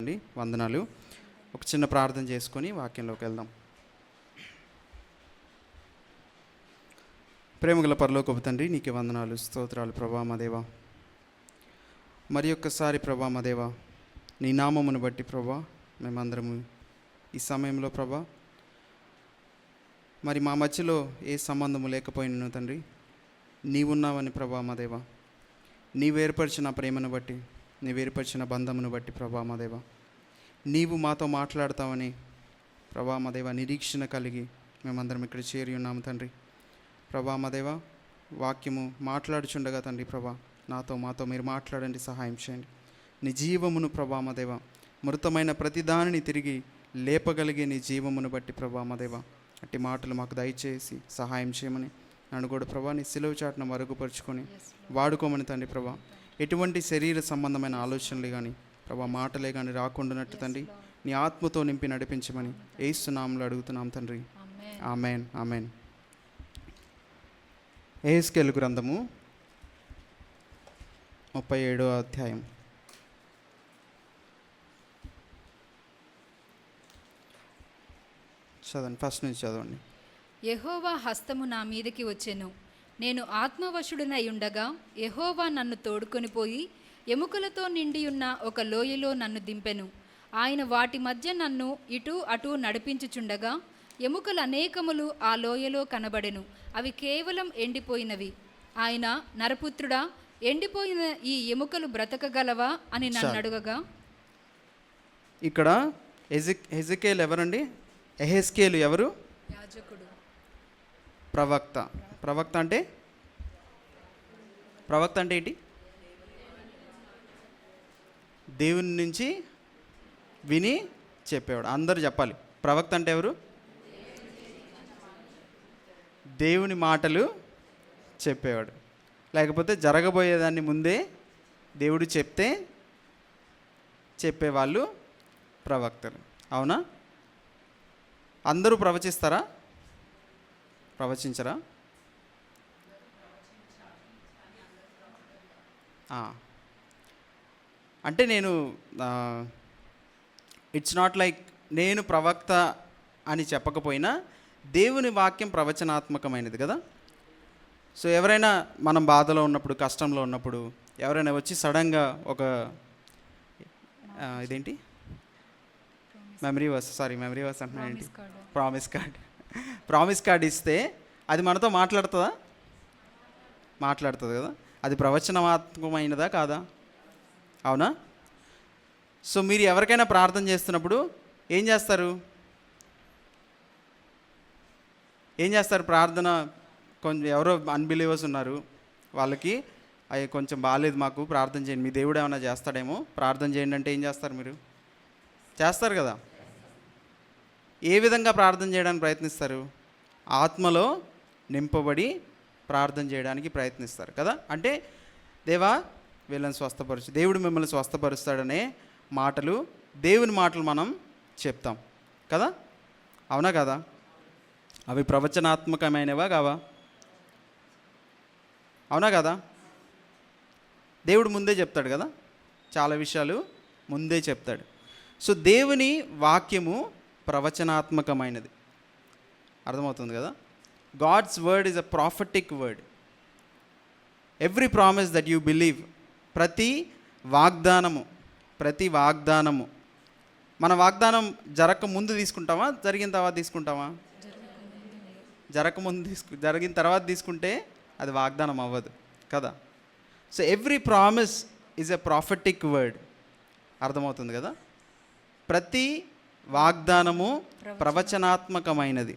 తండ్రి, వందనాలు. ఒక చిన్న ప్రార్థన చేసుకొని వాక్యంలోకి వెళ్దాం. ప్రేమగల పరలోకపు తండ్రి, నీకే వందనాలు, స్తోత్రాలు ప్రభా మా దేవా. మరి ఒక్కసారి ప్రభా మా దేవా, నీ నామమును బట్టి ప్రభా మేమందరము ఈ సమయంలో ప్రభా మరి మా మధ్యలో ఏ సంబంధము లేకపోయినను తండ్రి, నీవున్నావని ప్రభా మా దేవా, నీవు ఏర్పరిచిన ప్రేమను బట్టి, నీవు ఏర్పరిచిన బంధమును బట్టి ప్రభా మా దేవా, నీవు మాతో మాట్లాడతావని ప్రభా మా దేవా నిరీక్షణ కలిగి మేమందరం ఇక్కడ చేరి ఉన్నాము తండ్రి. ప్రభా మా దేవా, వాక్యము మాట్లాడుచుండగా తండ్రి ప్రభా మాతో మీరు మాట్లాడండి, సహాయం చేయండి. నీ జీవమును ప్రభా మా దేవా, మృతమైన ప్రతి దానిని తిరిగి లేపగలిగే నీ జీవమును బట్టి ప్రభా మా దేవా అట్టి మాటలు మాకు దయచేసి సహాయం చేయమని, నన్ను కూడా ప్రభా నీ సిలువ చాటును మరుగుపరుచుకొని వాడుకోమని తండ్రి ప్రభా. ఎటువంటి శరీర సంబంధమైన ఆలోచనలు కానీ ప్రభా మాటలే కానీ రాకుండానట్టు తండ్రి నీ ఆత్మతో నింపి నడిపించమని యేసు నామములో అడుగుతున్నాం తండ్రి. Amen, amen. యెహెజ్కేలు గ్రంథము 37వ అధ్యాయం. చదవండి, ఫస్ట్ నుంచి చదవండి. యెహోవా హస్తము నా మీదకి వచ్చెను, నేను ఆత్మవశుడనై ఉండగా యెహోవా నన్ను తోడుకొని పోయి ఎముకలతో నిండియున్న ఒక లోయలో నన్ను దింపెను. ఆయన వాటి మధ్య నన్ను ఇటు అటు నడిపించుచుండగా ఎముకలు అనేకములు ఆ లోయలో కనబడెను, అవి కేవలం ఎండిపోయినవి. ఆయన, నరపుత్రుడా, ఎండిపోయిన ఈ ఎముకలు బ్రతకగలవా అని నన్ను అడగగా. ఇక్కడ హెజెకేలు ఎవరండి? యెహెజ్కేలు ఎవరు? యాజకుడు, ప్రవక్త. ప్రవక్త అంటే ఏంటి? దేవుని నుంచి విని చెప్పేవాడు. అందరూ చెప్పాలి, ప్రవక్త అంటే ఎవరు? దేవుని మాటలు చెప్పేవాడు. లేకపోతే జరగబోయేదాన్ని ముందే దేవుడు చెప్తే చెప్పేవాళ్ళు ప్రవక్తలు. అవునా? అందరూ ప్రవచిస్తారా? ప్రవచించరా? అంటే నేను ఇట్స్ నాట్ లైక్ నేను ప్రవక్త అని చెప్పకపోయినా దేవుని వాక్యం ప్రవచనాత్మకమైనది కదా. సో ఎవరైనా మనం బాధలో ఉన్నప్పుడు, కష్టంలో ఉన్నప్పుడు ఎవరైనా వచ్చి సడన్గా ఒక ఇదేంటి మెమరీ వర్స్ అంటున్నా ఏంటి, ప్రామిస్ కార్డ్ ఇస్తే అది మనతో మాట్లాడుతుందా? మాట్లాడుతుంది కదా. అది ప్రవచనాత్మకమైనదా కాదా? అవునా? సో మీరు ఎవరికైనా ప్రార్థన చేస్తున్నప్పుడు ఏం చేస్తారు? ప్రార్థన కొంచెం ఎవరో అన్బిలీవర్స్ ఉన్నారు, వాళ్ళకి అవి కొంచెం బాగాలేదు, మాకు ప్రార్థన చేయండి, మీ దేవుడు ఏమైనా చేస్తాడేమో, ప్రార్థన చేయండి అంటే ఏం చేస్తారు? మీరు చేస్తారు కదా. ఏ విధంగా ప్రార్థన చేయడానికి ప్రయత్నిస్తారు? ఆత్మలో నింపబడి ప్రార్థన చేయడానికి ప్రయత్నిస్తారు కదా. అంటే దేవా వీళ్ళని స్వస్థపరచు, దేవుడు మిమ్మల్ని స్వస్థపరుస్తాడనే మాటలు, దేవుని మాటలు మనం చెప్తాం కదా. అవునా కదా? అవి ప్రవచనాత్మకమైనవా కావా? అవునా కదా? దేవుడు ముందే చెప్తాడు కదా, చాలా విషయాలు ముందే చెప్తాడు. సో దేవుని వాక్యము ప్రవచనాత్మకమైనది. అర్థమవుతుంది కదా. God's word is a prophetic word. Every promise that you believe, ప్రతి వాగ్దానము మన వాగ్దానం జరగకముందు తీసుకుంటామా, జరిగిన తర్వాత తీసుకుంటామా? జరిగిన తర్వాత తీసుకుంటే అది వాగ్దానం అవ్వదు కదా. So every promise is a prophetic word. అర్థమవుతుంది కదా. ప్రతి వాగ్దానము ప్రవచనాత్మకమైనది.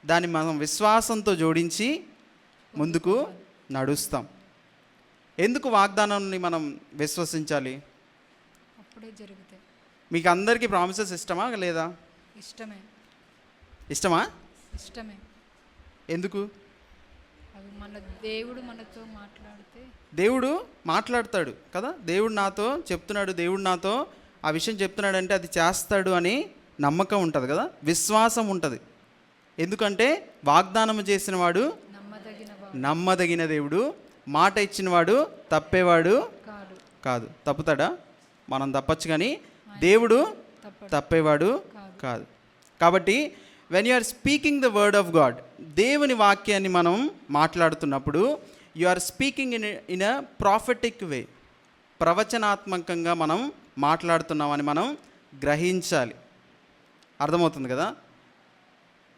దాన్ని మనం విశ్వాసంతో జోడించి ముందుకు నడుస్తాం. ఎందుకు వాగ్దానాన్ని మనం విశ్వసించాలి? అప్పుడే జరుగుతాయి. మీకు అందరికీ ప్రామిసెస్ ఇష్టమా లేదా? ఇష్టమా? ఎందుకు? అవి మన దేవుడు మనతో దేవుడు మాట్లాడతాడు కదా. దేవుడు నాతో చెప్తున్నాడు, దేవుడు నాతో ఆ విషయం చెప్తున్నాడంటే అది చేస్తాడు అని నమ్మకం ఉంటుంది కదా, విశ్వాసం ఉంటుంది. ఎందుకంటే వాగ్దానము చేసిన వాడు నమ్మదగిన దేవుడు, మాట ఇచ్చినవాడు తప్పేవాడు కాదు. తప్పుతాడా? మనం తప్పచ్చు, కానీ దేవుడు తప్పడు. తప్పేవాడు కాదు. కాబట్టి when you are speaking the word of God, దేవుని వాక్యాన్ని మనం మాట్లాడుతున్నప్పుడు you are speaking in a prophetic way, ప్రవచనాత్మకంగా మనం మాట్లాడుతున్నామని మనం గ్రహించాలి. అర్థమవుతుంది కదా?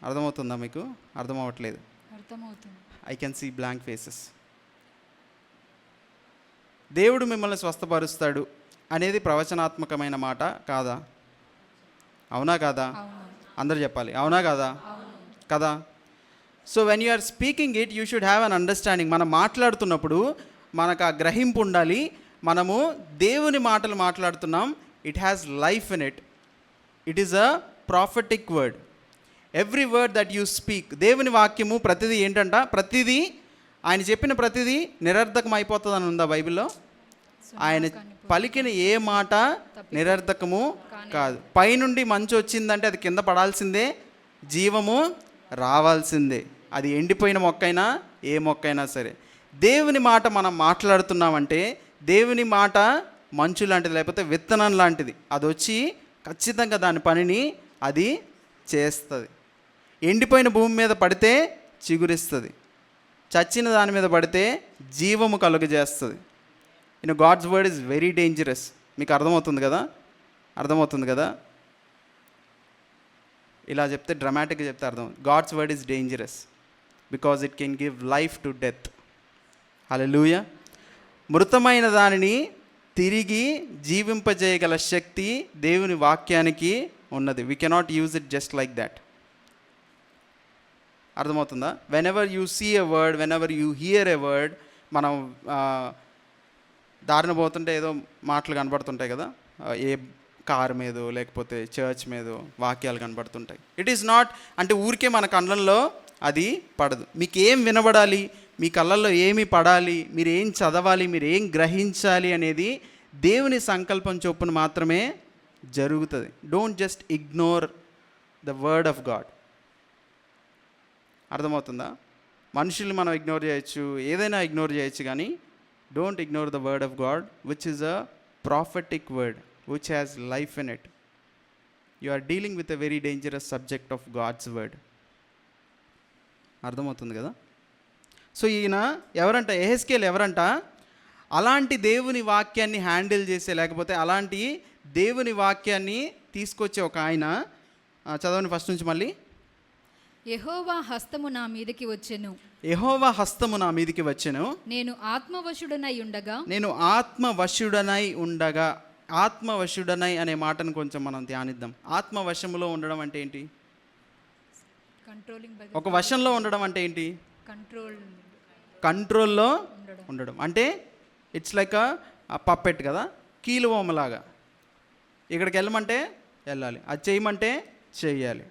అర్థమవుతుందా మీకు? అర్థం అవ్వట్లేదు. అర్థమవుతుంది. I can see blank faces. దేవుడు మిమ్మల్ని స్వస్థపరుస్తాడు అనేది ప్రవచనాత్మకమైన మాట కాదా? అవునా కాదా? అవును. అందరు చెప్పాలి, అవునా కాదా? కదా. So when you are speaking it, you should have an understanding. మనం మాట్లాడుతున్నప్పుడు మనకు ఆ గ్రహింపు ఉండాలి. మనము దేవుని మాటలు మాట్లాడుతున్నాం. It has life in it. It is a prophetic word. Every word that you speak, దేవుని వాక్యము ప్రతిదీ ఏంటంట, ప్రతిదీ ఆయన చెప్పిన ప్రతిదీ నిరర్ధకం అయిపోతుంది అని ఉందా బైబిల్లో? ఆయన పలికిన ఏ మాట నిరర్ధకము కాదు. పైనుండి మంచు వచ్చిందంటే అది కింద పడాల్సిందే, జీవము రావాల్సిందే. అది ఎండిపోయిన మొక్కైనా ఏ మొక్కైనా సరే. దేవుని మాట మనం మాట్లాడుతున్నామంటే దేవుని మాట మంచు లాంటిది, లేకపోతే విత్తనం లాంటిది. అది వచ్చి ఖచ్చితంగా దాని పనిని అది చేస్తుంది. ఎండిపోయిన భూమి మీద పడితే చిగురిస్తుంది, చచ్చిన దాని మీద పడితే జీవము కలుగజేస్తుంది. God's word is very dangerous. మీకు అర్థమవుతుంది కదా? అర్థమవుతుంది కదా? ఇలా చెప్తే డ్రమాటిక్గా చెప్తే అర్థం. God's word is dangerous because it can give life to death. Hallelujah. మృతమైన దానిని తిరిగి జీవింపజేయగల శక్తి దేవుని వాక్యానికి ఉన్నది. We cannot use it just like that. అర్థమవుతుందా? Whenever you see a word, whenever you hear a word, మనం దారిన పోతుంటే ఏదో మాటలు కనబడుతుంటాయి కదా, ఏ కార్ మీదో లేకపోతే చర్చ్ మీదో వాక్యాలు కనబడుతుంటాయి. ఇట్ ఈస్ నాట్ అంటే ఊరికే మన కళ్ళల్లో అది పడదు. మీకు ఏం వినబడాలి, మీ కళ్ళల్లో ఏమి పడాలి, మీరు ఏం చదవాలి, మీరు ఏం గ్రహించాలి అనేది దేవుని సంకల్పం చొప్పున మాత్రమే జరుగుతుంది. Don't just ignore the word of God. అర్థమవుతుందా? మనుషుల్ని మనం ఇగ్నోర్ చేయొచ్చు, ఏదైనా ఇగ్నోర్ చేయొచ్చు, కానీ don't ignore the word of God which is a prophetic word which has life in it. You are dealing with a very dangerous subject of God's word. అర్థమవుతుంది కదా? So ఈయన ఎవరంట, యెహెజ్కేలు ఎవరంట, అలాంటి దేవుని వాక్యాన్ని హ్యాండిల్ చేసే, లేకపోతే అలాంటి దేవుని వాక్యాన్ని తీసుకొచ్చే ఒక ఆయన. చదవండి ఫస్ట్ నుంచి మళ్ళీ. యెహోవా హస్తము నా మీదకి వచ్చెను. యెహోవా హస్తము నా మీదకి వచ్చెను. నేను ఆత్మవశుడనై ఉండగా. నేను ఆత్మవశుడనై ఉండగా. ఆత్మవశుడనై అనే మాటను కొంచెం మనం ధ్యానిద్దాం. ఆత్మవశములో ఉండడం అంటే ఏంటి? కంట్రోలింగ్ బై ఒక వశంలో ఉండడం అంటే ఏంటి? కంట్రోల్లో ఉండడం అంటే ఇట్స్ లైక్ అ పప్పెట్ కదా, కీలుబొమ్మలాగా. ఇక్కడికి వెళ్ళమంటే వెళ్ళాలి, అది చేయమంటే చేయాలి.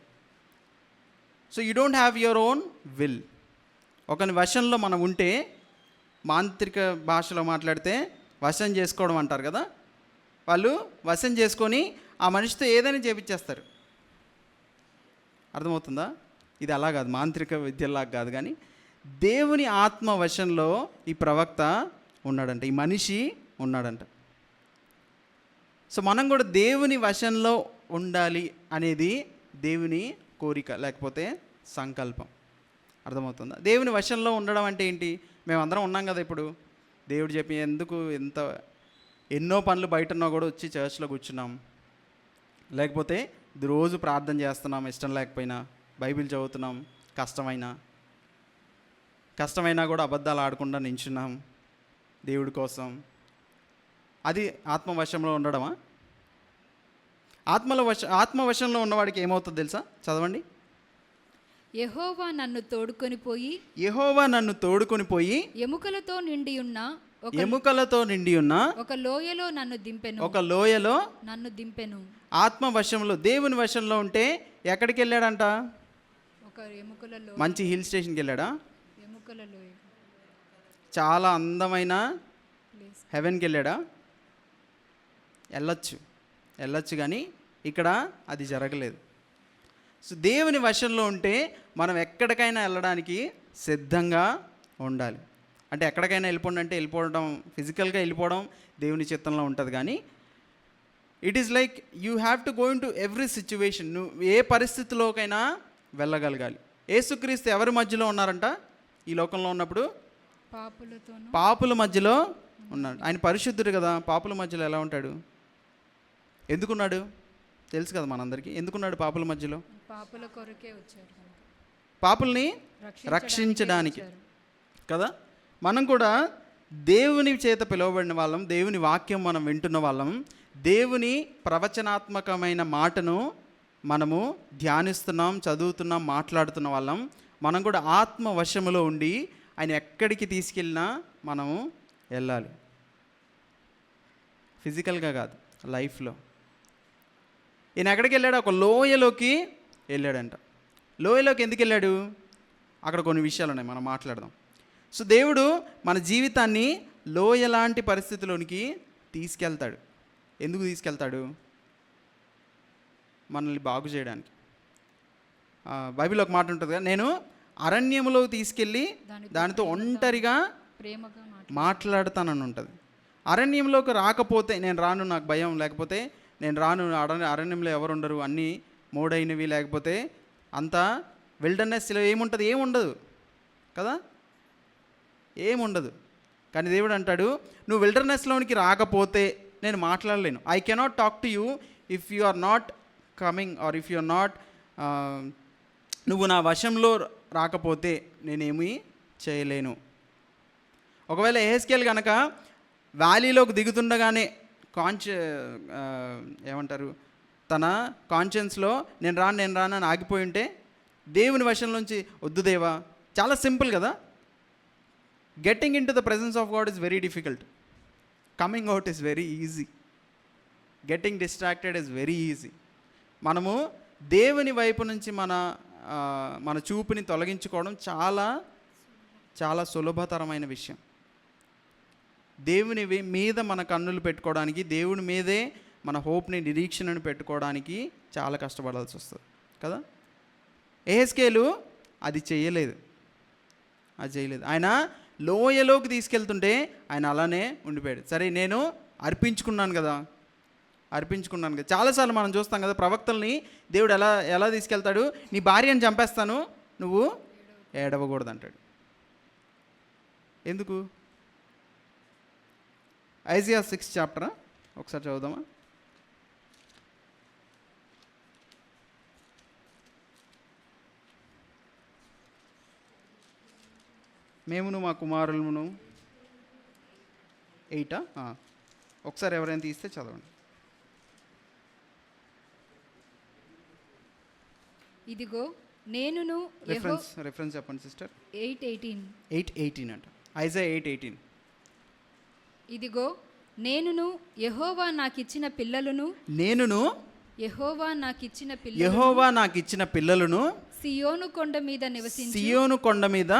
So you don't have your own will. ఒకని వశంలో మనం ఉంటే, మాంత్రిక భాషలో మాట్లాడితే వశం చేసుకోవడం అంటారు కదా, వాళ్ళు వశం చేసుకొని ఆ మనిషితో ఏదైనా చేపించేస్తారు. అర్థమవుతుందా? ఇది అలా కాదు, మాంత్రిక విద్యలాగా కాదు, కానీ దేవుని ఆత్మ వశంలో ఈ ప్రవక్త ఉన్నాడంట, ఈ మనిషి ఉన్నాడంట. సో మనం కూడా దేవుని వశంలో ఉండాలి అనేది దేవుని కోరిక, లేకపోతే సంకల్పం. అర్థమవుతుందా? దేవుని వశంలో ఉండడం అంటే ఏంటి? మేమందరం ఉన్నాం కదా ఇప్పుడు. దేవుడు చెప్పి ఎందుకు ఎన్నో పనులు బయట ఉన్నా కూడా వచ్చి చర్చ్లో కూర్చున్నాం, లేకపోతే రోజు ప్రార్థన చేస్తున్నాం, ఇష్టం లేకపోయినా బైబిల్ చదువుతున్నాం, కష్టమైనా కూడా అబద్ధాలు ఆడకుండా నించున్నాం దేవుడి కోసం. అది ఆత్మవశంలో ఉండడమా? ఆత్మవశంలో ఉన్నవాడికి ఏమవుతుంది తెలుసా? చదవండి. యెహోవా నన్ను తోడుకొని పోయి ఎముకలతో నిండి ఉన్న ఒక లోయలో నన్ను దింపెను. ఆత్మవశంలో, దేవుని వశంలో ఉంటే ఎక్కడికి వెళ్ళాడంట? ఒక ఎముకలలో, మంచి హిల్ స్టేషన్కి వెళ్ళాడా? ఎముకలలో, చాలా అందమైన హెవెన్కి వెళ్ళాడా? వెళ్ళొచ్చు కానీ ఇక్కడ అది జరగలేదు. సో దేవుని వశంలో ఉంటే మనం ఎక్కడికైనా వెళ్ళడానికి సిద్ధంగా ఉండాలి. అంటే ఎక్కడికైనా వెళ్ళిపోవడం, ఫిజికల్గా వెళ్ళిపోవడం దేవుని చిత్తంలో ఉంటుంది, కానీ it is like you have to go in to every situation. నువ్వు ఏ పరిస్థితిలోకైనా వెళ్ళగలగాలి. యేసుక్రీస్తు ఎవరి మధ్యలో ఉన్నారంట ఈ లోకంలో ఉన్నప్పుడు? పాపులతోనూ పాపుల మధ్యలో ఉన్నాడు. ఆయన పరిశుద్ధుడు కదా, పాపుల మధ్యలో ఎలా ఉంటాడు? ఎందుకున్నాడు తెలుసు కదా మనందరికీ. ఎందుకున్నాడు పాపుల మధ్యలో? పాపుల కొరకే వచ్చారు కనుక. పాపుల్ని రక్షించడానికి కదా. మనం కూడా దేవుని చేత పిలువబడిన వాళ్ళం, దేవుని వాక్యం మనం వింటున్న వాళ్ళం, దేవుని ప్రవచనాత్మకమైన మాటను మనము ధ్యానిస్తున్నాం, చదువుతున్నాం, మాట్లాడుతున్న వాళ్ళం. మనం కూడా ఆత్మ వశములో ఉండి ఆయన ఎక్కడికి తీసుకెళ్ళినా మనము వెళ్ళాలి. ఫిజికల్గా కాదు, లైఫ్లో. ఈయన ఎక్కడికి వెళ్ళాడు? ఒక లోయలోకి వెళ్ళాడంట. లోయలోకి ఎందుకు వెళ్ళాడు? అక్కడ కొన్ని విషయాలు ఉన్నాయి, మనం మాట్లాడదాం. సో దేవుడు మన జీవితాన్ని లోయ లాంటి పరిస్థితిలోనికి తీసుకెళ్తాడు. ఎందుకు తీసుకెళ్తాడు? మనల్ని బాగు చేయడానికి. బైబిల్ ఒక మాట ఉంటుంది కదా, నేను అరణ్యములో తీసుకెళ్ళి దానితో ఒంటరిగా ప్రేమగా మాట్లాడతానని ఉంటుంది. అరణ్యంలోకి రాకపోతే నేను రాను, నాకు భయం, లేకపోతే నేను రాను, అరణ్యంలో ఎవరు ఉండరు, అన్నీ మోడైనవి, లేకపోతే అంతా విల్డర్నెస్లో ఏముంటుంది? ఏముండదు కదా, ఏముండదు. కానీ దేవుడు అంటాడు, నువ్వు విల్డర్నెస్లోనికి రాకపోతే నేను మాట్లాడలేను. I cannot talk to you if you are not coming or if you are not, నువ్వు నా వశంలో రాకపోతే నేనేమీ చేయలేను. ఒకవేళ ఎహెజ్కేలు కనుక వ్యాలీలోకి దిగుతుండగానే ఏమంటారు, తన కాన్షియన్స్లో నేను రాను అని ఆగిపోయి ఉంటే, దేవుని వశం నుంచి వద్దు దేవా. చాలా సింపుల్ కదా. Getting in to the presence of God is very difficult. Coming out is very easy. Getting distracted is very easy. మనము దేవుని వైపు నుంచి మన చూపుని తొలగించుకోవడం చాలా చాలా సులభతరమైన విషయం. దేవుని మీద మన కన్నులు పెట్టుకోవడానికి, దేవుని మీదే మన హోప్ని, నిరీక్షణను పెట్టుకోవడానికి చాలా కష్టపడాల్సి వస్తుంది కదా. ఎహెజ్కేలు అది చేయలేదు. ఆయన లోయలోకి తీసుకెళ్తుంటే ఆయన అలానే ఉండిపోయాడు. సరే నేను అర్పించుకున్నాను కదా. చాలాసార్లు మనం చూస్తాం కదా, ప్రవక్తల్ని దేవుడు ఎలా తీసుకెళ్తాడు? నీ భార్యను చంపేస్తాను, నువ్వు ఏడవకూడదు అంటాడు. ఎందుకు? ఐజియా 6 చాప్టర్ ఒకసారి చదువుదామా? మేమును మా కుమారులను 8 ఒకసారి ఎవరైనా తీస్తే చదవండి. ఇదిగో నేనును రెఫరెన్స్ చెప్పండి సిస్టర్. 8:18 అంట. ఐజాయా 8:18. ఇదిగో నేనును యెహోవా నాకిచ్చిన పిల్లలను యెహోవా నాకిచ్చిన పిల్లలను సియోను కొండ మీద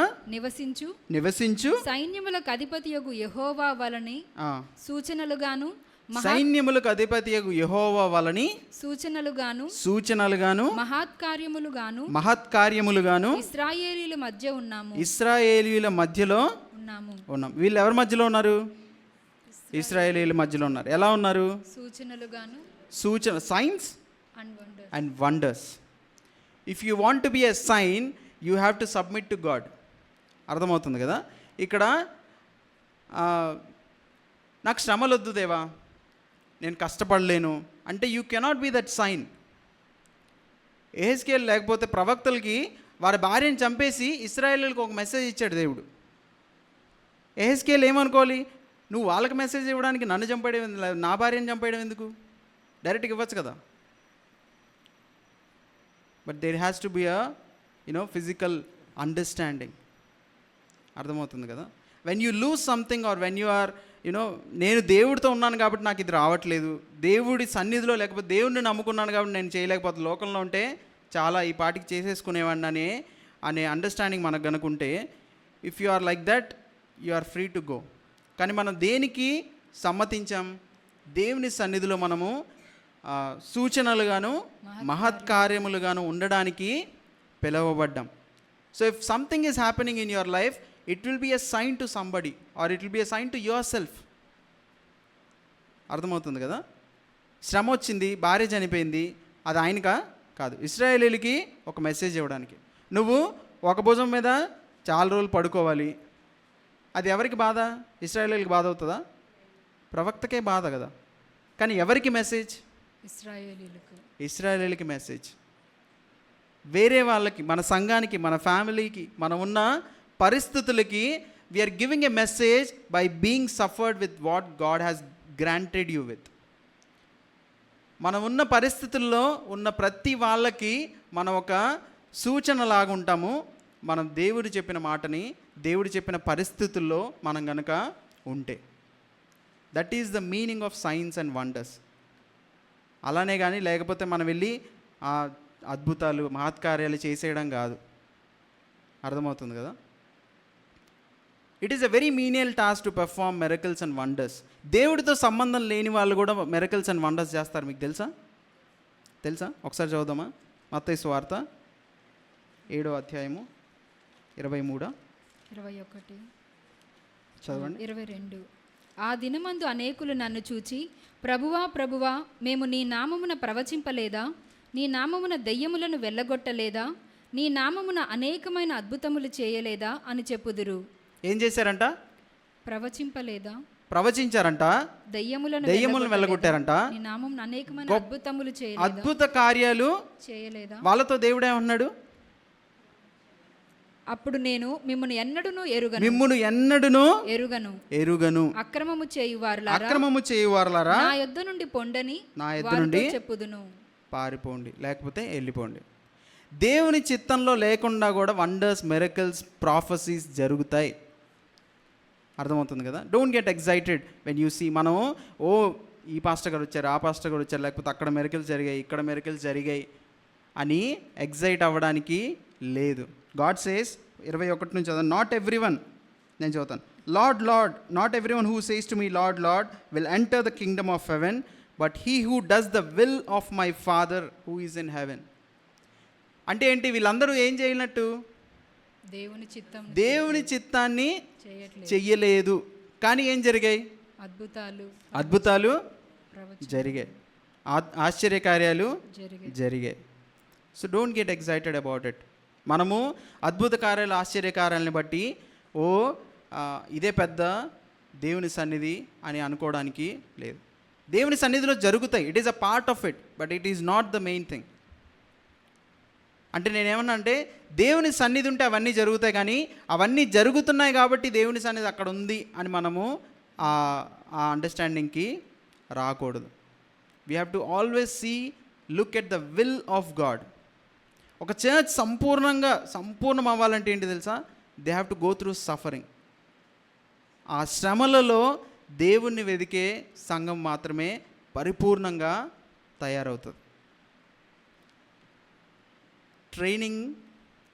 నివసించు సైన్యములకు అధిపతియగు యెహోవా వలని సూచనలుగాను మహత్కార్యములుగాను ఇశ్రాయేలీయుల మధ్యలో ఉన్నాం. వీళ్ళు ఎవరి మధ్యలో ఉన్నారు? ఇశ్రాయేలీయుల మధ్యలో ఉన్నారు. ఎలా ఉన్నారు? Signs and wonders. If you want to be a sign, you have to submit to God. అర్థమవుతుంది కదా. ఇక్కడ నాకు శ్రమలు వద్దు దేవా, నేను కష్టపడలేను అంటే you cannot be that sign. ఎహెజ్కేలు లేకపోతే ప్రవక్తలకి వారి భార్యను చంపేసి ఇశ్రాయేలీయులకు ఒక మెసేజ్ ఇచ్చాడు దేవుడు. ఎహెజ్కేలు ఏమనుకోవాలి? నువ్వు వాళ్ళకి మెసేజ్ ఇవ్వడానికి నన్ను చంపేయడం, నా భార్యను చంపేయడం ఎందుకు? డైరెక్ట్గా ఇవ్వచ్చు కదా. But there has to be physical understanding. అర్థమవుతుంది కదా. When you lose something or when you are నేను దేవుడితో ఉన్నాను కాబట్టి నాకు ఇది రావట్లేదు, దేవుడి సన్నిధిలో లేకపోతే దేవుడిని నమ్ముకున్నాను కాబట్టి నేను చేయలేకపోతే, లోకంలో ఉంటే చాలా ఈ పాటికి చేసేసుకునేవాడిని అనే అండర్స్టాండింగ్ మనకు కనుకుంటే, if you are like that you are free to go. కానీ మనం దేనికి సమ్మతించాం? దేవుని సన్నిధిలో మనము సూచనలుగాను మహత్కార్యములుగాను ఉండడానికి పిలువబడ్డాం. So if something is happening in your life, it will be a sign to somebody or it will be a sign to yourself. అర్థమవుతుంది కదా. శ్రమ వచ్చింది, భార్య చనిపోయింది, అది ఆయనకా? కాదు, ఇశ్రాయేలీలకి ఒక మెసేజ్ ఇవ్వడానికి. నువ్వు ఒక భుజం మీద చాలా రోజులు పడుకోవాలి. అది ఎవరికి బాధ? ఇశ్రాయేలీలకి బాధ అవుతుందా? ప్రవక్తకే బాధ కదా. కానీ ఎవరికి మెసేజ్? ఇశ్రాయేలీయులకు. ఇశ్రాయేలీలకి మెసేజ్. వేరే వాళ్ళకి, మన సంఘానికి, మన ఫ్యామిలీకి, మనం ఉన్న పరిస్థితులకి we are giving a message by being suffered with what God has granted you with. మనం ఉన్న పరిస్థితుల్లో ఉన్న ప్రతి వాళ్ళకి మనం ఒక సూచన లాగా ఉంటాము. మనం దేవుడు చెప్పిన మాటని, దేవుడు చెప్పిన పరిస్థితుల్లో మనం గనక ఉంటే, that is the meaning of science and wonders. అలానే కానీ లేకపోతే మనం వెళ్ళి అద్భుతాలు, మహత్కార్యాలు చేసేయడం కాదు. అర్థమవుతుంది కదా. It is a very menial task to perform miracles and wonders. దేవుడితో సంబంధం లేని వాళ్ళు కూడా మెరకల్స్ అండ్ వండర్స్ చేస్తారు. మీకు తెలుసా? ఒకసారి చదువుదామా? మత్తయి సువార్త 7వ అధ్యాయము 23, 21, చదవండి. 22. ఆ దినమందు అనేకులు నన్ను చూచి, ప్రభువా ప్రభువా, మేము నీ నామమున ప్రవచింపలేదా? నీ నామమున దెయ్యములను వెళ్ళగొట్టలేదా? నీ నామమున అనేకమైన అద్భుతములు చేయలేదా అని చెప్పుదురు. ఏం చేశారంట? ప్రవచింపలేదా? ప్రవచించారంట. దెయ్యములను వెళ్ళగొట్టారంట. నీ నామమున అనేకమైన అద్భుతములు చేయలేదా? అద్భుత కార్యాలు చేయలేదా? వాళ్ళతో దేవుడు ఏమన్నాడు? అప్పుడు నేను మిమ్మును ఎన్నడును ఎరుగను అక్రమము చేయువారులారా నా యొద్ద నుండి పొండని నా యొద్ద నుండి చెప్పుదును. పారిపోండి, లేకపోతే వెళ్ళిపోండి. దేవుని చిత్తంలో లేకుండా కూడా వండర్స్, మిరకల్స్, ప్రాఫెసీస్ జరుగుతాయి. అర్థమవుతుంది కదా. Don't get excited when you see. మనం ఈ పాస్టర్ గారు వచ్చారు, ఆ పాస్టర్ గారు వచ్చారు, లేకపోతే అక్కడ మిరకల్స్ జరిగాయి, ఇక్కడ మిరకల్స్ జరిగాయి అని ఎక్సైట్ అవ్వడానికి లేదు. గాడ్ సేస్ 21 నుంచి చదువు. నాట్ ఎవ్రీ వన్, నేను చదువుతాను. Lord lord, not every one who says to me lord lord will enter the Kingdom of haven, but he who does the will of my father who is in heaven. అంటే ఏంటి? వీళ్ళందరూ ఏం చేయనట్టు? దేవుని చిత్తాన్ని చెయ్యలేదు. కానీ ఏం జరిగాయి? అద్భుతాలు జరిగాయి, ఆశ్చర్యకార్యాలు జరిగాయి. So don't get excited about it. మనము అద్భుత కార్యాలు, ఆశ్చర్యకార్యాలని బట్టి ఇదే పెద్ద దేవుని సన్నిధి అని అనుకోవడానికి లేదు. దేవుని సన్నిధిలో జరుగుతాయి. It is a part of it, but it is not the main thing. అంటే నేనేమన్నా అంటే దేవుని సన్నిధి ఉంటే అవన్నీ జరుగుతాయి, కానీ అవన్నీ జరుగుతున్నాయి కాబట్టి దేవుని సన్నిధి అక్కడ ఉంది అని మనము ఆ అండర్స్టాండింగ్కి రాకూడదు. We have to always look at the will of God. ఒక చర్చ్ సంపూర్ణం అవ్వాలంటే ఏంటి తెలుసా? They have to go through suffering. ఆ శ్రమలలో దేవుణ్ణి వెదికే సంఘం మాత్రమే పరిపూర్ణంగా తయారవుతుంది.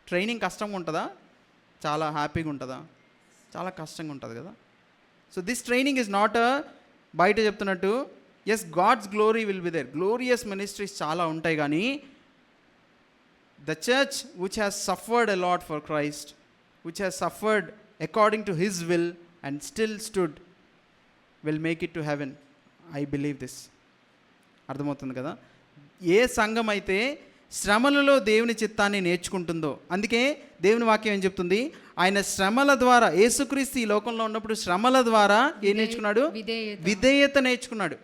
ట్రైనింగ్ కష్టంగా ఉంటుందా? చాలా హ్యాపీగా ఉంటుందా? చాలా కష్టంగా ఉంటుంది కదా. So this training is not బయట చెప్తున్నట్టు as God's glory will be there, glorious ministries చాలా ఉంటాయి, కానీ the church which has suffered a lot for Christ, which has suffered according to his will and still stood, will make it to heaven. I believe this. అర్థమవుతుంది కదా. ఏ సంఘం అయితే శ్రమలలో దేవుని చిత్తాన్ని నేర్చుకుంటుందో, అందుకే దేవుని వాక్యం ఏం చెప్తుంది? ఆయన శ్రమల ద్వారా, యేసుక్రీస్తు ఈ లోకంలో ఉన్నప్పుడు శ్రమల ద్వారా ఏం నేర్చుకున్నాడు? విధేయత నేర్చుకున్నాడు.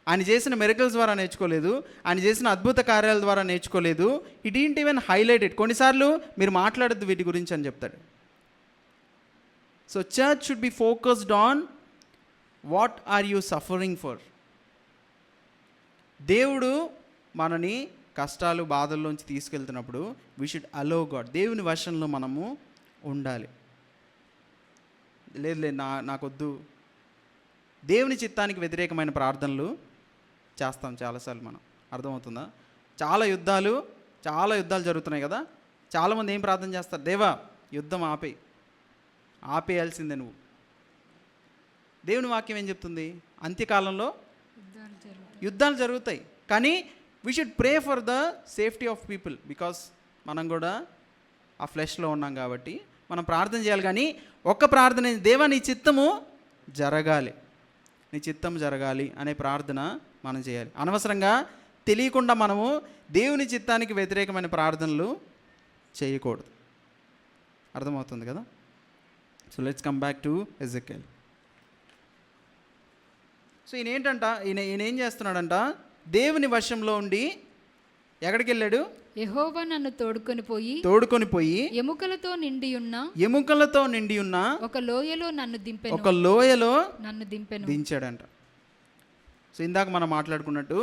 ఆయన చేసిన మిరకల్స్ ద్వారా నేర్చుకోలేదు, ఆయన చేసిన అద్భుత కార్యాల ద్వారా నేర్చుకోలేదు. It ain't even highlighted. కొన్నిసార్లు మీరు మాట్లాడద్దు వీటి గురించి అని చెప్తాడు. So church should be focused on what are you suffering for. దేవుడు మనని కష్టాలు, బాధల్లోంచి తీసుకెళ్తున్నప్పుడు వీ షుడ్ అలో గాడ్. దేవుని వశంలో మనము ఉండాలి. లేదు నాకొద్దు. దేవుని చిత్తానికి వ్యతిరేకమైన ప్రార్థనలు చేస్తాం చాలాసార్లు మనం. అర్థమవుతుందా? చాలా యుద్ధాలు జరుగుతున్నాయి కదా. చాలామంది ఏం ప్రార్థన చేస్తారు? దేవా, యుద్ధం ఆపేయాల్సిందే నువ్వు. దేవుని వాక్యం ఏం చెప్తుంది? అంత్యకాలంలో యుద్ధాలు జరుగుతాయి, కానీ we should pray for the safety of people. Because మనం కూడా ఆ ఫ్లెష్లో ఉన్నాం కాబట్టి మనం ప్రార్థన చేయాలి. కానీ ఒక్క ప్రార్థన, దేవా నీ చిత్తము జరగాలి, నీ చిత్తం జరగాలి అనే ప్రార్థన మనం చేయాలి. అనవసరంగా తెలియకుండా మనము దేవుని చిత్తానికి వ్యతిరేకమైన ప్రార్థనలు చేయకూడదు. అర్థమవుతుంది కదా? So let's come back to Ezekiel. So ఈయన ఏం చేస్తున్నాడంట, దేవుని వశంలో ఉండి ఎక్కడికి వెళ్ళాడు? యెహోవా నన్ను తోడుకొని పోయి ఎముకలతో నిండి ఉన్న ఒక లోయలో నన్ను దింపెను దించాడంట. సో ఇందాక మనం మాట్లాడుకున్నట్టు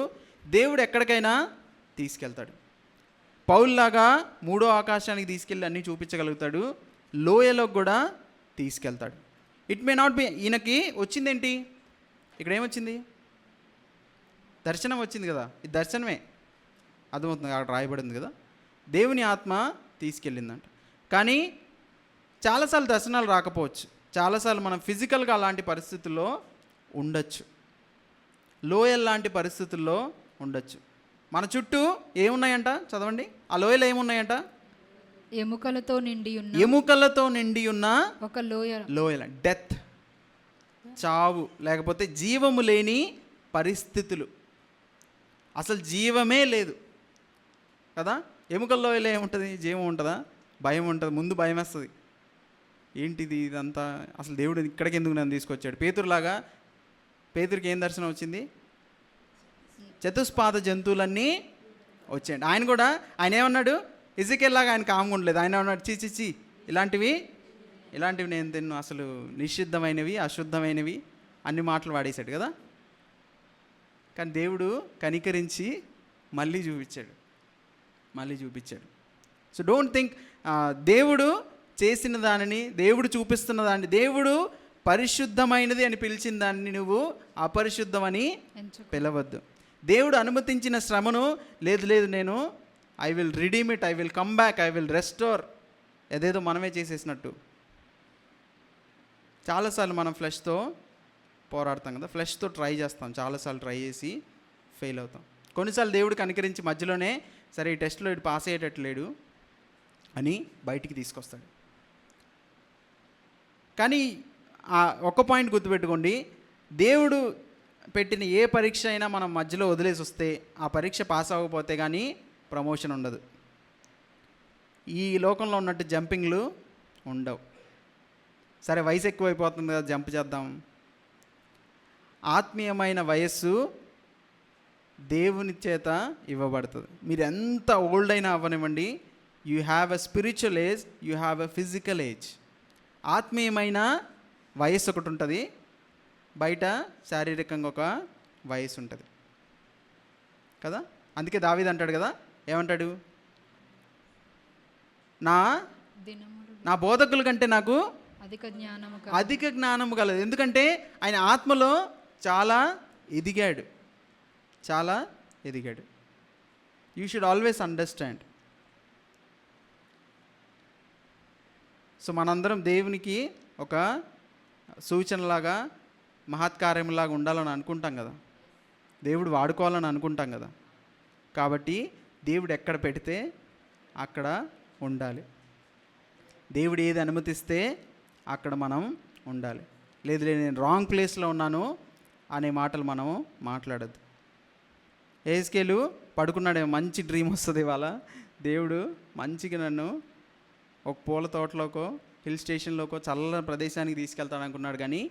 దేవుడు ఎక్కడికైనా తీసుకెళ్తాడు. పౌల్లాగా మూడో ఆకాశానికి తీసుకెళ్ళి అన్నీ చూపించగలుగుతాడు, లోయలోకి కూడా తీసుకెళ్తాడు. It may not be. ఈయనకి వచ్చిందేంటి? ఇక్కడ ఏమొచ్చింది? దర్శనం వచ్చింది కదా. ఇది దర్శనమే, అర్థమవుతుంది, అక్కడ రాయబడింది కదా. దేవుని ఆత్మ తీసుకెళ్ళిందంట. కానీ చాలాసార్లు దర్శనాలు రాకపోవచ్చు, చాలాసార్లు మనం ఫిజికల్గా అలాంటి పరిస్థితుల్లో ఉండొచ్చు, లోయల్ లాంటి పరిస్థితుల్లో ఉండొచ్చు. మన చుట్టూ ఏమున్నాయంట? చదవండి. ఆ లోయలో ఏమున్నాయంట? ఎముకలతో నిండి ఉన్న ఒక లోయల డెత్, చావు, లేకపోతే జీవము లేని పరిస్థితులు. అసలు జీవమే లేదు కదా. ఎముకల లోయలో ఏముంటుంది? జీవం ఉంటుందా? భయం ఉంటుంది. ముందు భయం వేస్తుంది, ఏంటిది ఇదంతా, అసలు దేవుడు ఇక్కడికి ఎందుకు నన్ను తీసుకొచ్చాడు? పేతురికి ఏం దర్శనం వచ్చింది? చతుష్పాద జంతువులన్నీ వచ్చాయండి. ఆయన ఏమన్నాడు? ఎజెకియల్లాగా ఆయన కామ్గా ఉండలేదు. ఆయన ఏమన్నాడు? చీ ఇలాంటివి నేను తిన్ను, అసలు నిషిద్ధమైనవి, అశుద్ధమైనవి, అన్ని మాటలు వాడేశాడు కదా. కానీ దేవుడు కనికరించి మళ్ళీ చూపించాడు. సో డోంట్ థింక్ దేవుడు చేసిన దానిని, దేవుడు చూపిస్తున్న దాన్ని, దేవుడు పరిశుద్ధమైనది అని పిలిచిన దాన్ని నువ్వు అపరిశుద్ధమని పిలవద్దు. దేవుడు అనుమతించిన శ్రమను లేదు నేను I will redeem it, I will come back, I will restore, ఏదేదో మనమే చేసేసినట్టు. చాలాసార్లు మనం ఫ్లెష్తో పోరాడతాం కదా, ఫ్లెష్తో ట్రై చేస్తాం, చాలాసార్లు ట్రై చేసి ఫెయిల్ అవుతాం. కొన్నిసార్లు దేవుడు కనికరించి మధ్యలోనే సరే ఈ టెస్ట్లో ఇటు పాస్ అయ్యేటట్టు లేడు అని బయటికి తీసుకొస్తాడు. కానీ ఒక్క పాయింట్ గుర్తుపెట్టుకోండి, దేవుడు పెట్టిన ఏ పరీక్ష అయినా మనం మధ్యలో వదిలేసి వస్తే, ఆ పరీక్ష పాస్ అవ్వకపోతే కానీ ప్రమోషన్ ఉండదు. ఈ లోకంలో ఉన్నట్టు జంపింగ్లు ఉండవు. సరే వయసు ఎక్కువైపోతుంది కదా, జంప్ చేద్దాం. ఆత్మీయమైన వయస్సు దేవుని చేత ఇవ్వబడుతుంది. మీరు ఎంత ఓల్డ్ అయినా అవ్వనివ్వండి, you have a spiritual age, you have a physical age. ఆత్మీయమైన వయస్సు ఒకటి ఉంటుంది, బయట శారీరకంగా ఒక వయస్సు ఉంటుంది కదా. అందుకే దావీదు అంటాడు కదా, ఏమంటాడు? నా బోధకుల కంటే నాకు అధిక జ్ఞానము కలదు. ఎందుకంటే ఆయన ఆత్మలో చాలా ఎదిగాడు. You should always understand. So మనందరం దేవునికి ఒక సూచనలాగా, మహత్కార్యంలాగా ఉండాలని అనుకుంటాం కదా, దేవుడు వాడుకోవాలని అనుకుంటాం కదా. కాబట్టి దేవుడు ఎక్కడ పెడితే అక్కడ ఉండాలి. దేవుడు ఏది అనుమతిస్తే అక్కడ మనం ఉండాలి. లేదు నేను రాంగ్ ప్లేస్లో ఉన్నాను అనే మాటలు మనము మాట్లాడద్దు. ఏస్కేలు పడుకున్నాడే, మంచి డ్రీమ్ వస్తుంది ఇవాళ, దేవుడు మంచిగా నన్ను ఒక పూల తోటలోకో హిల్ స్టేషన్లోకో చల్లని ప్రదేశానికి తీసుకెళ్తాడు అనుకున్నాడు. కానీ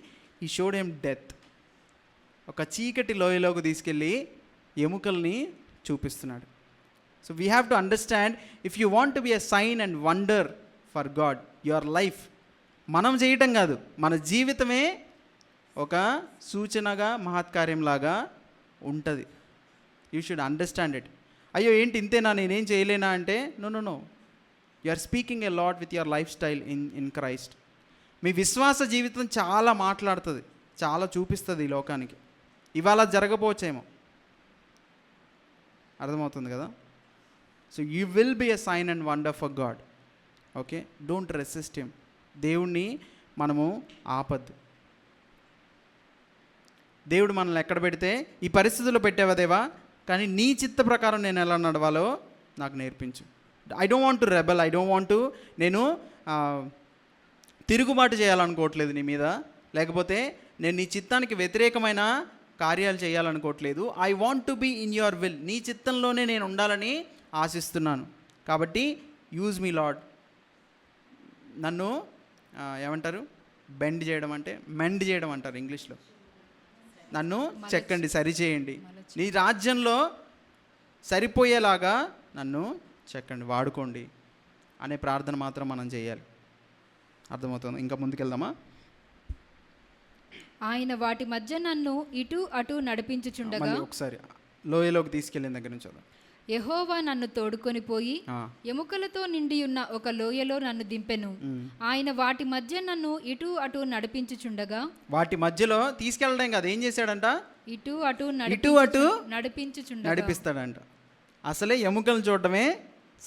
ఈ షోడ్ ఏం డెత్, ఒక చీకటి లోయలోకి తీసుకెళ్ళి ఎముకల్ని చూపిస్తున్నాడు. So we have to understand, if you want to be a sign and wonder for God, your life మనం చేయటం కాదు, మన జీవితమే ఒక సూచనగా, మహత్కార్యంలాగా ఉంటుంది. You should understand it. అయ్యో ఏంటి ఇంతేనా, నేనేం చేయలేనా అంటే, no, you are speaking a lot with your lifestyle in Christ. మీ విశ్వాస జీవితం చాలా మాట్లాడుతుంది, చాలా చూపిస్తుంది ఈ లోకానికి. ఇవాళ జరగపోవచ్చేమో, అర్థమవుతుంది కదా. So you will be a sign and wonder for God. Okay, don't resist him. దేవుణ్ణి మనము ఆపద్దు. దేవుడు మనల్ని ఎక్కడ పెడితే, ఈ పరిస్థితుల్లో పెట్టావా దేవా, కానీ నీ చిత్త ప్రకారం నేను ఎలా నడవాలో నాకు నేర్పించు. I don't want to rebel, I don't want to, నేను తిరుగుబాటు చేయాలనుకోవట్లేదు నీ మీద, లేకపోతే నేను నీ చిత్తానికి వ్యతిరేకమైన కార్యాలు చేయాలనుకోవట్లేదు. I want to be in your will, నీ చిత్తంలోనే నేను ఉండాలని ఆశిస్తున్నాను. కాబట్టి యూజ్ మీ లార్డ్. నన్ను ఏమంటారు, బెండ్ చేయడం అంటే మెండ్ చేయడం అంటారు ఇంగ్లీష్లో. నన్ను చెక్కండి, సరిచేయండి, నీ రాజ్యంలో సరిపోయేలాగా నన్ను చెక్కండి, వాడుకోండి అనే ప్రార్థన మాత్రం మనం చేయాలి. అర్థమవుతుంది? ఇంకా ముందుకెళ్దామా? ఆయన వాటి మధ్య నన్ను ఇటు అటు నడిపించుచుండగా, మళ్ళీ ఒకసారి లోయలోకి తీసుకెళ్ళిన దగ్గర నుంచి చదువు. యెహోవా నన్ను తోడుకొని పోయి ఎముకలతో నిండియున్న ఒక లోయలో నన్ను దింపెను. ఆయన వాటి మధ్య నన్ను ఇటు అటు నడిపించుచుండగా, వాటి మధ్యలో తీసుకెళ్ళడం కాదు, ఏం చేశాడంట? ఇటు అటు నడిపించుచుండగా నడిపిస్తాడంట. అసలే ఎముకలను చూడటమే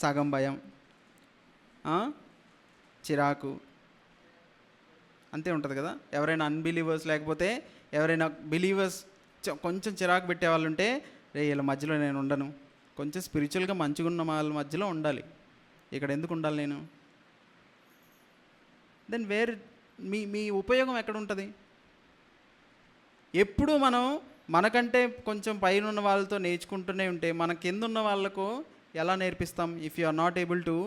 సగం భయం, చిరాకు, అంతే ఉంటుంది కదా. ఎవరైనా అన్బిలీవర్స్ లేకపోతే ఎవరైనా బిలీవర్స్ కొంచెం చిరాకు పెట్టే వాళ్ళు ఉంటే, రే వీళ్ళ మధ్యలో నేను ఉండను, కొంచెం స్పిరిచువల్గా మంచిగా ఉన్న వాళ్ళ మధ్యలో ఉండాలి, ఇక్కడ ఎందుకు ఉండాలి నేను? దెన్ వేర్ మీ ఉపయోగం ఎక్కడ ఉంటుంది? ఎప్పుడు మనం మనకంటే కొంచెం పైన ఉన్న వాళ్ళతో నేర్చుకుంటూనే ఉంటే మన కింద ఉన్న వాళ్ళకు ఎలా నేర్పిస్తాం? If you are not able to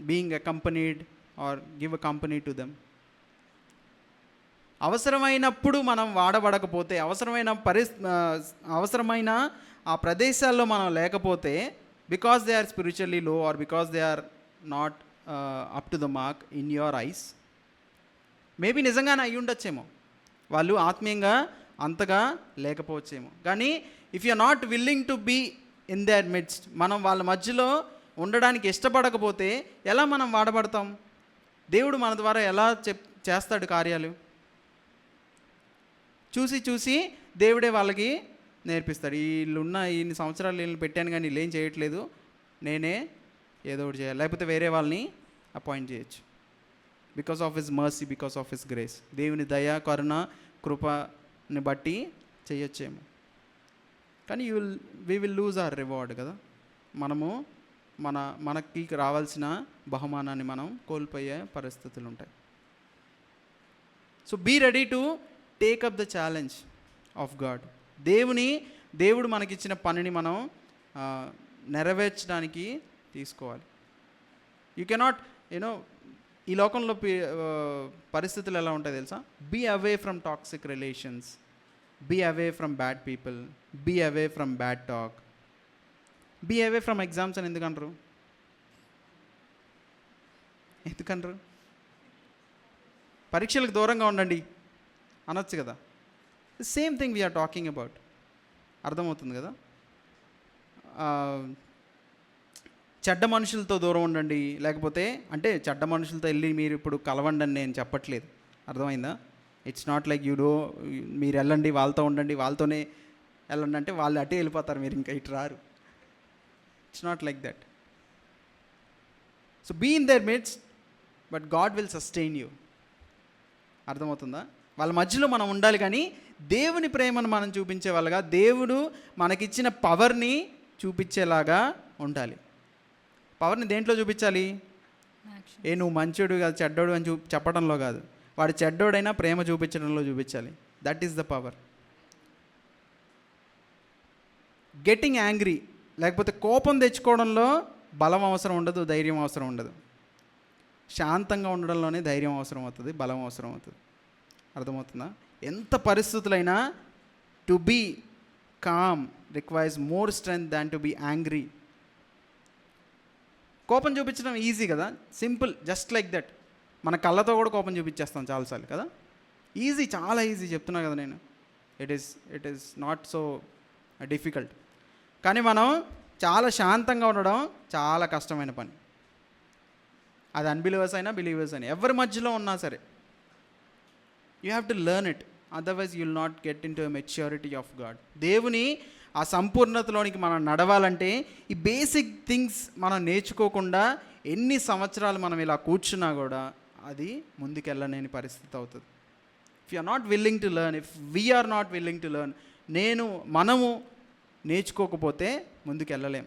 being accompanied or give a company to them. అవసరమైనప్పుడు మనం వాడబడకపోతే, అవసరమైన ఆ ప్రదేశాల్లో మనం లేకపోతే, because they are spiritually low or because they are not up to the mark in your eyes, maybe నిజంగానే అయ్యి ఉండొచ్చేమో, వాళ్ళు ఆత్మీయంగా అంతగా లేకపోవచ్చేమో. కానీ if you are not willing to be in their midst, మనం వాళ్ళ మధ్యలో ఉండడానికి ఇష్టపడకపోతే ఎలా మనం వాడబడతాం? దేవుడు మన ద్వారా ఎలా చేస్తాడు కార్యాలు? చూసి చూసి దేవుడే వాళ్ళకి నేర్పిస్తాడు. వీళ్ళున్న ఇన్ని సంవత్సరాలు వీళ్ళని పెట్టాను కానీ వీళ్ళు ఏం చేయట్లేదు, నేనే ఏదో ఒకటి చేయాలి, లేకపోతే వేరే వాళ్ళని అపాయింట్ చేయొచ్చు. Because of his mercy, because of his grace, దేవుని దయ, కరుణ, కృపని బట్టి చేయొచ్చేమో. కానీ we will lose our reward కదా. మనము మనకి రావాల్సిన బహుమానాన్ని మనం కోల్పోయే పరిస్థితులు ఉంటాయి. So be ready to take up the challenge of God. దేవుడు మనకిచ్చిన పనిని మనం నెరవేర్చడానికి తీసుకోవాలి. యూ కెనాట్ ఈ లోకంలో పరిస్థితులు ఎలా ఉంటాయి తెలుసా? Be away from toxic relations, be away from bad people, be away from bad talk, be away from exams అని ఎందుకంటారు? పరీక్షలకు దూరంగా ఉండండి అనొచ్చు కదా. Same thing we are talking about. అర్థమవుతుంది కదా. చెడ్డ మనుషులతో దూరం ఉండండి, లేకపోతే అంటే చెడ్డ మనుషులతో వెళ్ళి మీరు ఇప్పుడు కలవండి అని నేను చెప్పట్లేదు, అర్థమైందా? ఇట్స్ నాట్ లైక్ మీరు వెళ్ళండి వాళ్ళతో ఉండండి, వాళ్ళతోనే వెళ్ళండి అంటే వాళ్ళు అటే వెళ్ళిపోతారు, మీరు ఇంకా ఇటు రారు. It's not like that. So be in their midst, but God will sustain you. అర్థమవుతుందా? వాళ్ళ మధ్యలో మనం ఉండాలి, కానీ దేవుని ప్రేమను మనం చూపించే వాళ్ళగా, దేవుడు మనకిచ్చిన పవర్ని చూపించేలాగా ఉండాలి. పవర్ని దేంట్లో చూపించాలి? నువ్వు మంచోడు కాదు చెడ్డోడు అని చెప్పడంలో కాదు, వాడు చెడ్డోడైనా ప్రేమ చూపించడంలో చూపించాలి. That is the power. Getting angry లేకపోతే కోపం తెచ్చుకోవడంలో బలం అవసరం ఉండదు, ధైర్యం అవసరం ఉండదు. శాంతంగా ఉండడంలోనే ధైర్యం అవసరం అవుతుంది, బలం అవసరం అవుతుంది. అర్థమవుతుందా? ఎంత పరిస్థితులైనా to be calm requires more strength than to be angry. కోపం చూపించడం ఈజీ కదా, సింపుల్, జస్ట్ లైక్ దట్. మన కళ్ళతో కూడా కోపం చూపించేస్తాం చాలాసార్లు కదా. ఈజీ, చాలా ఈజీ చెప్తున్నా కదా నేను. It is not so difficult. కానీ మనం చాలా శాంతంగా ఉండడం చాలా కష్టమైన పని. అది అన్బిలీవర్స్ అయినా బిలీవర్స్ అయినా ఎవరి మధ్యలో ఉన్నా సరే, you have to learn it, otherwise you will not get in to maturity of God. దేవుని ఆ సంపూర్ణతలోనికి మనం నడవాలంటే ఈ బేసిక్ థింగ్స్ మనం నేర్చుకోకుండా ఎన్ని సంవత్సరాలు మనం ఇలా కూర్చున్నా కూడా అది ముందుకెళ్ళలేని పరిస్థితి అవుతుంది. If you are not willing to learn, if we're not willing to learn, మనము నేర్చుకోకపోతే ముందుకెళ్ళలేం.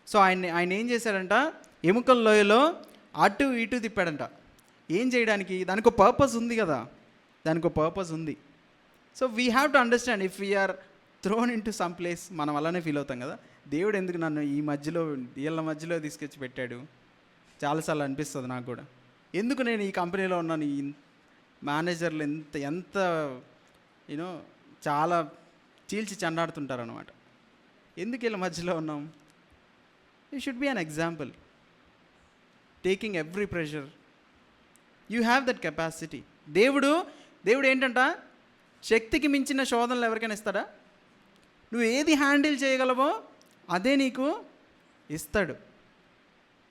సో ఆయన ఏం చేశాడంట, ఎముకల లోయలో అటు ఇటు తిప్పాడంట. ఏం చేయడానికి? దానికి ఒక పర్పస్ ఉంది కదా, దానికి ఒక పర్పస్ ఉంది. So we have to understand, if we're thrown into some place, మనం అలానే ఫీల్ అవుతాం కదా, దేవుడు ఎందుకు నన్ను ఈ మధ్యలో వీళ్ళ మధ్యలో తీసుకొచ్చి పెట్టాడు. చాలాసార్లు అనిపిస్తుంది నాకు కూడా, ఎందుకు నేను ఈ కంపెనీలో ఉన్నాను, ఈ మేనేజర్లు ఎంత యూనో చాలా చీల్చి చెండాడుతుంటారు అనమాట. ఎందుకు వీళ్ళ మధ్యలో ఉన్నాం? You should be an example, taking every pressure. You have that capacity. దేవుడు ఏంటంట, శక్తికి మించిన శోధనలు ఎవరికైనా ఇస్తాడా? నువ్వు ఏది హ్యాండిల్ చేయగలవో అదే నీకు ఇస్తాడు.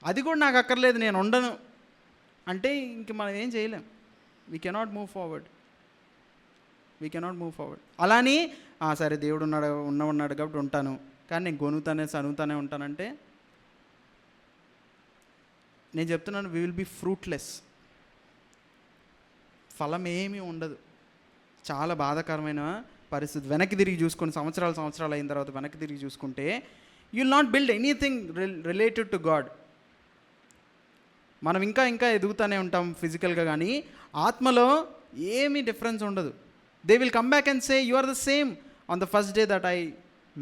అది కూడా నాకు అక్కర్లేదు, నేను ఉండను అంటే ఇంక మనం ఏం చేయలేం. We cannot move forward. అలాని సరే దేవుడు ఉన్నాడు కాబట్టి ఉంటాను, కానీ నేను సనుగుతానే ఉంటానంటే నేను చెప్తున్నాను, వీ విల్ బీ ఫ్రూట్లెస్. ఫలం ఏమీ ఉండదు. చాలా బాధాకరమైన పరిస్థితి. వెనక్కి తిరిగి చూసుకొని సంవత్సరాలు అయిన తర్వాత వెనక్కి తిరిగి చూసుకుంటే you will not build anything related to God. మనం ఇంకా ఎదుగుతూనే ఉంటాం ఫిజికల్గా, కానీ ఆత్మలో ఏమీ డిఫరెన్స్ ఉండదు. They will come back and say you are the same on the first day that I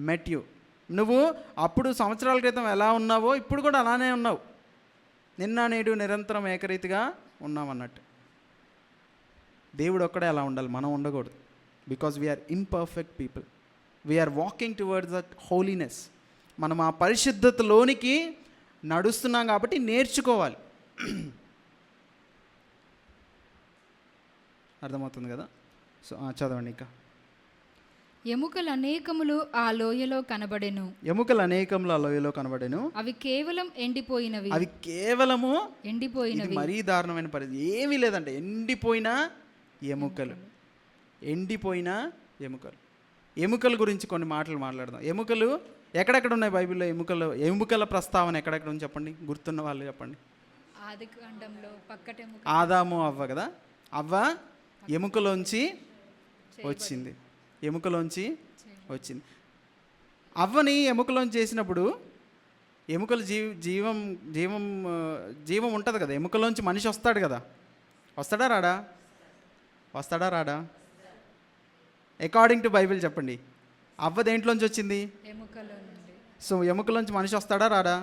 met you. నువ్వు అప్పుడు సంవత్సరాల క్రితం ఎలా ఉన్నావో ఇప్పుడు కూడా అలానే ఉన్నావు, నిన్న నేడు నిరంతరం ఏకరీతిగా ఉన్నామన్నట్టు. దేవుడు ఒక్కడే అలా ఉండాలి, మనం ఉండకూడదు. Because we're imperfect people, we're walking towards that holiness. మనం ఆ పరిశుద్ధతలోనికి నడుస్తున్నాం కాబట్టి నేర్చుకోవాలి. అర్థమవుతుంది కదా? సో చదవండి ఇంకా. ఎముకలు అనేకములు ఆ లోయలో కనబడెను. అవి కేవలం ఎండిపోయినవి. ఇది మరీ దారుణమైన పరిస్థితి. ఏమీ లేదంటే ఎండిపోయిన ఎముకలు. ఎముకల గురించి కొన్ని మాటలు మాట్లాడదాం. ఎముకలు ఎక్కడెక్కడ ఉన్నాయి బైబిల్లో? ఎముకల ప్రస్తావన ఎక్కడెక్కడ ఉంది చెప్పండి, గుర్తున్న వాళ్ళు చెప్పండి. ఆదికాండంలో ఆదాము అవ్వ కదా, అవ్వ ఎముకలోంచి వచ్చింది. అవ్వని ఎముకలోంచి చేసినప్పుడు ఎముకలు జీవం ఉంటుంది కదా, ఎముకలోంచి మనిషి వస్తాడు కదా. వస్తాడా రాడా? అకార్డింగ్ టు బైబిల్ చెప్పండి, అవ్వ దేంట్లోంచి వచ్చింది? సో ఎముకలోంచి మనిషి వస్తాడా రాడా?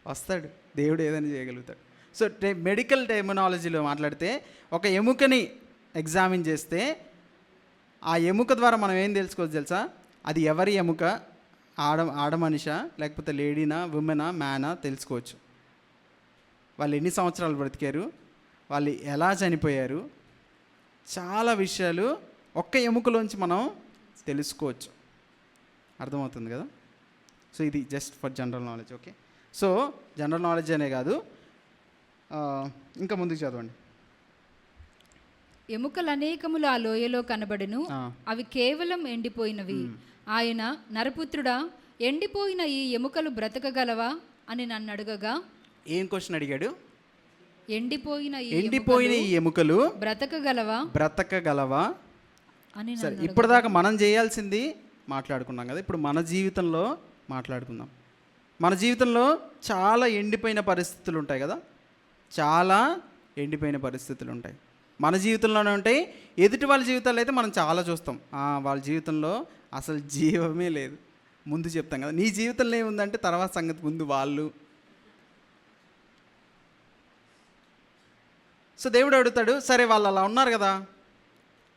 వస్తాడు. దేవుడు ఏదైనా చేయగలుగుతాడు. సో మెడికల్ టెర్మినాలజీలో మాట్లాడితే ఒక ఎముకని ఎగ్జామిన్ చేస్తే ఆ ఎముక ద్వారా మనం ఏం తెలుసుకోవచ్చు తెలుసా? అది ఎవరి ఎముక, ఆడ మనిషా లేకపోతే లేడీనా, ఉమెనా, మ్యానా తెలుసుకోవచ్చు. వాళ్ళు ఎన్ని సంవత్సరాలు బ్రతికారు, వాళ్ళు ఎలా చనిపోయారు, చాలా విషయాలు ఒక్క ఎముకలోంచి మనం తెలుసుకోవచ్చు. అర్థమవుతుంది కదా? సో ఇది just for general knowledge. Okay, so general knowledge అనే కాదు, ఇంకా ముందుకు చదవండి. ఎముకలు అనేకములు ఆ లోయలో కనబడెను, అవి కేవలం ఎండిపోయినవి. ఆయన, నరపుత్రుడా, ఎండిపోయిన ఈ ఎముకలు బ్రతకగలవా అని నన్ను అడగగా. ఏం క్వశ్చన్ అడిగాడు? ఎండిపోయిన ఈ ఎముకలు బ్రతకగలవా అని. సరే, ఇప్పటిదాకా మనం చేయాల్సింది మాట్లాడుకున్నాం కదా, ఇప్పుడు మన జీవితంలో మాట్లాడుకుందాం. మన జీవితంలో చాలా ఎండిపోయిన పరిస్థితులు ఉంటాయి కదా, మన జీవితంలోనే ఉంటాయి. ఎదుటి వాళ్ళ జీవితాలు అయితే మనం చాలా చూస్తాం, వాళ్ళ జీవితంలో అసలు జీవమే లేదు. ముందు చెప్తాం కదా, నీ జీవితంలో ఏముందంటే తర్వాత సంగతి, ముందు వాళ్ళు. సో దేవుడు అడుగుతాడు, సరే వాళ్ళు అలా ఉన్నారు కదా,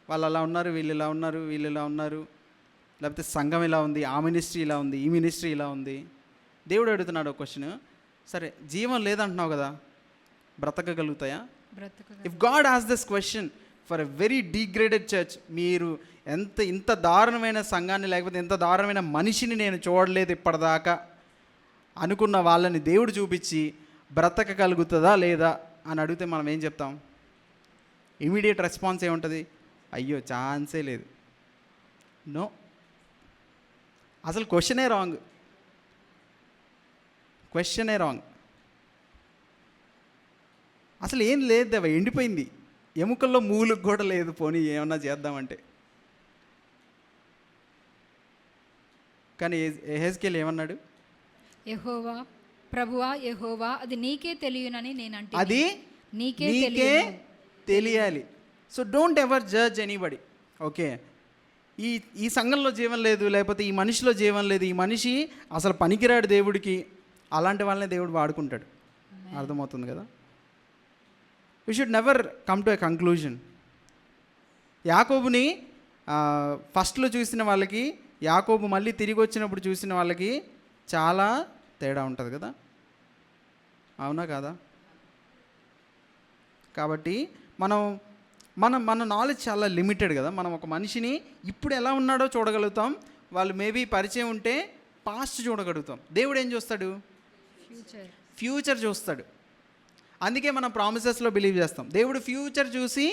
వాళ్ళు అలా ఉన్నారు, వీళ్ళు ఇలా ఉన్నారు, లేకపోతే సంఘం ఇలా ఉంది, ఆ మినిస్ట్రీ ఇలా ఉంది, ఈ మినిస్ట్రీ ఇలా ఉంది. దేవుడు అడుగుతున్నాడు ఒక క్వశ్చన్, సరే జీవం లేదంటున్నావు కదా, బ్రతకగలుగుతాయా? If God asks this question for a very degraded church, మీరు ఇంత దారుణమైన సంఘాన్ని లేకపోతే ఇంత దారుణమైన మనిషిని నేను చూడలేదు ఇప్పటిదాకా అనుకున్న వాళ్ళని దేవుడు చూపించి బ్రతకగలుగుతుందా లేదా అని అడిగితే మనం ఏం చెప్తాం? ఇమీడియట్ రెస్పాన్స్ ఏముంటుంది? అయ్యో ఛాన్సే లేదు, నో. అసలు క్వశ్చనే రాంగ్. అసలు ఏం లేదు దేవా, ఎండిపోయింది, ఎముకల్లో మూలుకు కూడా లేదు, పోనీ ఏమన్నా చేద్దామంటే. కానీ యెహెజ్కేలు ఏమన్నాడు? యెహోవా, ప్రభువా యెహోవా, అది నీకే తెలియనని నేను అంటే. అది నీకే నీకే తెలియను. తెలియాలి. So don't ever judge anybody. Okay, ఈ ఈ సంఘంలో జీవం లేదు, లేకపోతే ఈ మనిషిలో జీవం లేదు, ఈ మనిషి అసలు పనికిరాడు దేవుడికి, అలాంటి వాళ్ళనే దేవుడు వాడుకుంటాడు. అర్థమవుతుంది కదా? We should never come to a conclusion. యాకోబుని ఫస్ట్లో చూసిన వాళ్ళకి, యాకోబు మళ్ళీ తిరిగి వచ్చినప్పుడు చూసిన వాళ్ళకి చాలా తేడా ఉంటుంది కదా, అవునా కాదా? కాబట్టి మన నాలెడ్జ్ చాలా లిమిటెడ్ కదా. మనం ఒక మనిషిని ఇప్పుడు ఎలా ఉన్నాడో చూడగలుగుతాం, వాళ్ళు మేబీ పరిచయం ఉంటే పాస్ట్ చూడగలుగుతాం. దేవుడు ఏం చూస్తాడు? ఫ్యూచర్ చూస్తాడు. అందుకే మనం ప్రామిసెస్లో బిలీవ్ చేస్తాం. దేవుడు ఫ్యూచర్ చూసి,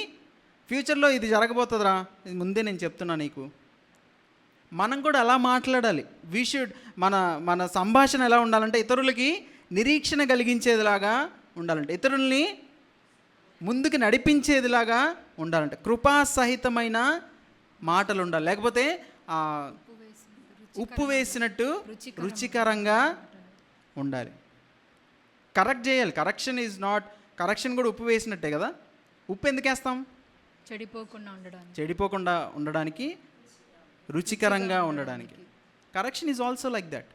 ఫ్యూచర్లో ఇది జరగబోతుందిరా, ఇది ముందే నేను చెప్తున్నా నీకు. మనం కూడా అలా మాట్లాడాలి. వీ షుడ్ మన సంభాషణ ఎలా ఉండాలంటే ఇతరులకి నిరీక్షణ కలిగించేదిలాగా ఉండాలంటే, ఇతరుల్ని ముందుకు నడిపించేదిలాగా ఉండాలంటే కృపాసహితమైన మాటలు ఉండాలి. లేకపోతే ఉప్పు వేసినట్టు రుచికరంగా ఉండాలి. కరెక్ట్ చేయాలి. కరెక్షన్ కూడా ఉప్పు వేసినట్టే కదా. ఉప్పు ఎందుకు వేస్తాం? చెడిపోకుండా ఉండడానికి, రుచికరంగా ఉండడానికి. Correction is also like that.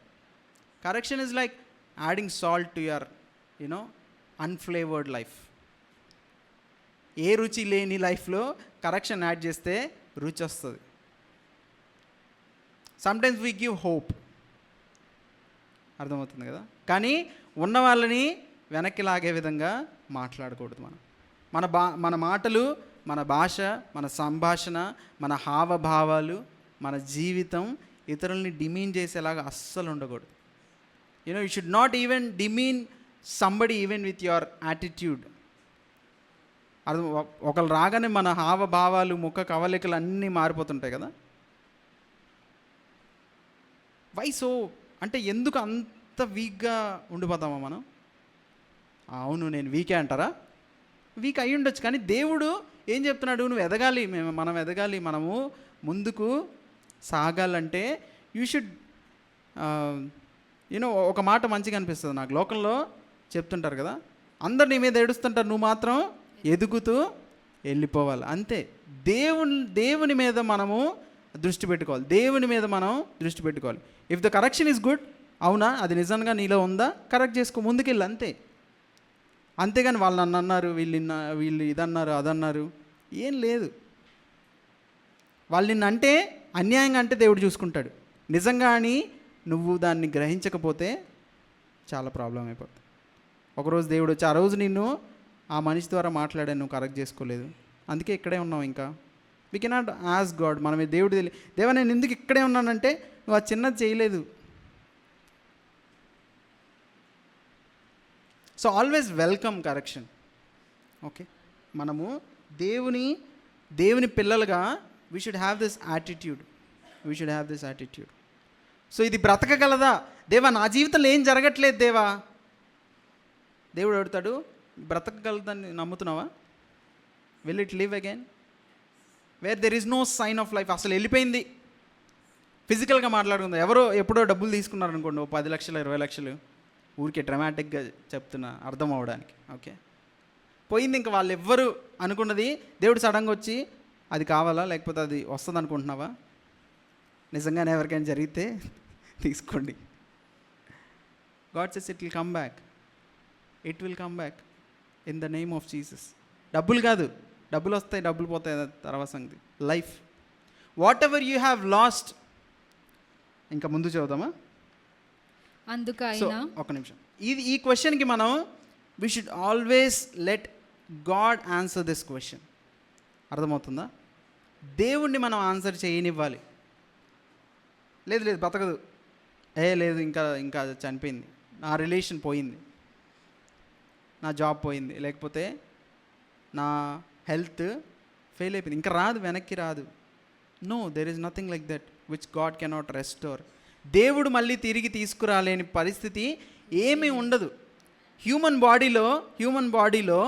Correction is like adding salt to your unflavoured life. ఏ రుచి లేని లైఫ్లో కరెక్షన్ యాడ్ చేస్తే రుచి వస్తుంది. Sometimes we give hope. అర్థమవుతుంది కదా. కానీ ఉన్న వాళ్ళని వెనక్కి లాగే విధంగా మాట్లాడకూడదు. మన మాటలు, మన భాష, మన సంభాషణ, మన హావభావాలు, మన జీవితం ఇతరుల్ని డిమీన్ చేసేలాగా అస్సలు ఉండకూడదు. You should not even demean somebody even with your attitude. అది ఒకళ్ళు రాగానే మన హావభావాలు, ముఖ కవలికలు అన్నీ మారిపోతుంటాయి కదా. వయసు అంటే ఎందుకు అంత వీక్గా ఉండిపోతామా మనం? అవును, నేను వీకే అంటారా? వీక్ అయి ఉండొచ్చు, కానీ దేవుడు ఏం చెప్తున్నాడు? నువ్వు ఎదగాలి, మనం ఎదగాలి, మనము ముందుకు సాగాలంటే యూ షుడ్ ఒక మాట మంచిగా అనిపిస్తుంది నాకు. లోకంలో చెప్తుంటారు కదా, అందరు నీ మీద ఏడుస్తుంటారు, నువ్వు మాత్రం ఎదుగుతూ వెళ్ళిపోవాలి. అంతే. దేవుని మీద మనము దృష్టి పెట్టుకోవాలి. దేవుని మీద మనం దృష్టి పెట్టుకోవాలి. If the correction is good, అవునా అది నిజంగా నీలో ఉందా, కరెక్ట్ చేసుకో, ముందుకెళ్ళి. అంతే. అంతేగాని వాళ్ళు నన్ను అన్నారు, వీళ్ళు ఇదన్నారు, అదన్నారు, ఏం లేదు. వాళ్ళు నిన్ను అంటే అన్యాయంగా అంటే దేవుడు చూసుకుంటాడు. నిజంగా అని నువ్వు దాన్ని గ్రహించకపోతే చాలా ప్రాబ్లం అయిపోతుంది. ఒకరోజు దేవుడు వచ్చి, ఆ రోజు నిన్ను ఆ మనిషి ద్వారా మాట్లాడాను, నువ్వు కరెక్ట్ చేసుకోలేదు, అందుకే ఇక్కడే ఉన్నావు. ఇంకా వీ కెనాట్ ఆస్క్ గాడ్. మనమే దేవుడు దేవా నేను ఎందుకు ఇక్కడే ఉన్నానంటే నువ్వు ఆ చిన్నది చేయలేదు. So always welcome correction. Okay, మనము దేవుని పిల్లలుగా we should have this attitude. So ఇది బ్రతకగలదా దేవా? నా జీవితంలో ఏం జరగట్లేదు దేవా. దేవుడు అడుగుతాడు, బ్రతకగలదని నమ్ముతున్నావా? Will it live again? Where there is no sign of life. అసలు వెళ్ళిపోయింది. ఫిజికల్గా మాట్లాడుకుందాం. ఎప్పుడో డబ్బులు తీసుకున్నారనుకోండి, 10 లక్షలు 20 లక్షలు, ఊరికే డ్రామాటిక్గా చెప్తున్నా అర్థం అవ్వడానికి. ఓకే, పోయింది. ఇంకా వాళ్ళు ఎవ్వరు అనుకున్నది దేవుడు సడన్గా వచ్చి అది కావాలా, లేకపోతే అది వస్తుంది అనుకుంటున్నావా? నిజంగానే ఎవరికైనా జరిగితే తీసుకోండి. God cess it will come back in the name of Jesus. డబ్బులు కాదు, డబ్బులు వస్తాయి, డబ్బులు పోతాయి, తర్వాత సంగతి. Life, what ever you have lost. ఇంకా ముందు చదువుదామా? ఒక నిమిషం. ఈ క్వశ్చన్కి మనం we should always let God answer this question. అర్థమవుతుందా? దేవుణ్ణి మనం ఆన్సర్ చేయనివ్వాలి. లేదు బ్రతకదు, లేదు ఇంకా చనిపోయింది, నా రిలేషన్ పోయింది, నా జాబ్ పోయింది, లేకపోతే నా హెల్త్ ఫెయిల్ అయిపోయింది, ఇంకా వెనక్కి రాదు. No, there is nothing like that which God cannot restore. దేవుడు మళ్ళీ తిరిగి తీసుకురాలేని పరిస్థితి ఏమీ ఉండదు. హ్యూమన్ బాడీలో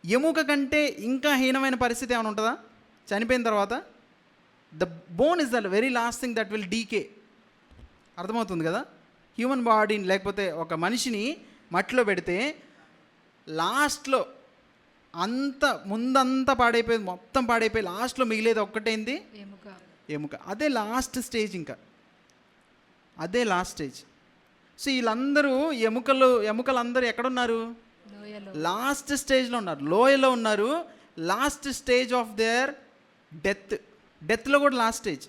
ఎముక కంటే ఇంకా హీనమైన పరిస్థితి ఏమైనా ఉంటుందా చనిపోయిన తర్వాత? The bone is the very last thing that will decay. అర్థమవుతుంది కదా? హ్యూమన్ బాడీని, లేకపోతే ఒక మనిషిని మట్టిలో పెడితే లాస్ట్లో అంత ముందంతా పాడైపోయేది, మొత్తం పాడైపోయి లాస్ట్లో మిగిలేది ఒక్కటేంది? ఎముక. ఎముక. అదే లాస్ట్ స్టేజ్, ఇంకా అదే లాస్ట్ స్టేజ్. సో వీళ్ళందరూ ఎముకలు అందరూ ఎక్కడున్నారు? లోయలో. లాస్ట్ స్టేజ్లో ఉన్నారు, లోయలో ఉన్నారు. లాస్ట్ స్టేజ్ ఆఫ్ దేర్ డెత్లో కూడా last stage.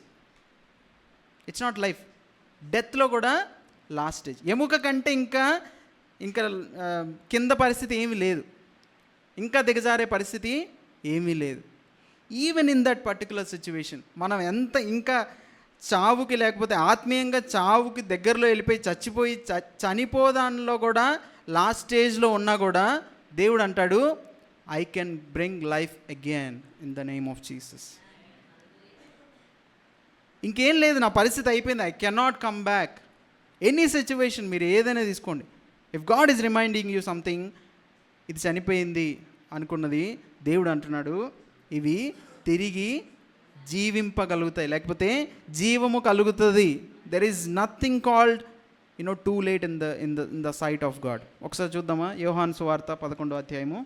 It's not life, డెత్లో కూడా లాస్ట్ స్టేజ్. ఎముక కంటే ఇంకా కింద పరిస్థితి ఏమీ లేదు, ఇంకా దిగజారే పరిస్థితి ఏమీ లేదు. Even in that particular situation మనం ఎంత ఇంకా చావుకి, లేకపోతే ఆత్మీయంగా చావుకి దగ్గరలో వెళ్ళిపోయి చచ్చిపోయి చనిపోదానిలో కూడా లాస్ట్ స్టేజ్లో ఉన్నా కూడా దేవుడు అంటాడు, I can bring life again in the name of Jesus. ఇంకేం లేదు, నా పరిస్థితి అయిపోయింది, I cannot come back. Any situation మీరు ఏదైనా తీసుకోండి, if God is reminding you something, ఇది చనిపోయింది అనుకున్నది, దేవుడు అంటున్నాడు ఇవి తిరిగి జీవింపగలుగుతాయి, లేకపోతే జీవము కలుగుతుంది. There is nothing called too late in the sight of God. ఒకసారి చూద్దామా, యోహాను సువార్త 11వ అధ్యాయము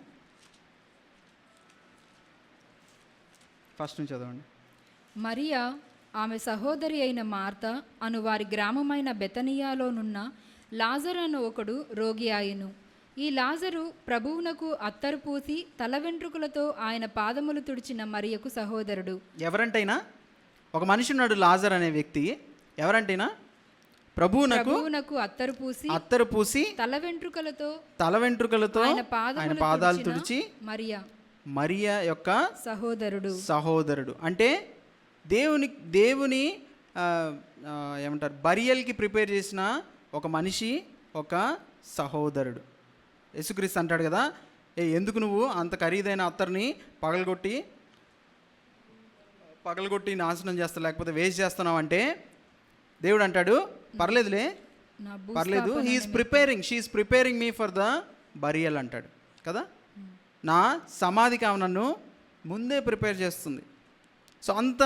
ఫస్ట్ నుంచి చదవండి. మరియా ఆమె సహోదరి అయిన మార్త అను వారి గ్రామమైన బెతనియాలోనున్న లాజరు అను ఒకడు రోగి ఆయను. ఈ లాజరు ప్రభువునకు అత్తరు పూసి తల వెంట్రుకలతో ఆయన పాదములు తుడిచిన మరియకు సహోదరుడు. ఎవరంటైనా ఒక మనిషి ఉన్నాడు, లాజర్ అనే వ్యక్తి. ఎవరంటైనా ప్రభువునకు అత్తరు పూసి తల వెంట్రుకలతో ఆయన పాదాలు తుడిచి మరియా యొక్క సహోదరుడు. అంటే దేవుని ఏమంటారు, బరియల్కి ప్రిపేర్ చేసిన ఒక మనిషి, ఒక సహోదరుడు. యేసుక్రీస్తు అంటాడు కదా, ఎందుకు నువ్వు అంత ఖరీదైన అత్తర్ని పగలగొట్టి నాశనం చేస్తావు, లేకపోతే వేస్ట్ చేస్తున్నావు అంటే దేవుడు అంటాడు, పర్లేదు, she's preparing me for the burial అంటాడు కదా. నా సమాధికి ఆమె నన్ను ముందే ప్రిపేర్ చేస్తుంది. సో అంత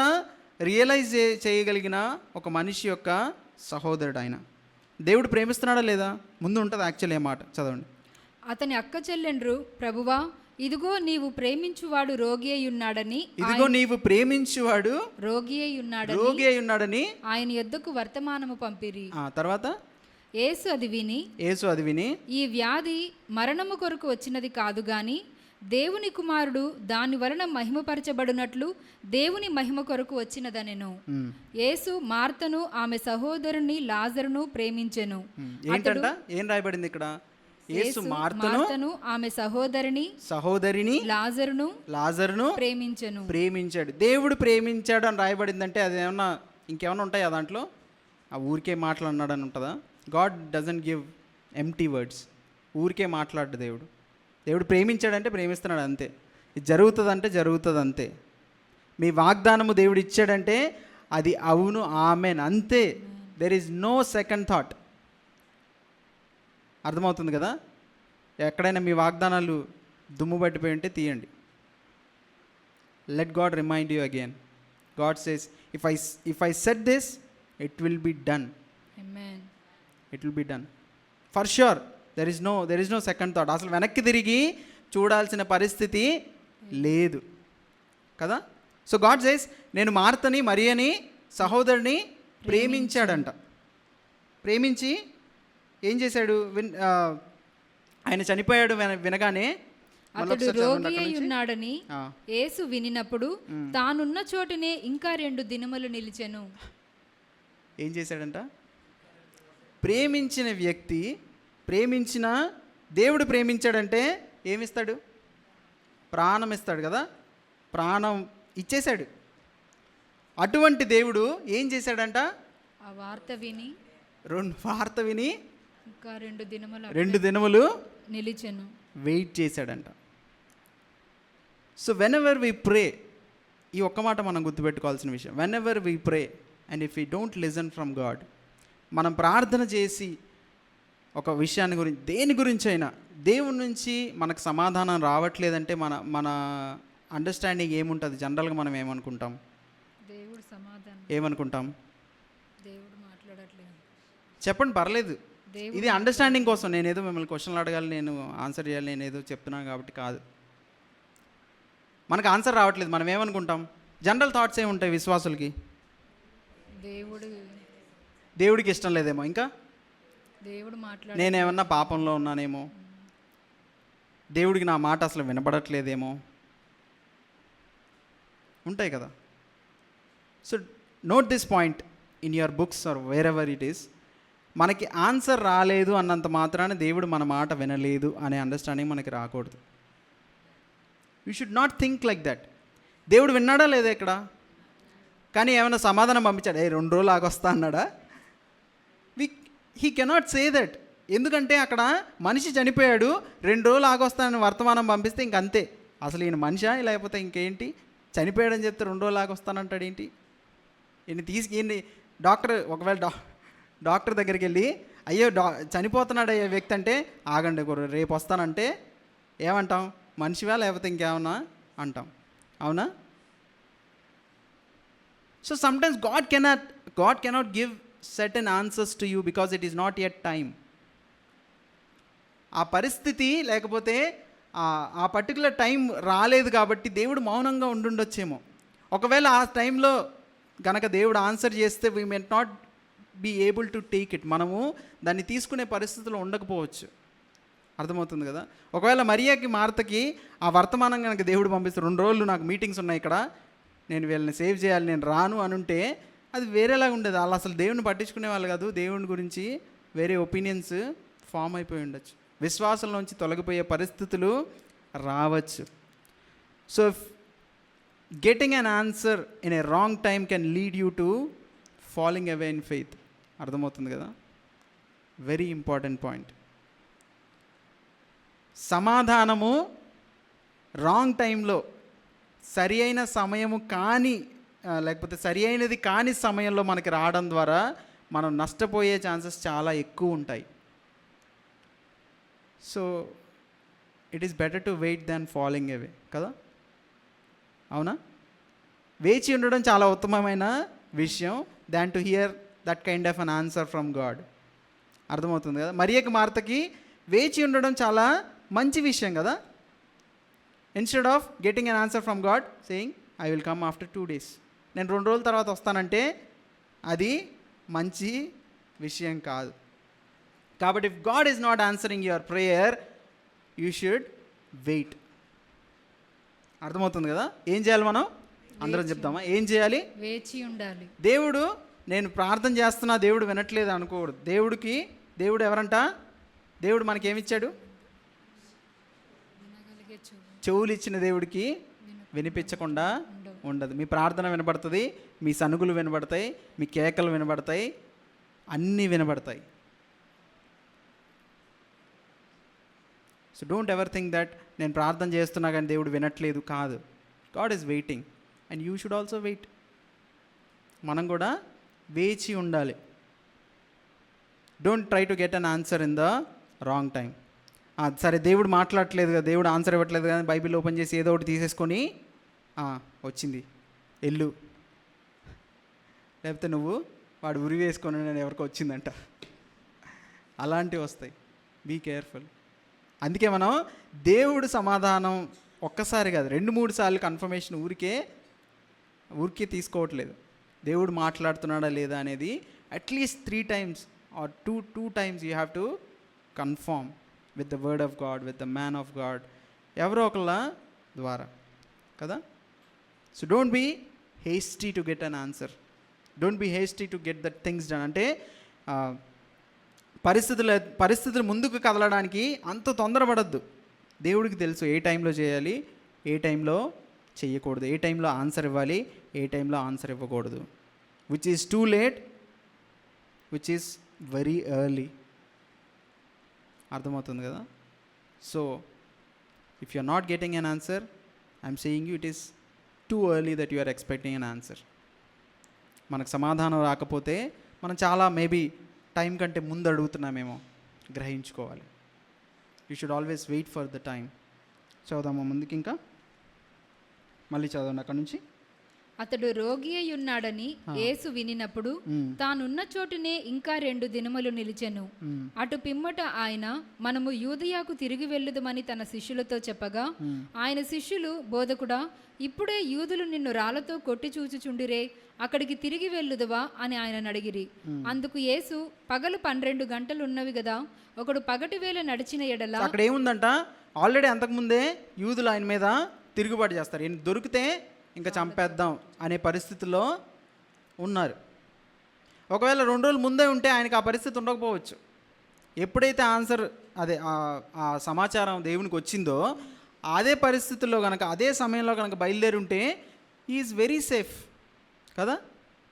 రియలైజ్ చేయగలిగిన ఒక మనిషి యొక్క సహోదరుడు ఆయన. దేవుడు ప్రేమిస్తున్నాడా లేదా ముందు ఉంటుంది యాక్చువల్లీ. ఏ మాట చదవండి. అతని అక్క చెల్లెండ్రు, ప్రభువా ఇదిగో నీవు ప్రేమించువాడు రోగి అయి ఉన్నాడని ఆయన యొద్దకు వర్తమానము పంపిరి. తర్వాత యేసు అది విని ఈ వ్యాధి మరణము కొరకు వచ్చినది కాదు గాని దేవుని కుమారుడు దాని వలన మహిమపరచబడినట్లు దేవుని మహిమ కొరకు వచ్చినదనెను. యేసు మార్తను ఆమె సహోదరుని లాజరును ప్రేమించెను. ఏం రాయబడింది ఇక్కడ? యేసు మార్తను ఆమె సహోదరిని లాజరును ప్రేమించాడు. దేవుడు ప్రేమించాడు అని రాయబడిందంటే అది ఇంకేమైనా ఉంటాయా దాంట్లో? ఆ ఊరికే మాటలు అన్నాడని ఉంటుందా? God doesn't give empty words. ఊరికే మాట్లాడు దేవుడు ప్రేమించాడంటే ప్రేమిస్తున్నాడు అంతే. ఇది జరుగుతుందంటే జరుగుతుంది అంతే. మీ వాగ్దానము దేవుడు ఇచ్చాడంటే అది అవును, ఆమెన్ అంతే. There is no second thought. అర్థమవుతుంది కదా? ఎక్కడైనా మీ వాగ్దానాలు దుమ్ము పట్టిపోయి ఉంటే తీయండి. Let God remind you again. God says if I said this it will be done. It will be done for sure. There is no second thought. అసలు వెనక్కి తిరిగి చూడాల్సిన పరిస్థితి లేదు కదా. సో గాడ్ సేస్, నేను మార్తని మరియని సహోదరుని ప్రేమించాడంట. ప్రేమించి ఏం చేశాడు? ఆయన చనిపోయాడు వినగానే అతడు రోగి అయి ఉన్నాడని యేసు వినినప్పుడు తానున్న చోటనే ఇంకా 2 దినములు నిలిచెను. ఏం చేశాడంట? ప్రేమించిన వ్యక్తి, దేవుడు ప్రేమించాడంటే ఏమిస్తాడు? ప్రాణం ఇస్తాడు కదా. ప్రాణం ఇచ్చేశాడు. అటువంటి దేవుడు ఏం చేశాడంట? ఆ వార్త విని ఇంకా 2 దినములు నిలిచెను, వెయిట్ చేశాడంట. So whenever we pray, ఈ ఒక్క మాట మనం గుర్తుపెట్టుకోవాల్సిన విషయం. Whenever we pray and if you don't listen from God, మనం ప్రార్థన చేసి ఒక విషయాన్ని గురించి, దేని గురించి అయినా దేవుని నుంచి మనకు సమాధానం రావట్లేదంటే మన అండర్స్టాండింగ్ ఏముంటుంది? జనరల్గా మనం ఏమనుకుంటాం? దేవుడు సమాధానం ఏమనుకుంటాం? దేవుడు మాట్లాడట్లేదు. చెప్పండి, పర్లేదు. ఇది అండర్స్టాండింగ్ కోసం. నేనేదో మిమ్మల్ని క్వశ్చన్లు అడగాలి, నేను ఆన్సర్ చేయాలి, నేనేదో చెప్తున్నాను కాబట్టి కాదు. మనకు ఆన్సర్ రావట్లేదు, మనం ఏమనుకుంటాం? జనరల్ థాట్స్ ఏముంటాయి విశ్వాసులకి? దేవుడికి ఇష్టం లేదేమో, ఇంకా నేనేమన్నా పాపంలో ఉన్నానేమో, దేవుడికి నా మాట అసలు వినపడట్లేదేమో, ఉంటాయి కదా. So note this point in your books or wherever it is. మనకి ఆన్సర్ రాలేదు అన్నంత మాత్రాన దేవుడు మన మాట వినలేదు అనే అండర్స్టాండింగ్ మనకి రాకూడదు. You should not think like that. దేవుడు విన్నాడా లేదా ఇక్కడ? కానీ ఏమైనా సమాధానం పంపించాడు, 2 రోజులు ఆగొస్తా అన్నాడా? He cannot say that. ఎందుకంటే అక్కడ మనిషి చనిపోయాడు, 2 రోజులు ఆగొస్తానని వర్తమానం పంపిస్తే ఇంకంతే. అసలు ఈయన మనిషా లేకపోతే ఇంకేంటి? చనిపోయాడని చెప్తే 2 రోజులు ఆగొస్తానంటాడు ఏంటి? ఈయన్ని డాక్టర్, ఒకవేళ డాక్టర్ దగ్గరికి వెళ్ళి అయ్యో చనిపోతున్నాడు అయ్యే వ్యక్తి అంటే, ఆగండి రేపు వస్తానంటే ఏమంటాం? మనిషివా లేకపోతే ఇంకేమన్నా అంటాం, అవునా? So sometimes God cannot give certain answers to you because it is not yet time. ఆ పరిస్థితి లేకపోతే ఆ పర్టికులర్ టైం రాలేదు కాబట్టి దేవుడు మౌనంగా ఉండుండొచ్చేమో. ఒకవేళ ఆ టైంలో కనుక దేవుడు ఆన్సర్ చేస్తే we may not be able to take it. మనము దాన్ని తీసుకునే పరిస్థితిలో ఉండకపోవచ్చు. అర్థమవుతుంది కదా. ఒకవేళ మరియాకి మార్తకి ఆ వర్తమానం కనుక దేవుడు పంపిస్తే 2 రోజులు నాకు మీటింగ్స్ ఉన్నాయి ఇక్కడ, నేను వీళ్ళని సేవ్ చేయాలి, నేను రాను అనుంటే అది వేరేలాగా ఉండేది. వాళ్ళు అసలు దేవుడిని పట్టించుకునే వాళ్ళు కాదు, దేవుని గురించి వేరే ఒపీనియన్స్ ఫామ్ అయిపోయి ఉండొచ్చు, విశ్వాసంలోంచి తొలగిపోయే పరిస్థితులు రావచ్చు. So getting an answer in a wrong time can lead you to falling away in faith. అర్థమవుతుంది కదా. Very important point. సమాధానము రాంగ్ టైంలో, సరి అయిన సమయము కానీ లేకపోతే సరి అయినది కాని సమయంలో మనకి రావడం ద్వారా మనం నష్టపోయే ఛాన్సెస్ చాలా ఎక్కువ ఉంటాయి. So it is better to wait than falling away కదా, అవునా? వేచి ఉండడం చాలా ఉత్తమమైన విషయం than to hear that kind of an answer from God. అర్థమవుతుంది కదా. మరియకి మార్తకి వేచి ఉండడం చాలా మంచి విషయం కదా. Instead of getting an answer from God saying I will come after 2 days, నేను 2 రోజుల తర్వాత వస్తానంటే అది మంచి విషయం కాదు. కాబట్టి if God is not answering your prayer you should wait. అర్థమవుతుంది కదా. ఏం చేయాలి మనం అందరం చెప్తామా? ఏం చేయాలి? వేచి ఉండాలి. దేవుడు, నేను ప్రార్థన చేస్తున్నా దేవుడు వినట్లేదు అనుకోకూడదు. దేవుడు ఎవరంట? దేవుడు మనకేమిచ్చాడు? చెవులు ఇచ్చిన దేవుడికి వినిపించకుండా ఉండదు. మీ ప్రార్థన వినబడుతుంది, మీ సనుగులు వినబడతాయి, మీ కేకలు వినబడతాయి, అన్నీ వినబడతాయి. So don't ever think that నేను ప్రార్థన చేస్తున్నా కానీ దేవుడు వినట్లేదు. కాదు, God is waiting and you should also wait. మనం కూడా వేచి ఉండాలి. Don't try to get an answer in the wrong time. సరే దేవుడు మాట్లాడట్లేదు కదా, దేవుడు ఆన్సర్ ఇవ్వట్లేదు కదా, బైబిల్ ఓపెన్ చేసి ఏదో ఒకటి తీసేసుకొని వచ్చింది ఎల్లు, లేకపోతే నువ్వు వాడు ఉరి వేసుకొని నేను ఎవరికో వచ్చిందంట, అలాంటివి వస్తాయి. Be careful. అందుకే మనం దేవుడు సమాధానం ఒక్కసారి కాదు 2-3 సార్లు కన్ఫర్మేషన్ ఊరికే తీసుకోవట్లేదు. దేవుడు మాట్లాడుతున్నాడా లేదా అనేది at least 3 times or two times you have to confirm with the word of God, with the man of God, ఎవరో ఒకళ్ళ ద్వారా కదా. So don't be hasty to get an answer, don't be hasty to get that things done. అంటే పరిస్థితులు ముందుకు కదలడానికి అంత తొందరపడద్దు. దేవుడికి తెలుసు ఏ టైంలో చేయాలి, ఏ టైంలో చేయకూడదు, ఏ టైంలో ఆన్సర్ ఇవ్వాలి, ఏ టైంలో ఆన్సర్ ఇవ్వకూడదు. Which is too late, which is very early. అర్థమవుతుంది కదా. So if you are not getting an answer, I'm saying you it is too early that you are expecting an answer. మనకు సమాధానం రాకపోతే మనం చాలా మేబీ టైం కంటే ముందు అడుగుతున్నామేమో గ్రహించుకోవాలి. You should always wait for the time. చదువుదామా ముందుకి? ఇంకా మళ్ళీ చదవండి అక్కడ నుంచి. అతడు రోగి అయి ఉన్నాడని యేసు వినినప్పుడు తానున్న చోటునే ఇంకా 2 దినములు నిలిచెను. అటు పిమ్మట ఆయన మనము యూదయాకు తిరిగి వెళ్ళుదమని తన శిష్యులతో చెప్పగా ఆయన శిష్యులు, బోధకుడా, ఇప్పుడే యూదులు నిన్ను రాళ్లతో కొట్టి చూచుచుండిరే, అక్కడికి తిరిగి వెళ్ళుదువా అని ఆయన అడిగిరి. అందుకు యేసు, పగలు 12 గంటలు ఉన్నవి గదా, ఒకడు పగటి వేళ నడిచిన ఎడల. అక్కడ ఏముందంట, ఆల్రెడీ అంతకుముందే యూదులు ఆయన మీద తిరుగుబాటు చేస్తారు, ఈయన దొరికితే ఇంకా చంపేద్దాం అనే పరిస్థితుల్లో ఉన్నారు. ఒకవేళ 2 రోజులు ముందే ఉంటే ఆయనకి ఆ పరిస్థితి ఉండకపోవచ్చు. ఎప్పుడైతే ఆన్సర్ అదే ఆ సమాచారం దేవునికి వచ్చిందో అదే పరిస్థితుల్లో కనుక అదే సమయంలో కనుక బయలుదేరి ఉంటే ఈజ్ వెరీ సేఫ్ కదా.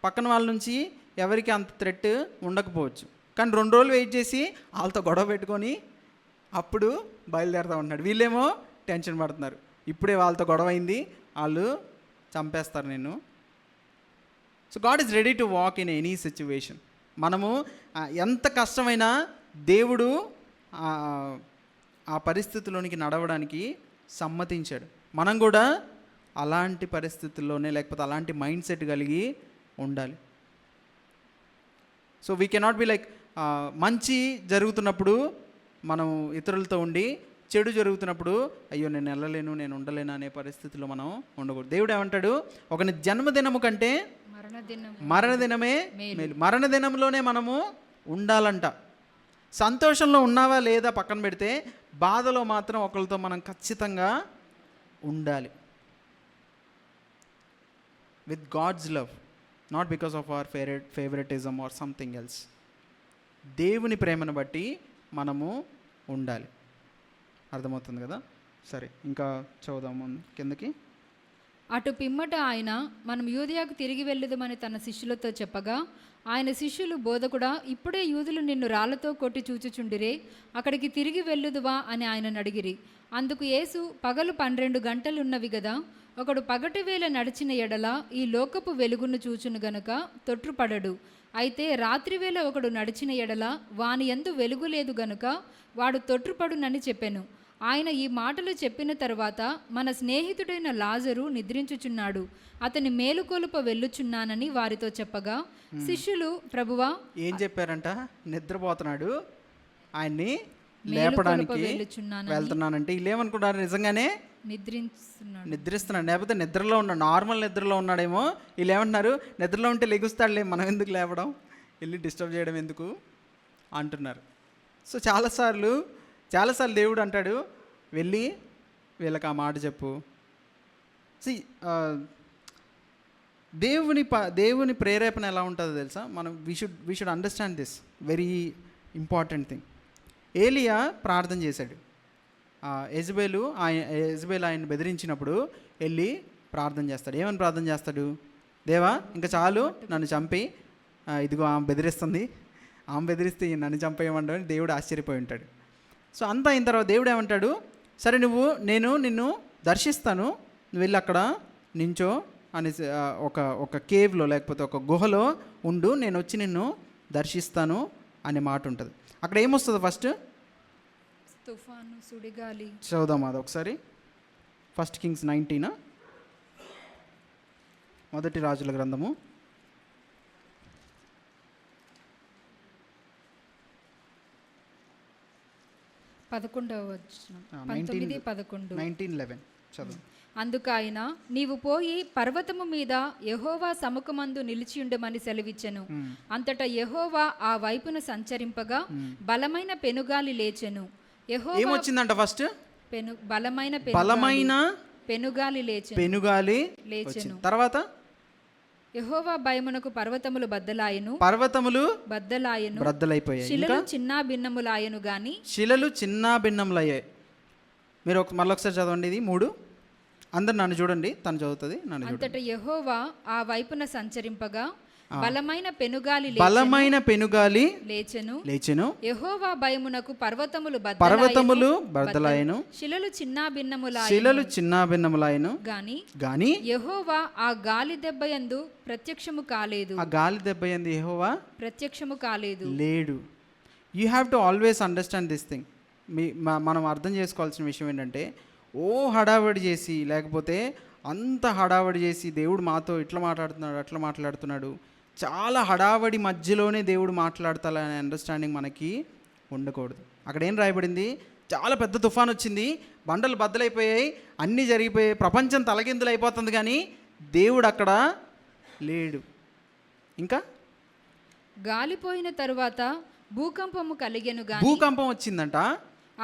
పక్కన వాళ్ళ నుంచి ఎవరికి అంత థ్రెట్ ఉండకపోవచ్చు. కానీ 2 రోజులు వెయిట్ చేసి వాళ్ళతో గొడవ పెట్టుకొని అప్పుడు బయలుదేరుతూ ఉంటున్నాడు. వీళ్ళేమో టెన్షన్ పడుతున్నారు, ఇప్పుడే వాళ్ళతో గొడవ అయింది, వాళ్ళు చంపేస్తారు నేను. So God is ready to walk in any situation. మనము ఎంత కష్టమైనా దేవుడు ఆ పరిస్థితిలోనికి నడవడానికి సమ్మతించాడు. మనం కూడా అలాంటి పరిస్థితుల్లోనే, లేకపోతే అలాంటి మైండ్ సెట్ కలిగి ఉండాలి. So we cannot be like మంచి జరుగుతున్నప్పుడు మనం ఇతరులతో ఉండి, చెడు జరుగుతున్నప్పుడు అయ్యో నేను వెళ్ళలేను, నేను ఉండలేను అనే పరిస్థితిలో మనం ఉండకూడదు. దేవుడు ఏమంటాడు, ఒకని జన్మదినము కంటే మరణదినమే మేలు. మరణదినంలోనే మనము ఉండాలంట. సంతోషంలో ఉన్నావా లేదా పక్కన పెడితే, బాధలో మాత్రం ఒకరితో మనం ఖచ్చితంగా ఉండాలి. With God's love, not because of our favouritism or something else. దేవుని ప్రేమను బట్టి మనము ఉండాలి. అర్థమవుతుంది కదా. సరే, ఇంకా చదువుదాము కిందకి. అటు పిమ్మట ఆయన మనం యూదయాకు తిరిగి వెళ్ళుదమని తన శిష్యులతో చెప్పగా ఆయన శిష్యులు, బోధకుడా, ఇప్పుడే యూదులు నిన్ను రాళ్లతో కొట్టి చూచుచుండిరే, అక్కడికి తిరిగి వెళ్ళుదువా అని ఆయన అడిగిరి. అందుకు యేసు, పగలు 12 గంటలున్నవి గదా, ఒకడు పగటి వేళ నడిచిన ఎడల ఈ లోకపు వెలుగును చూచును గనుక తొట్రుపడడు. అయితే రాత్రివేళ ఒకడు నడిచిన ఎడల వాని యందు వెలుగు లేదు గనుక వాడు తొట్రుపడునని చెప్పెను. ఆయన ఈ మాటలు చెప్పిన తరువాత, మన స్నేహితుడైన లాజరు నిద్రించుచున్నాడు, అతని మేలుకొలుప వెళ్ళుచున్నానని వారితో చెప్పగా శిష్యులు, ప్రభువా, ఏం చెప్పారంట? నిద్రపోతున్నాడు, ఆయన్ని లేపడానికి వెళ్తున్నానంటే వీళ్ళు ఏమనుకుంటారు? నిజంగానే నిద్రిస్తున్నాడు, లేకపోతే నిద్రలో ఉన్నాడు, నార్మల్ నిద్రలో ఉన్నాడేమో. వీళ్ళు ఏమంటున్నారు? నిద్రలో ఉంటే లెగుస్తాడులే, మనం ఎందుకు లేవడం, వెళ్ళి డిస్టర్బ్ చేయడం ఎందుకు అంటున్నారు. సో చాలాసార్లు దేవుడు అంటాడు, వెళ్ళి వీళ్ళకి ఆ మాట చెప్పు. దేవుని ప్రేరేపణ ఎలా ఉంటుందో తెలుసా? మనం we should understand this very important thing. ఏలియా ప్రార్థన చేశాడు. యెజబెలు ఆయన బెదిరించినప్పుడు వెళ్ళి ప్రార్థన చేస్తాడు. ఏమని ప్రార్థన చేస్తాడు? దేవా, ఇంకా చాలు, నన్ను చంపి, ఇదిగో ఆమె బెదిరిస్తుంది, ఆమె బెదిరిస్తే నన్ను చంపేయమంటావు. దేవుడు ఆశ్చర్యపోయి ఉంటాడు. సో అంతా అయిన తర్వాత దేవుడు ఏమంటాడు? సరే, నేను నిన్ను దర్శిస్తాను, నువ్వు వెళ్ళి అక్కడ నించో అనేసి ఒక కేవ్లో లేకపోతే ఒక గుహలో ఉండు, నేను వచ్చి నిన్ను దర్శిస్తాను అనే మాట ఉంటుంది. అక్కడ ఏమొస్తుంది? ఫస్ట్ తుఫాను, సుడిగాలి. చదువుదాం అది ఒకసారి. 1 Kings 19, మొదటి రాజుల గ్రంథము 11వ వచనం, 19:11 చదువు. అందుకు ఆయన, నీవు పోయి పర్వతము మీద యెహోవా సముఖమందు నిలిచియుండమని సెలవిచ్చెను. అంతటా యెహోవా ఆ వైపున సంచరింపగా బలమైన పెనుగాలి లేచెను. యెహోవా ఏమొచ్చిందంట? ఫస్ట్ బలమైన పెనుగాలి లేచెను. తర్వాత యెహోవా భయమునకు పర్వతములు బద్దలాయను, బద్దలైపోయాయి, శిలలు చిన్నా భిన్నములాయను గాని. శిలలు చిన్నా భిన్నములయ్యాయి. మీరు మళ్ళొకసారి చదవండి ఇది 3. అందరు నన్ను చూడండి, తను చదువుతుంది. అంతటా యెహోవా ఆ వైపున సంచరింపగా బలమైన పెనుగాలి లేచెను. యెహోవా భయమునకు పర్వతములు బద్దలాయను, శిలలు చిన్నా భిన్నములాయను గాని యెహోవా ఆ గాలి దెబ్బయందు ప్రత్యక్షము కాలేదు. ఆ గాలి దెబ్బయందు యెహోవా ప్రత్యక్షము కాలేదు, లేడు. You have to always understand this thing. మనం అర్థం చేసుకోవాల్సిన విషయం ఏంటంటే, హడావిడి చేసి లేకపోతే అంత హడావడి చేసి దేవుడు మాతో ఇట్లా మాట్లాడుతున్నాడు అట్లా మాట్లాడుతున్నాడు, చాలా హడావడి మధ్యలోనే దేవుడు మాట్లాడతాడనే అండర్స్టాండింగ్ మనకి ఉండకూడదు. అక్కడ ఏం రాయబడింది? చాలా పెద్ద తుఫాన్ వచ్చింది, బండలు బద్దలైపోయాయి, అన్నీ జరిగిపోయాయి, ప్రపంచం తలకిందులు అయిపోతుంది, కానీ దేవుడు అక్కడ లేడు. ఇంకా గాలిపోయిన తరువాత భూకంపము కలిగెను గాని భూకంపం వచ్చిందంట,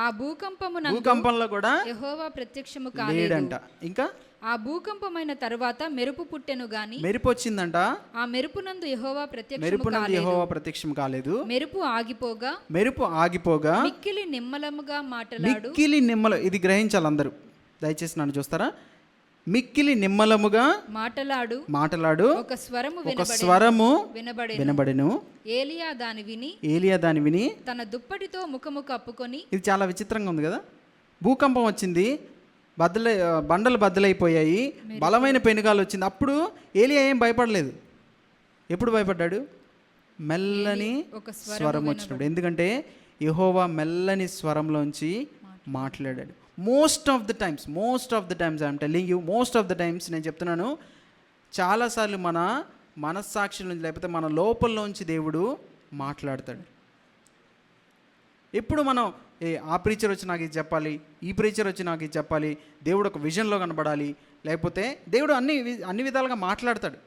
ఆ భూకంపమునందు భూకంపంలో కూడా యెహోవా ప్రత్యక్షము కాలేదు. లేడంట. ఇంకా ఆ భూకంపమైన తరువాత మెరుపు పుట్టెను గాని మెరుపు వచ్చిందంట, ఆ మెరుపునందు యెహోవా ప్రత్యక్షము మెరుపునందు కాలేదు. యెహోవా ప్రత్యక్షం కాలేదు. మెరుపు ఆగిపోగా మెరుపు ఆగిపోగా మిక్కిలి నిమ్మలముగా మాటలాడు. మిక్కిలి నిమ్మల, ఇది గ్రహించాలి అందరూ, దయచేసి నన్ను చూస్తారా? మిక్కిలి నిమ్మలముగా మాటలాడు ఒక స్వరము వినబడెను. వినబడెను. ఏలియా దాని విని తన దుప్పటితో ముఖము కప్పుకొని. ఇది చాలా విచిత్రంగా ఉంది కదా. భూకంపం వచ్చింది, బండలు బద్దలైపోయాయి, బలమైన పెనుగాలు వచ్చింది. అప్పుడు ఏలియా ఏం భయపడలేదు. ఎప్పుడు భయపడ్డాడు? మెల్లని స్వరం వచ్చినప్పుడు. ఎందుకంటే యెహోవా మెల్లని స్వరంలోంచి మాట్లాడాడు. Most of the times I'm telling you, most of the times నేను చెప్తున్నాను, చాలాసార్లు మన మనస్సాక్షి నుంచి లేకపోతే మన లోపల్లోంచి దేవుడు మాట్లాడతాడు. ఎప్పుడు మనం ఆ ప్రీచర్ వచ్చి నాకు ఇది చెప్పాలి, ఈ ప్రీచర్ వచ్చి నాకు ఇది చెప్పాలి, దేవుడు ఒక విజన్లో కనబడాలి, లేకపోతే దేవుడు అన్ని విధాలుగా మాట్లాడతాడు.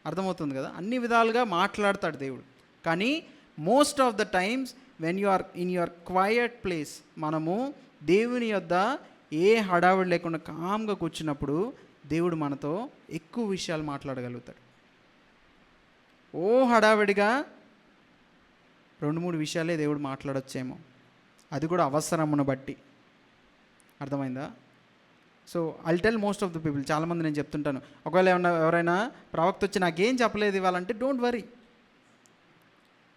అర్థమవుతుంది కదా? అన్ని విధాలుగా మాట్లాడతాడు దేవుడు. కానీ most of the times when you are in your quiet place, మనము దేవుని యొద్ద ఏ హడావిడి లేకుండా కామ్గా కూర్చున్నప్పుడు దేవుడు మనతో ఎక్కువ విషయాలు మాట్లాడగలుగుతాడు. ఓ హడావిడిగా 2-3 విషయాలే దేవుడు మాట్లాడొచ్చేమో, అది కూడా అవసరమును బట్టి. అర్థమైందా? So I'll tell most of the people, చాలామంది నేను చెప్తుంటాను, ఒకవేళ ఎవరైనా ప్రవక్త వచ్చి నాకేం చెప్పలేదు ఇవ్వాలంటే don't worry.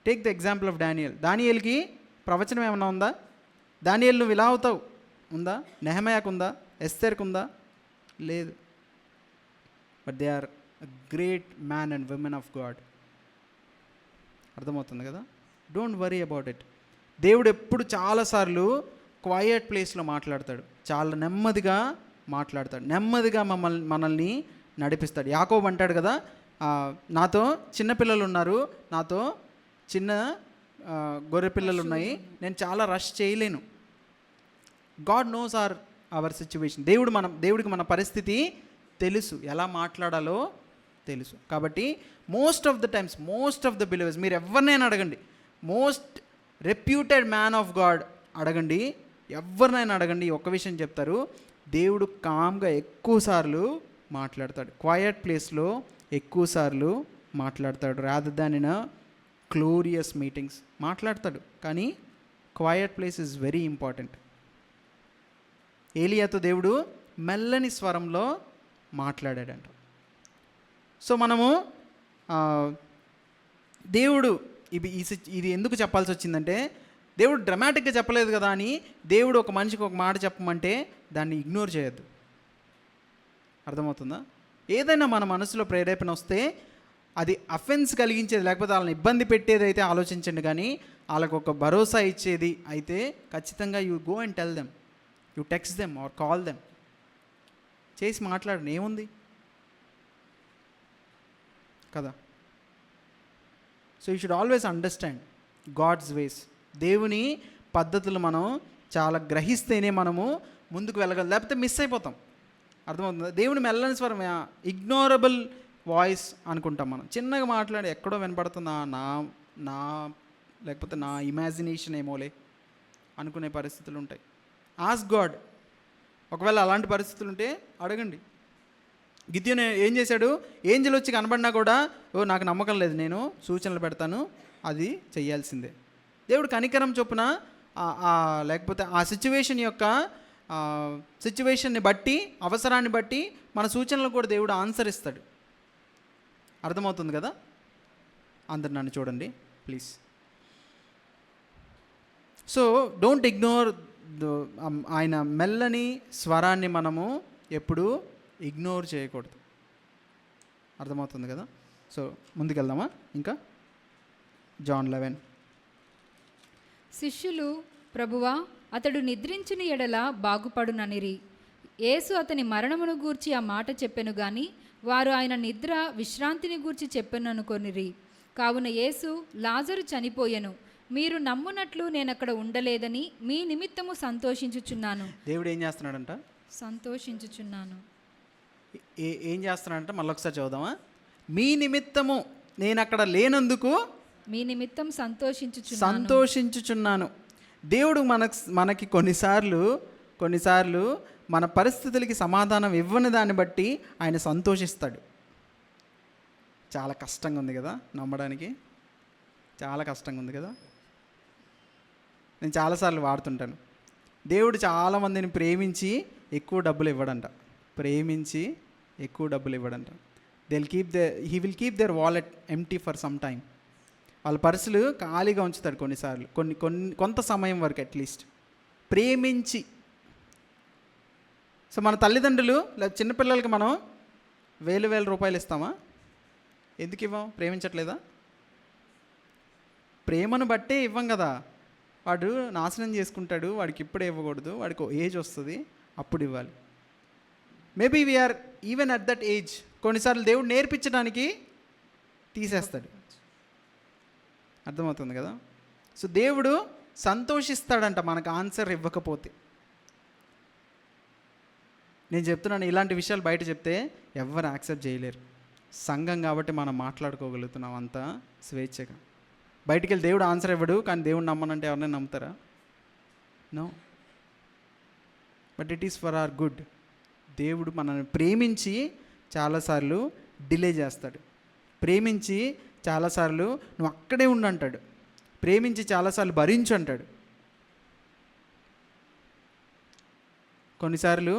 Take the example of దానియేలుకి ప్రవచనం ఏమన్నా ఉందా? దానియేలు నువ్వు ఇలా అవుతావు ఉందా? నెహమయాకు ఉందా? ఎస్తేర్కు ఉందా? లేదు. But they are a great man and women of God. అర్థమవుతుంది కదా? Don't worry about it. దేవుడు ఎప్పుడు చాలాసార్లు క్వయట్ ప్లేస్లో మాట్లాడతాడు, చాలా నెమ్మదిగా మాట్లాడతాడు, నెమ్మదిగా మనల్ని నడిపిస్తాడు. యాకోబు అంటాడు కదా, నాతో చిన్నపిల్లలు ఉన్నారు, నాతో చిన్న గొర్రె పిల్లలు ఉన్నాయి, నేను చాలా రష్ చేయలేను. God knows hour situation. దేవుడికి మన పరిస్థితి తెలుసు, ఎలా మాట్లాడాలో తెలుసు. కాబట్టి మోస్ట్ ఆఫ్ ద బిలీవర్స్, మీరు ఎవరినైనా అడగండి, most reputed man of God అడగండి, ఎవరినైనా అడగండి, ఒక్క విషయం చెప్తారు, దేవుడు కామ్గా ఎక్కువసార్లు మాట్లాడతాడు, క్వయట్ ప్లేస్లో ఎక్కువసార్లు మాట్లాడతాడు. Rather than in glorious meetings మాట్లాడతాడు, కానీ quiet place is very important. ఏలియాతో దేవుడు మెల్లని స్వరంలో మాట్లాడాడంట. సో మనము దేవుడు ఇది ఎందుకు చెప్పాల్సి వచ్చిందంటే, దేవుడు డ్రమాటిక్గా చెప్పలేదు కదా అని దేవుడు ఒక మనిషికి ఒక మాట చెప్పమంటే దాన్ని ఇగ్నోర్ చేయొద్దు. అర్థమవుతుందా? ఏదైనా మన మనసులో ప్రేరేపణ వస్తే అది అఫెన్స్ కలిగించేది, లేకపోతే వాళ్ళని ఇబ్బంది పెట్టేది అయితే ఆలోచించండి, కానీ వాళ్ళకు ఒక భరోసా ఇచ్చేది అయితే ఖచ్చితంగా you go and tell them, you text them or call them, చేసి మాట్లాడండి, ఏముంది కదా. So you should always understand God's ways. దేవుని పద్ధతులు మనం చాలా గ్రహిస్తేనే మనము ముందుకు వెళ్ళగలం, లేకపోతే మిస్ అయిపోతాం. అర్థమవుతుందా? దేవుని మెల్లని స్వరం ఇగ్నోరబుల్ వాయిస్ అనుకుంటాం మనం, చిన్నగా మాట్లాడి ఎక్కడో వినపడుతుందా, నా లేకపోతే నా ఇమాజినేషన్ ఏమోలే అనుకునే పరిస్థితులు ఉంటాయి. Ask God. ఒకవేళ అలాంటి పరిస్థితులు ఉంటే అడగండి. గిద్యోను ఏం చేశాడు? ఏంజెల్ వచ్చి కనబడినా కూడా, నాకు నమ్మకం లేదు, నేను సూచనలు పెడతాను, అది చెయ్యాల్సిందే. దేవుడు కనికరం చొప్పున లేకపోతే ఆ సిచ్యువేషన్ని బట్టి, అవసరాన్ని బట్టి మన సూచనలు కూడా దేవుడు ఆన్సర్ ఇస్తాడు. అర్థమవుతుంది కదా? అందరు నన్ను చూడండి ప్లీజ్. సో డోంట్ ఇగ్నోర్ ఆయన మెల్లని స్వరాన్ని మనము ఎప్పుడు ఇగ్నోర్ చేయకూడదు. అర్థమవుతుంది కదా? సో ముందుకెళ్దామా? ఇంకా జాన్ 11. శిష్యులు, ప్రభువా, అతడు నిద్రించిన ఎడల బాగుపడుననిరి. యేసు అతని మరణమును గూర్చి ఆ మాట చెప్పెను గాని వారు ఆయన నిద్ర విశ్రాంతిని గూర్చి చెప్పెననుకొనిరి. కావున యేసు, లాజరు చనిపోయెను, మీరు నమ్మునట్లు నేనక్కడ ఉండలేదని మీ నిమిత్తము సంతోషించుచున్నాను. దేవుడు ఏం చేస్తున్నాడంట? సంతోషించుచున్నాను. ఏం చేస్తున్నాడంట? మళ్ళీ ఒకసారి చదువుదామా? మీ నిమిత్తము నేను అక్కడ లేనందుకు మీ నిమిత్తం సంతోషించుచున్నాను. దేవుడు మనకి కొన్నిసార్లు మన పరిస్థితులకి సమాధానం ఇవ్వని దాన్ని బట్టి ఆయన సంతోషిస్తాడు. చాలా కష్టంగా ఉంది కదా నమ్మడానికి, చాలా కష్టంగా ఉంది కదా. నేను చాలాసార్లు వాడుతుంటాను, దేవుడు చాలామందిని ప్రేమించి ఎక్కువ డబ్బులు ఇవ్వడంట. He will keep their wallet empty for some time. వాళ్ళ పర్సులు ఖాళీగా ఉంచుతాడు కొన్నిసార్లు, కొంత సమయం వరకు అట్లీస్ట్ ప్రేమించి. సో మన తల్లిదండ్రులు లేదా చిన్నపిల్లలకి మనం వేల రూపాయలు ఇస్తామా? ఎందుకు ఇవ్వం? ప్రేమించట్లేదా? ప్రేమను బట్టే ఇవ్వం కదా. వాడు నాశనం చేసుకుంటాడు, వాడికి ఇప్పుడే ఇవ్వకూడదు, వాడికి ఏజ్ వస్తుంది అప్పుడు ఇవ్వాలి. Maybe we're even at that age. కొన్నిసార్లు దేవుడు నేర్పించడానికి తీసేస్తాడు. అర్థమవుతుంది కదా. సో దేవుడు సంతోషిస్తాడంట మనకు ఆన్సర్ ఇవ్వకపోతే. నేను చెప్తున్నాను, ఇలాంటి విషయాలు బయట చెప్తే ఎవరు యాక్సెప్ట్ చేయలేరు. సంఘం కాబట్టి మనం మాట్లాడుకోగలుగుతున్నాం అంతా స్వేచ్ఛగా. బయటికి వెళ్ళి దేవుడు ఆన్సర్ ఇవ్వడు, కానీ దేవుడు నమ్మనంటే ఎవరైనా నమ్ముతారా? No. But it is for our good. దేవుడు మనల్ని ప్రేమించి చాలాసార్లు డిలే చేస్తాడు. ప్రేమించి చాలాసార్లు నువ్వు అక్కడే ఉండు అంటాడు. ప్రేమించి చాలాసార్లు భరించు అంటాడు. కొన్నిసార్లు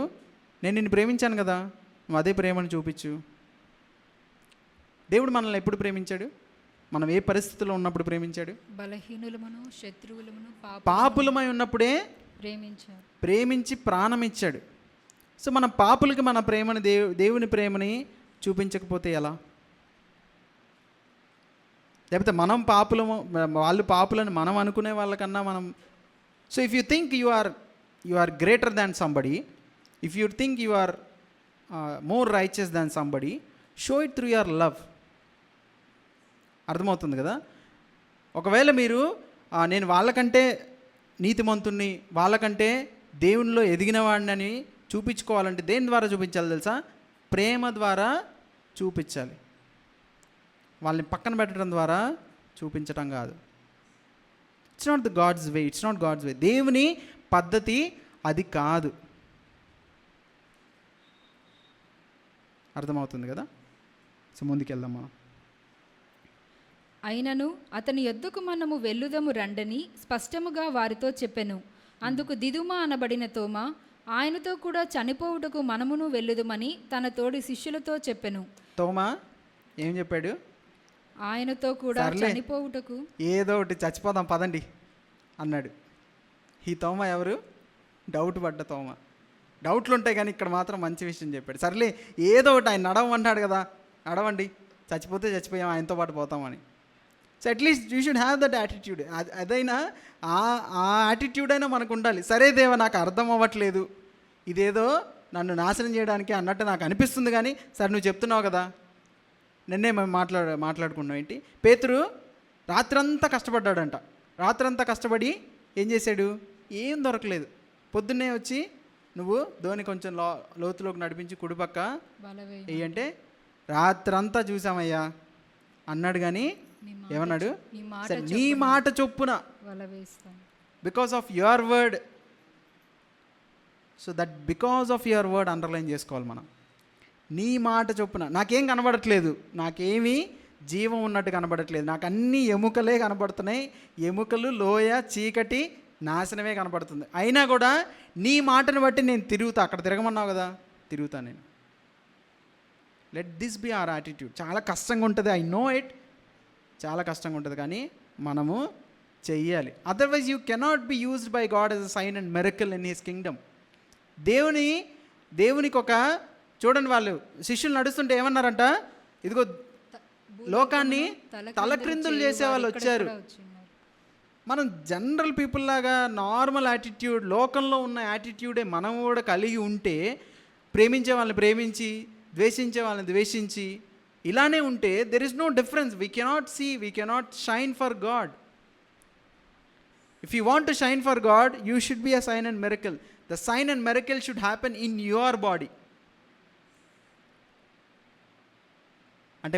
నేను నిన్ను ప్రేమించాను కదా, నువ్వు అదే ప్రేమను చూపించు. దేవుడు మనల్ని ఎప్పుడు ప్రేమించాడు? మనం ఏ పరిస్థితిలో ఉన్నప్పుడు ప్రేమించాడు? బలహీనులమును శత్రువులమును పాపులమై ఉన్నప్పుడే ప్రేమించి ప్రాణం ఇచ్చాడు. సో మన పాపులకి మన ప్రేమని దేవుని ప్రేమని చూపించకపోతే ఎలా? లేకపోతే మనం పాపులము, వాళ్ళు పాపులని మనం అనుకునే వాళ్ళకన్నా మనం. So if you think you are greater than somebody, if you think you are more righteous than somebody, show it through your love. అర్థమవుతుంది కదా. ఒకవేళ మీరు నేను వాళ్ళకంటే నీతిమంతుణ్ణి, వాళ్ళకంటే దేవునిలో ఎదిగిన వాడిని అని చూపించుకోవాలంటే దేని ద్వారా చూపించాలి తెలుసా? ప్రేమ ద్వారా చూపించాలి. వాళ్ళని పక్కన పెట్టడం ద్వారా చూపించటం కాదు. It's not God's way. దేవుని పద్ధతి అది కాదు. అర్థమవుతుంది కదా. సో ముందుకెళ్దాం మనం. అయినను అతని యొద్దకు మనము వెళ్ళుదము రండని స్పష్టముగా వారితో చెప్పెను. అందుకు దిదుమ అనబడిన తోమా, ఆయనతో కూడా చనిపోవుటకు మనమును వెళ్ళుదమని తన తోడి శిష్యులతో చెప్పెను. తోమా ఏం చెప్పాడు? ఆయనతో కూడా చనిపోవుటకు, ఏదో ఒకటి చచ్చిపోదాం పదండి అన్నాడు. ఈ తోమా ఎవరు? డౌట్ పడ్డ తోమా. డౌట్లు ఉంటాయి కానీ ఇక్కడ మాత్రం మంచి విషయం చెప్పాడు. సర్లే ఏదో ఒకటి, ఆయన నడవమన్నాడు కదా, నడవండి, చచ్చిపోతే చచ్చిపోయాం, ఆయనతో పాటు పోతామని. So at least you should have that attitude. అదైనా ఆ యాటిట్యూడ్ అయినా మనకు ఉండాలి. సరే దేవా, నాకు అర్థం అవ్వట్లేదు, ఇదేదో నన్ను నాశనం చేయడానికి అన్నట్టు నాకు అనిపిస్తుంది, కానీ సరే నువ్వు చెప్తున్నావు కదా. నిన్నే మేము మాట్లాడుకున్నాం ఏంటి, పేతురు రాత్రంతా కష్టపడ్డాడంట. రాత్రంతా కష్టపడి ఏం చేశాడు? ఏం దొరకలేదు. పొద్దున్నే వచ్చి నువ్వు ధోని కొంచెం లోతులోకి నడిపించి కుడిపక్క అంటే రాత్రంతా చూసామయ్యా అన్నాడు. కానీ ఏమన్నాడు? నీ మాట చొప్పున, because of your word. So that because of your word underline చేసుకోవాలి మనం. నీ మాట చొప్పున. నాకేం కనబడట్లేదు, నాకేమీ జీవం ఉన్నట్టు కనబడట్లేదు, నాకు అన్ని ఎముకలే కనబడుతున్నాయి, ఎముకలు, లోయ, చీకటి, నాశనమే కనబడుతుంది. అయినా కూడా నీ మాటను బట్టి నేను తిరుగుతా. అక్కడ తిరగమన్నావు కదా, తిరుగుతా నేను. Let this be our attitude. చాలా కష్టంగా ఉంటుంది, ఐ నో ఇట్, చాలా కష్టంగా ఉంటుంది, కానీ మనము చెయ్యాలి. Otherwise you cannot be used by God as a sign and miracle in his kingdom. దేవునికి ఒక చూడండి, వాళ్ళు శిష్యులు నడుస్తుంటే ఏమన్నారంట? ఇదిగో లోకాన్ని తలక్రిందులు చేసే వాళ్ళు వచ్చారు. మనం జనరల్ పీపుల్ లాగా నార్మల్ యాటిట్యూడ్, లోకంలో ఉన్న యాటిట్యూడే మనం కూడా కలిగి ఉంటే, ప్రేమించే వాళ్ళని ప్రేమించి, ద్వేషించే వాళ్ళని ద్వేషించి, ఇలానే ఉంటే there is no difference. We cannot shine for God. If you want to shine for God, you should be a sign and miracle. The sign and miracle should happen in your body. అంటే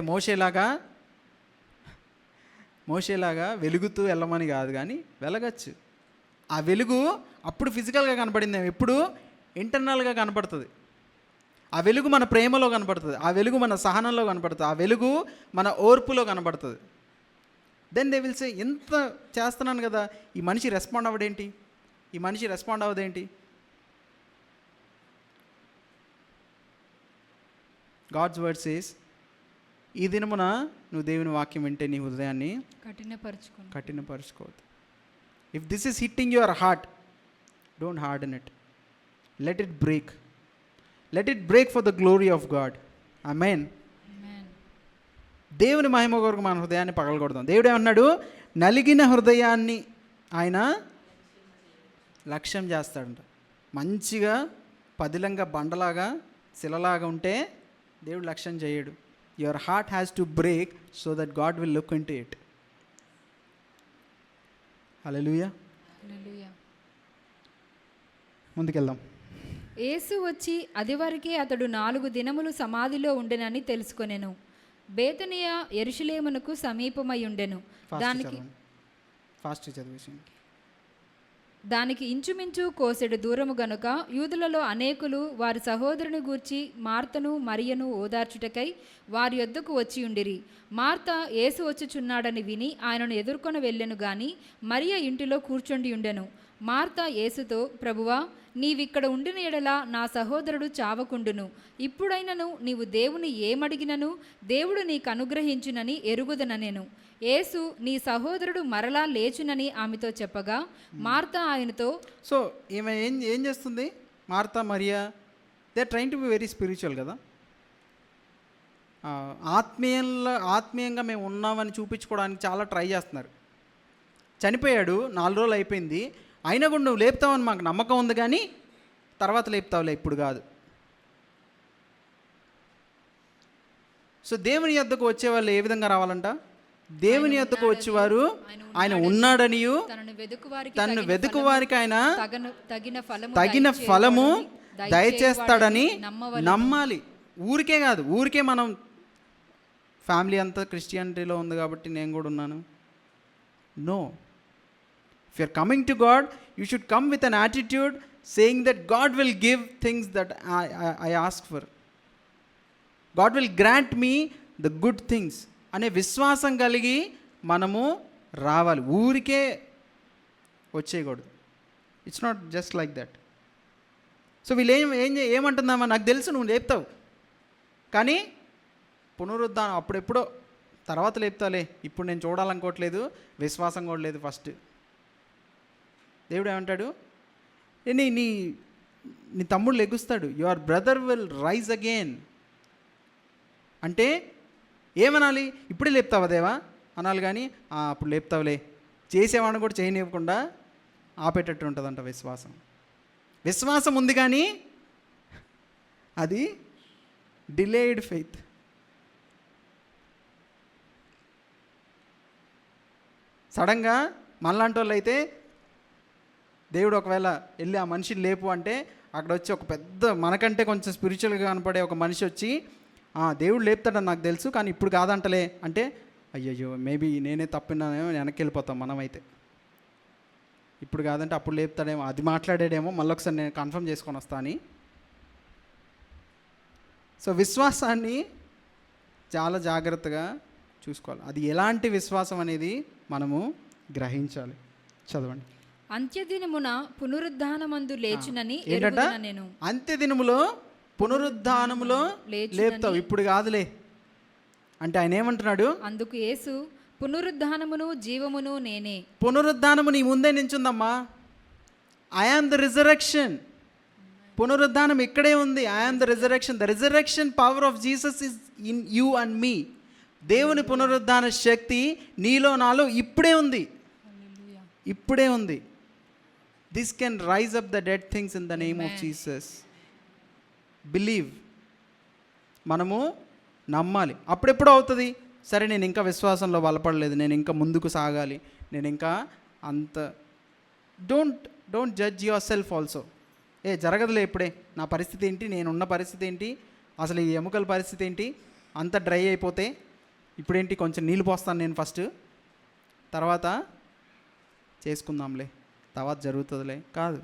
మోషేలాగా వెలుగుతూ వెళ్ళమని కాదు, కానీ వెలగచ్చు. ఆ వెలుగు అప్పుడు ఫిజికల్గా కనపడింది, ఎప్పుడు ఇంటర్నల్గా కనపడుతుంది. ఆ వెలుగు మన ప్రేమలో కనపడుతుంది, ఆ వెలుగు మన సహనంలో కనపడుతుంది, ఆ వెలుగు మన ఓర్పులో కనపడుతుంది. దెన్ దే విల్ సే, ఎంత చేస్తున్నాను కదా, ఈ మనిషి రెస్పాండ్ అవ్వదేంటి, ఈ మనిషి రెస్పాండ్ అవ్వదేంటి. గాడ్స్ వర్డ్ సేస్, ఈ దినమున నువ్వు దేవుని వాక్యం వింటే నీ హృదయాన్ని కఠినపరుచుకోవద్దు. If this is hitting your heart, don't harden it, let it break for the glory of God. Amen. దేవుని మహిమ కొరకు మన హృదయాన్ని పగలగొడదాం. దేవుడు ఏమన్నాడు, నలిగిన హృదయాన్ని ఆయన లక్ష్యం చేస్తాడంట. మంచిగా పదిలంగా బండలాగా శిలలాగా ఉంటే దేవుడు లక్ష్యం చేయడు. Your heart has to break so that God will look into it. Hallelujah. ముందుకెళ్దాం. యేసు వచ్చి అదివరకే అతడు 4 దినములు సమాధిలో ఉండెనని తెలుసుకొనెను. బేతనియ యెరూషలేమునకు సమీపమై ఉండెను. దానికి ఇంచుమించు కోసెడు దూరము గనుక యూదులలో అనేకులు వారి సహోదరుని గూర్చి మార్తను మరియను ఓదార్చుటకై వారి యొద్దకు వచ్చి ఉండిరి. మార్త యేసు వచ్చుచున్నాడని విని ఆయనను ఎదుర్కొని వెళ్ళెను గాని మరియ ఇంటిలో కూర్చుండి ఉండెను. మార్త యేసుతో, ప్రభువా, నీవిక్కడ ఉండిన ఎడల నా సహోదరుడు చావకుండును. ఇప్పుడైనను నీవు దేవుని ఏమడిగినను దేవుడు నీకు అనుగ్రహించునని ఎరుగుదననెను. యేసు, నీ సహోదరుడు మరలా లేచునని ఆమెతో చెప్పగా, మార్త ఆయనతో, సో ఈమె ఏం చేస్తుంది, Martha Mariya, they are train to be very spiritual కదా. ఆత్మీయంగా మేము ఉన్నామని చూపించుకోవడానికి చాలా ట్రై చేస్తున్నారు. చనిపోయాడు, 4 రోజులు అయిపోయింది, అయినా కూడా నువ్వు లేపుతావని మాకు నమ్మకం ఉంది, కానీ తర్వాత లేపుతావులే, ఇప్పుడు కాదు. సో దేవుని యొద్దకు వచ్చేవాళ్ళు ఏ విధంగా రావాలంట, దేవుని యొద్దకు వచ్చేవారు ఆయన ఉన్నాడనియు తనను వెదుకు వారికి ఆయన తగిన ఫలము దయచేస్తాడని నమ్మాలి. ఊరికే కాదు, ఊరికే మనం ఫ్యామిలీ అంతా క్రిస్టియానిటీలో ఉంది కాబట్టి నేను కూడా ఉన్నాను, no. If you are coming to God, you should come with an attitude saying that God will give things that I ask for. God will grant me the good things. అనే విశ్వాసం కలిగి మనము రావాలి, ఊరికే వచ్చేయకూడదు. It's not just like that. So వీళ్ళు ఏమంటుందామా, నాకు తెలుసు నువ్వు లేపుతావు, కానీ పునరుద్ధానం అప్పుడెప్పుడో తర్వాత లేపుతావులే, ఇప్పుడు నేను చూడాలనుకోవట్లేదు, విశ్వాసం కూడా లేదు ఫస్ట్. దేవుడు ఏమంటాడు, నీ నీ తమ్ముడు లెగుస్తాడు, your brother will rise again. అంటే ఏమనాలి, ఇప్పుడే లేపుతావా దేవా అనాలి, కానీ అప్పుడు లేపుతావులే, చేసేవాడిని కూడా చేయనివ్వకుండా ఆపేటట్టు ఉంటుందంట విశ్వాసం ఉంది, కానీ అది డిలేడ్ ఫెయిత్. సడన్గా మనలాంటి వాళ్ళు అయితే దేవుడు ఒకవేళ వెళ్ళి ఆ మనిషిని లేపు అంటే, అక్కడ వచ్చి ఒక పెద్ద మనకంటే కొంచెం స్పిరిచువల్గా కనపడే ఒక మనిషి వచ్చి, దేవుడు లేపుతాడని నాకు తెలుసు, కానీ ఇప్పుడు కాదంటలే అంటే, అయ్యయ్యో మేబీ నేనే తప్పినానేమో, వెనక్కి వెళ్ళిపోతాం మనమైతే. ఇప్పుడు కాదంటే అప్పుడు లేపుతాడేమో, అది మాట్లాడాడేమో, మళ్ళీ ఒకసారి నేను కన్ఫర్మ్ చేసుకొని వస్తా అని. సో విశ్వాసాన్ని చాలా జాగ్రత్తగా చూసుకోవాలి. అది ఎలాంటి విశ్వాసం అనేది మనము గ్రహించాలి. చదవండి. అంత్యదినమున పునరుద్ధానమందు లేచునని ఎరుగుదుననెను. అంత్యదినములో పునరుద్ధానములో లేపుతావు, ఇప్పుడు కాదులే అంటే ఆయన ఏమంటున్నాడు, అందుకు యేసు, పునరుద్ధానమును జీవమును నేనే. పునరుద్ధానము నీ ముందే నించుందమ్మా. I am the resurrection. పునరుద్ధానం ఇక్కడే ఉంది. I am the resurrection. The resurrection power of Jesus is in you and me. దేవుని పునరుద్ధాన శక్తి నీలో నాలో ఇప్పుడే ఉంది. ఇప్పుడే ఉంది. This can rise up the dead things in the name of Jesus. Believe. మనము నమ్మాలి. అప్పుడెప్పుడు అవుతుంది? సరే, నేను ఇంకా విశ్వాసంలో బలపడలేదు, నేను ఇంకా ముందుకు సాగాలి, నేను ఇంకా అంత don't judge yourself also. జరగదులే ఇప్పుడే, నా పరిస్థితి ఏంటి, నేనున్న పరిస్థితి ఏంటి, అసలు ఈ ఎముకల పరిస్థితి ఏంటి, అంత డ్రై అయిపోతే ఇప్పుడేంటి, కొంచెం నీళ్ళు పోస్తాను నేను ఫస్ట్, తర్వాత చేసుకుందాంలే, తర్వాత జరుగుతుందిలే. కాదు.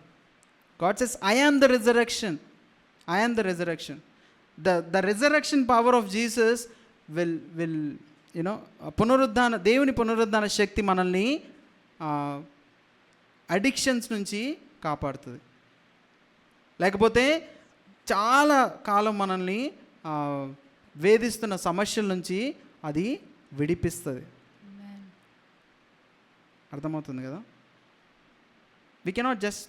God says I am the resurrection. I am the resurrection. The resurrection power of Jesus will పునరుద్ధాన, దేవుని పునరుద్ధాన శక్తి మనల్ని అడిక్షన్స్ నుంచి కాపాడుతుంది. లేకపోతే చాలా కాలం మనల్ని వేధిస్తున్న సమస్యల నుంచి అది విడిపిస్తుంది. అర్థమవుతుంది కదా? We cannot just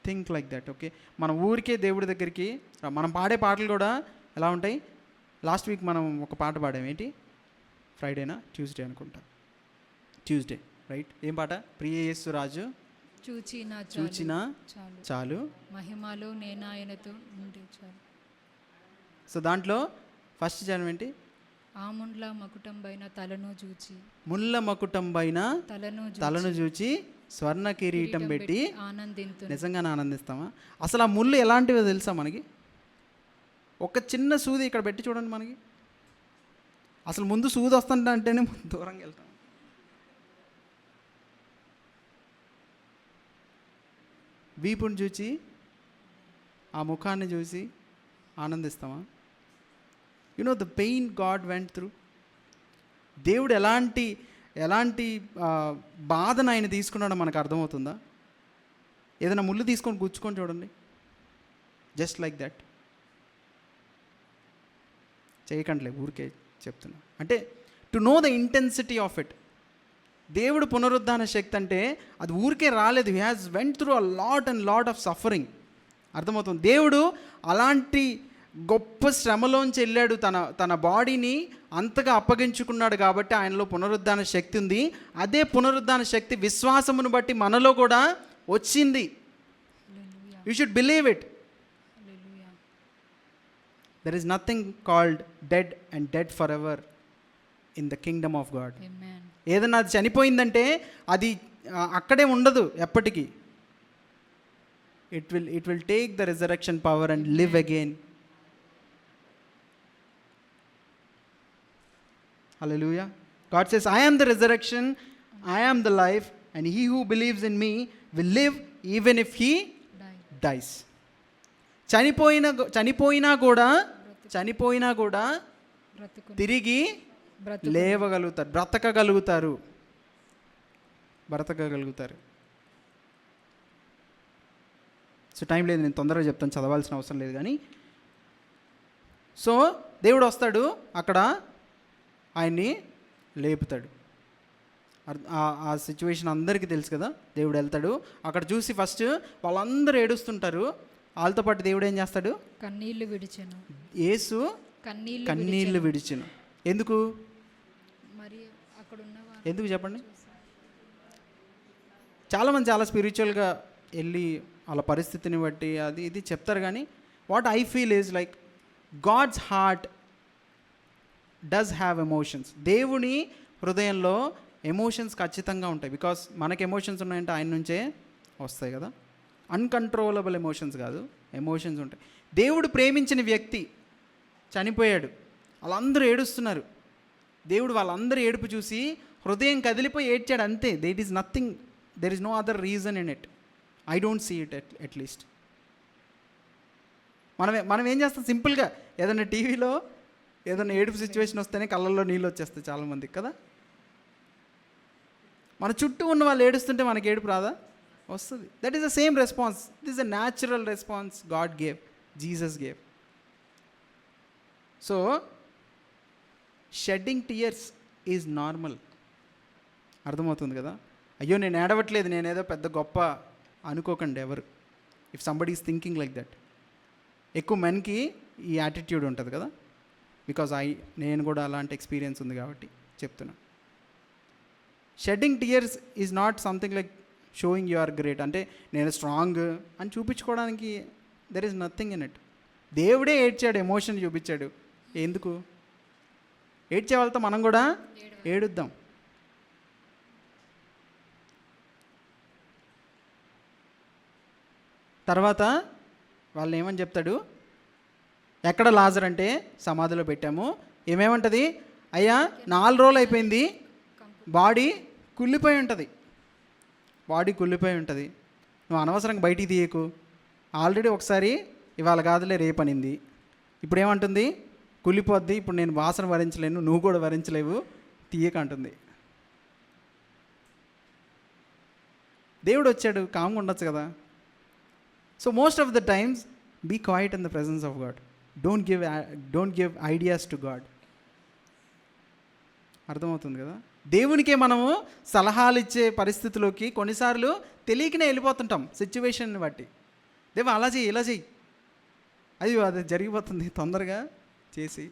think like that. Okay, మన ఊరికే దేవుడి దగ్గరికి మనం పాడే పాటలు కూడా ఎలా ఉంటాయి? లాస్ట్ వీక్ మనం ఒక పాట పాడాం. ఏంటి? ఫ్రైడేనా ట్యూస్డే అనుకుంటా, ట్యూస్డే రైట్. ఏం పాట? ప్రియ యేసు రాజు చూచినా చాలు, మహిమలో నేనాయనతో ఉంటే చాలు. సో దాంట్లో ఫస్ట్ జనం ఏంటి? ఆ ముళ్ళ మకుటం పైన తలను చూచి, ముళ్ళ మకుటం పైన తలను చూచి స్వర్ణ కిరీటం పెట్టి ఆనందింతు. నిజంగానే ఆనందిస్తామా? అసలు ఆ ముళ్ళు ఎలాంటివో తెలుసా మనకి? ఒక చిన్న సూది ఇక్కడ పెట్టి చూడండి మనకి. అసలు ముందు సూది వస్తుంటే అంటేనే దూరంగా వెళ్తాం. వీపుని చూచి, ఆ ముఖాన్ని చూసి ఆనందిస్తామా? You know the pain God went through. దేవుడు ఎలాంటి బాధను ఆయన తీసుకున్నాడో మనకు అర్థమవుతుందా? ఏదైనా ముళ్ళు తీసుకొని గుచ్చుకొని చూడండి, జస్ట్ లైక్ దట్. చేయకండిలే, ఊరికే చెప్తున్నా. అంటే to know the intensity of it. దేవుడు పునరుద్ధాన శక్తి అంటే అది ఊరికే రాలేదు. He has went through a lot and lot of suffering. అర్థమవుతుంది? దేవుడు అలాంటి గొప్ప శ్రమలోంచి వెళ్ళాడు. తన బాడీని అంతగా అప్పగించుకున్నాడు కాబట్టి ఆయనలో పునరుద్ధాన శక్తి ఉంది. అదే పునరుద్ధాన శక్తి విశ్వాసమును బట్టి మనలో కూడా వచ్చింది. You should believe it. There is nothing called dead and dead for ever in the Kingdom of God. ఏదన్నా అది చనిపోయిందంటే అది అక్కడే ఉండదు ఎప్పటికీ. It will take the resurrection power and live again. Hallelujah. God says, I am the resurrection, I am the life, and he who believes in me will live even if he dies. చనిపోయినా కూడా తిరిగి లేవగలుగుతారు, బ్రతకగలుగుతారు. So time లేదు, నేను తొందరగా చెప్తాను, చదవాల్సిన అవసరం లేదు. కానీ సో దేవుడు వస్తాడు, అక్కడ ఆయన్ని లేపుతాడు. ఆ సిచ్యువేషన్ అందరికీ తెలుసు కదా. దేవుడు వెళ్తాడు, అక్కడ చూసి ఫస్ట్ వాళ్ళందరూ ఏడుస్తుంటారు. వాళ్ళతో పాటు దేవుడు ఏం చేస్తాడు? కన్నీళ్లు విడిచెను. యేసు కన్నీళ్లు విడిచెను. ఎందుకు? మరి అక్కడ ఎందుకు చెప్పండి? చాలామంది చాలా స్పిరిచువల్గా వెళ్ళి వాళ్ళ పరిస్థితిని బట్టి అది ఇది చెప్తారు. కానీ what I feel is like God's heart does have emotions. దేవుని హృదయంలో ఎమోషన్స్ ఖచ్చితంగా ఉంటాయి. బికాస్ మనకి ఎమోషన్స్ ఉన్నాయంటే ఆయన నుంచే వస్తాయి కదా. అన్కంట్రోలబుల్ ఎమోషన్స్ కాదు, ఎమోషన్స్ ఉంటాయి. దేవుడు ప్రేమించిన వ్యక్తి చనిపోయాడు, వాళ్ళందరూ ఏడుస్తున్నారు. దేవుడు వాళ్ళందరూ ఏడుపు చూసి హృదయం కదిలిపోయి ఏడ్చాడు అంతే. There is no other reason in it. I don't see it at least. మనం ఏం చేస్తాం? సింపుల్గా ఏదైనా టీవీలో ఏదైనా ఏడుపు సిచ్యువేషన్ వస్తేనే కళ్ళల్లో నీళ్ళు వచ్చేస్తాయి చాలామందికి కదా. మన చుట్టూ ఉన్న వాళ్ళు ఏడుస్తుంటే మనకి ఏడుపు రాదా? వస్తుంది. That is the same response. This is a natural response God gave, Jesus gave. So shedding tears is normal. అర్థమవుతుంది కదా? అయ్యో నేను ఏడవట్లేదు, నేనేదో పెద్ద గొప్ప అనుకోకండి ఎవరు. If somebody is thinking like that. ఎక్కువ మెన్కి ఈ యాటిట్యూడ్ ఉంటుంది కదా. బికాజ్ నేను కూడా అలాంటి ఎక్స్పీరియన్స్ ఉంది కాబట్టి చెప్తున్నా. Shedding tears is not something like showing you are great, అంటే నేను స్ట్రాంగ్ అని చూపించుకోవడానికి there is nothing in it. దేవుడే ఏడ్చాడు, ఎమోషన్ చూపించాడు. ఎందుకు? ఏడ్చే వాళ్ళతో మనం కూడా ఏడుద్దాం. తర్వాత వాళ్ళని ఏమని చెప్తాడు, ఎక్కడ లాజర్ అంటే సమాధిలో పెట్టాము. ఏమేమంటుంది, అయ్యా 4 రోజులు అయిపోయింది, బాడీ కుళ్ళిపోయి ఉంటుంది, బాడీ కుళ్ళిపోయి ఉంటుంది, నువ్వు అనవసరంగా బయటికి తీయకు, ఆల్రెడీ ఒకసారి ఇవాళ కాదులే రేపనింది, ఇప్పుడు ఏమంటుంది, కుళ్ళిపోద్ది, ఇప్పుడు నేను వాసన భరించలేను, నువ్వు కూడా భరించలేవు, తీయక అంటుంది. దేవుడు వచ్చాడు, కామ్గా ఉండొచ్చు కదా. So most of the times be quiet in the presence of God. Don't give ideas to God. అర్థమవుతుంది కదా. దేవునికే మనము సలహాలు ఇచ్చే పరిస్థితిలోకి కొన్నిసార్లు తెలియకనే వెళ్ళిపోతుంటాం సిచ్యువేషన్ని బట్టి. దేవా అలా చెయ్యి, ఇలా చెయ్యి, అది జరిగిపోతుంది, తొందరగా చేసి.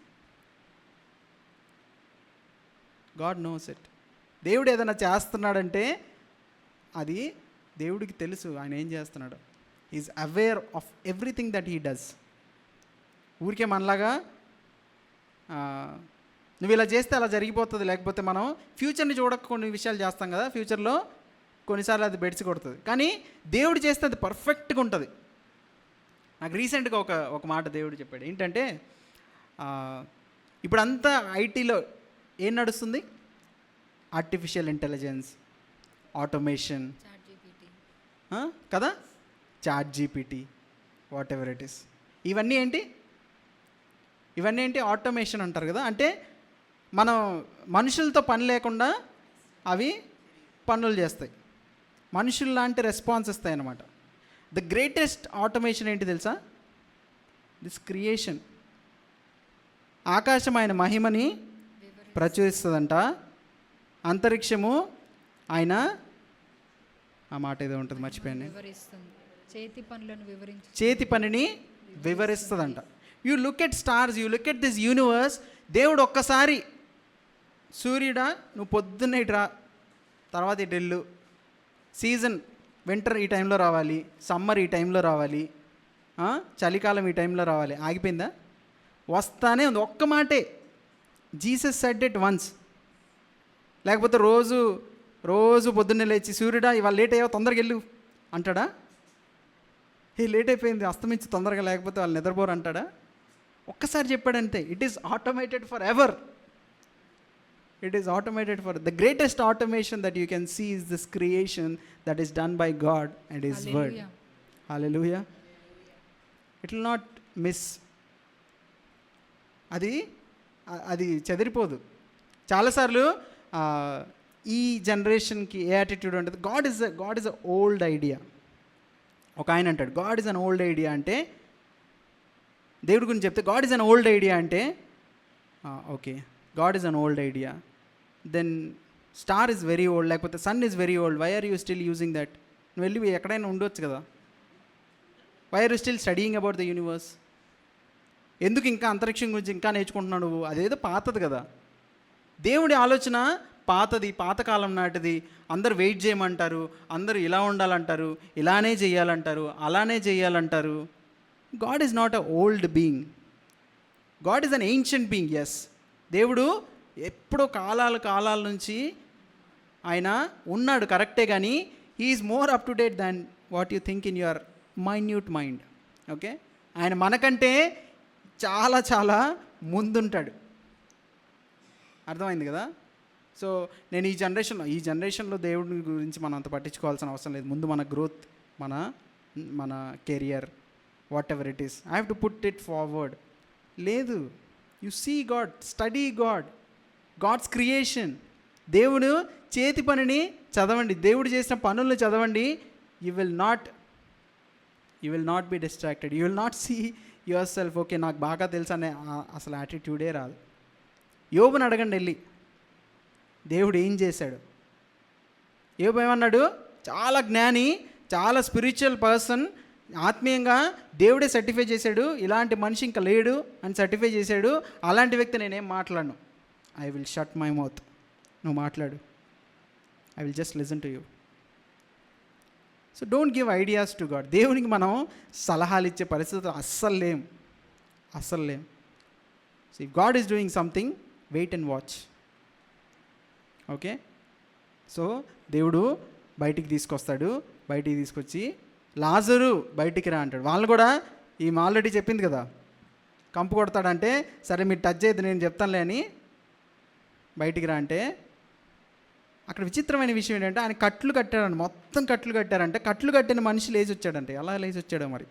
God knows it. దేవుడు ఏదైనా చేస్తున్నాడంటే అది దేవుడికి తెలుసు ఆయన ఏం చేస్తున్నాడు. Is aware of everything that he does. ఊరికే మనలాగా నువ్వు ఇలా చేస్తే అలా జరిగిపోతుంది, లేకపోతే మనం ఫ్యూచర్ని చూడక కొన్ని విషయాలు చేస్తాం కదా, ఫ్యూచర్లో కొన్నిసార్లు అది బెడిసి కొడుతుంది. కానీ దేవుడు చేస్తే అది పర్ఫెక్ట్గా ఉంటుంది. నాకు రీసెంట్గా ఒక మాట దేవుడు చెప్పాడు. ఏంటంటే ఇప్పుడంతా ఐటీలో ఏం నడుస్తుంది, ఆర్టిఫిషియల్ ఇంటెలిజెన్స్, ఆటోమేషన్ కదా, chat GPT, whatever it is, ఇవన్నీ ఏంటి ఆటోమేషన్ అంటారు కదా. అంటే మనం మనుషులతో పని లేకుండా అవి పనులు చేస్తాయి, మనుషులు లాంటి రెస్పాన్స్ ఇస్తాయి అన్నమాట. ద గ్రేటెస్ట్ ఆటోమేషన్ ఏంటి తెలుసా? This creation. ఆకాశం ఆయన మహిమని ప్రచురిస్తుందంట, అంతరిక్షము ఆయన ఆ మాట ఏదో ఉంటుంది మర్చిపోయాను, చేతి పనిని వివరిస్తుందంట. You look at stars, you look at this universe. దేవుడు ఒక్కసారి సూర్యుడా నువ్వు పొద్దున్న ఇటు రా, తర్వాత ఇటు వెళ్ళు, సీజన్ వింటర్ ఈ టైంలో రావాలి, సమ్మర్ ఈ టైంలో రావాలి, చలికాలం ఈ టైంలో రావాలి, ఆగిపోయిందా? వస్తానే ఉంది. ఒక్క మాటే, జీసస్ సెడ్ ఇట్ వన్స్. లేకపోతే రోజు పొద్దున్నే లేచి సూర్యుడా ఇవాళ లేట్ అయ్యావు తొందరగా వెళ్ళు అంటాడా? లేట్ అయిపోయింది అస్తమించి తొందరగా, లేకపోతే వాళ్ళు నిద్రపోరు అంటాడా? ఒక్కసారి చెప్పాడంతే. It is automated forever. It is automated for the greatest automation that you can see is this creation that is done by God and His word. Hallelujah. It will not miss. అది చెదిరిపోదు. చాలాసార్లు ఈ జనరేషన్కి ఏ attitude ఉంటుంది, God is a old idea. ఒక ఆయన అంటాడు God is an old idea అంటే, దేవుడి గురించి చెప్తే God is an old idea అంటే okay, God is an old idea, then star is very old, లేకపోతే sun is very old, why are you still using that? నువ్వు వెళ్ళి ఎక్కడైనా ఉండొచ్చు కదా. Why are you still studying about the universe? ఎందుకు ఇంకా అంతరిక్షం గురించి ఇంకా నేర్చుకుంటున్నావు నువ్వు? అదేదో పాతది కదా. దేవుడి ఆలోచన పాతది, పాతకాలం నాటిది. అందరు వెయిట్ చేయమంటారు, అందరూ ఇలా ఉండాలంటారు, ఇలానే చేయాలంటారు, అలానే చేయాలంటారు. God is not a old being, God is an ancient being. Yes, దేవుడు ఎప్పుడో కాలాల నుంచి ఆయన ఉన్నాడు, కరెక్టే, కానీ he is more up to date than what you think in your minute mind. Okay, ఆయన మనకంటే చాలా చాలా ముందుంటాడు. అర్థమైంది కదా. సో నేను ఈ జనరేషన్లో దేవుడి గురించి మనం అంత పట్టించుకోవాల్సిన అవసరం లేదు. ముందు మన గ్రోత్, మన career, whatever it is, I have to put it forward. లేదు, you see God, study God's creation. దేవుడు చేతి పనిని చదవండి, దేవుడు చేసిన పనులను చదవండి. You will not be distracted. You will not see yourself okay నాకు బాగా తెలుసు అనే అసలు యాటిట్యూడే రాదు. యోబుని అడగండి వెళ్ళి, దేవుడు ఏం చేశాడు. యోబు ఏమన్నాడు? చాలా జ్ఞాని, చాలా స్పిరిచువల్ పర్సన్, ఆత్మీయంగా దేవుడే సర్టిఫై చేశాడు, ఇలాంటి మనిషి ఇంకా లేడు అని సర్టిఫై చేశాడు. అలాంటి వ్యక్తి నేనేం మాట్లాడను. I will shut my mouth. నువ్వు మాట్లాడు, I will just listen to you. So don't give ideas to God. దేవునికి మనం సలహాలు ఇచ్చే పరిస్థితులు అస్సలు లేం. So if God is doing something, wait and watch. Okay, so దేవుడు బయటికి తీసుకొచ్చి లాజరు బయటికి రా అంటాడు. వాళ్ళు కూడా ఈమె ఆల్రెడీ చెప్పింది కదా, కంపు కొడతాడంటే సరే మీరు టచ్ చేయద్దు నేను చెప్తానులే అని బయటికి రా అంటే, అక్కడ విచిత్రమైన విషయం ఏంటంటే ఆయన కట్లు కట్టారంట, మొత్తం కట్లు కట్టారంటే కట్లు కట్టిన మనిషి లేచి వచ్చాడంటే. ఎలా లేచి వచ్చాడో మరి.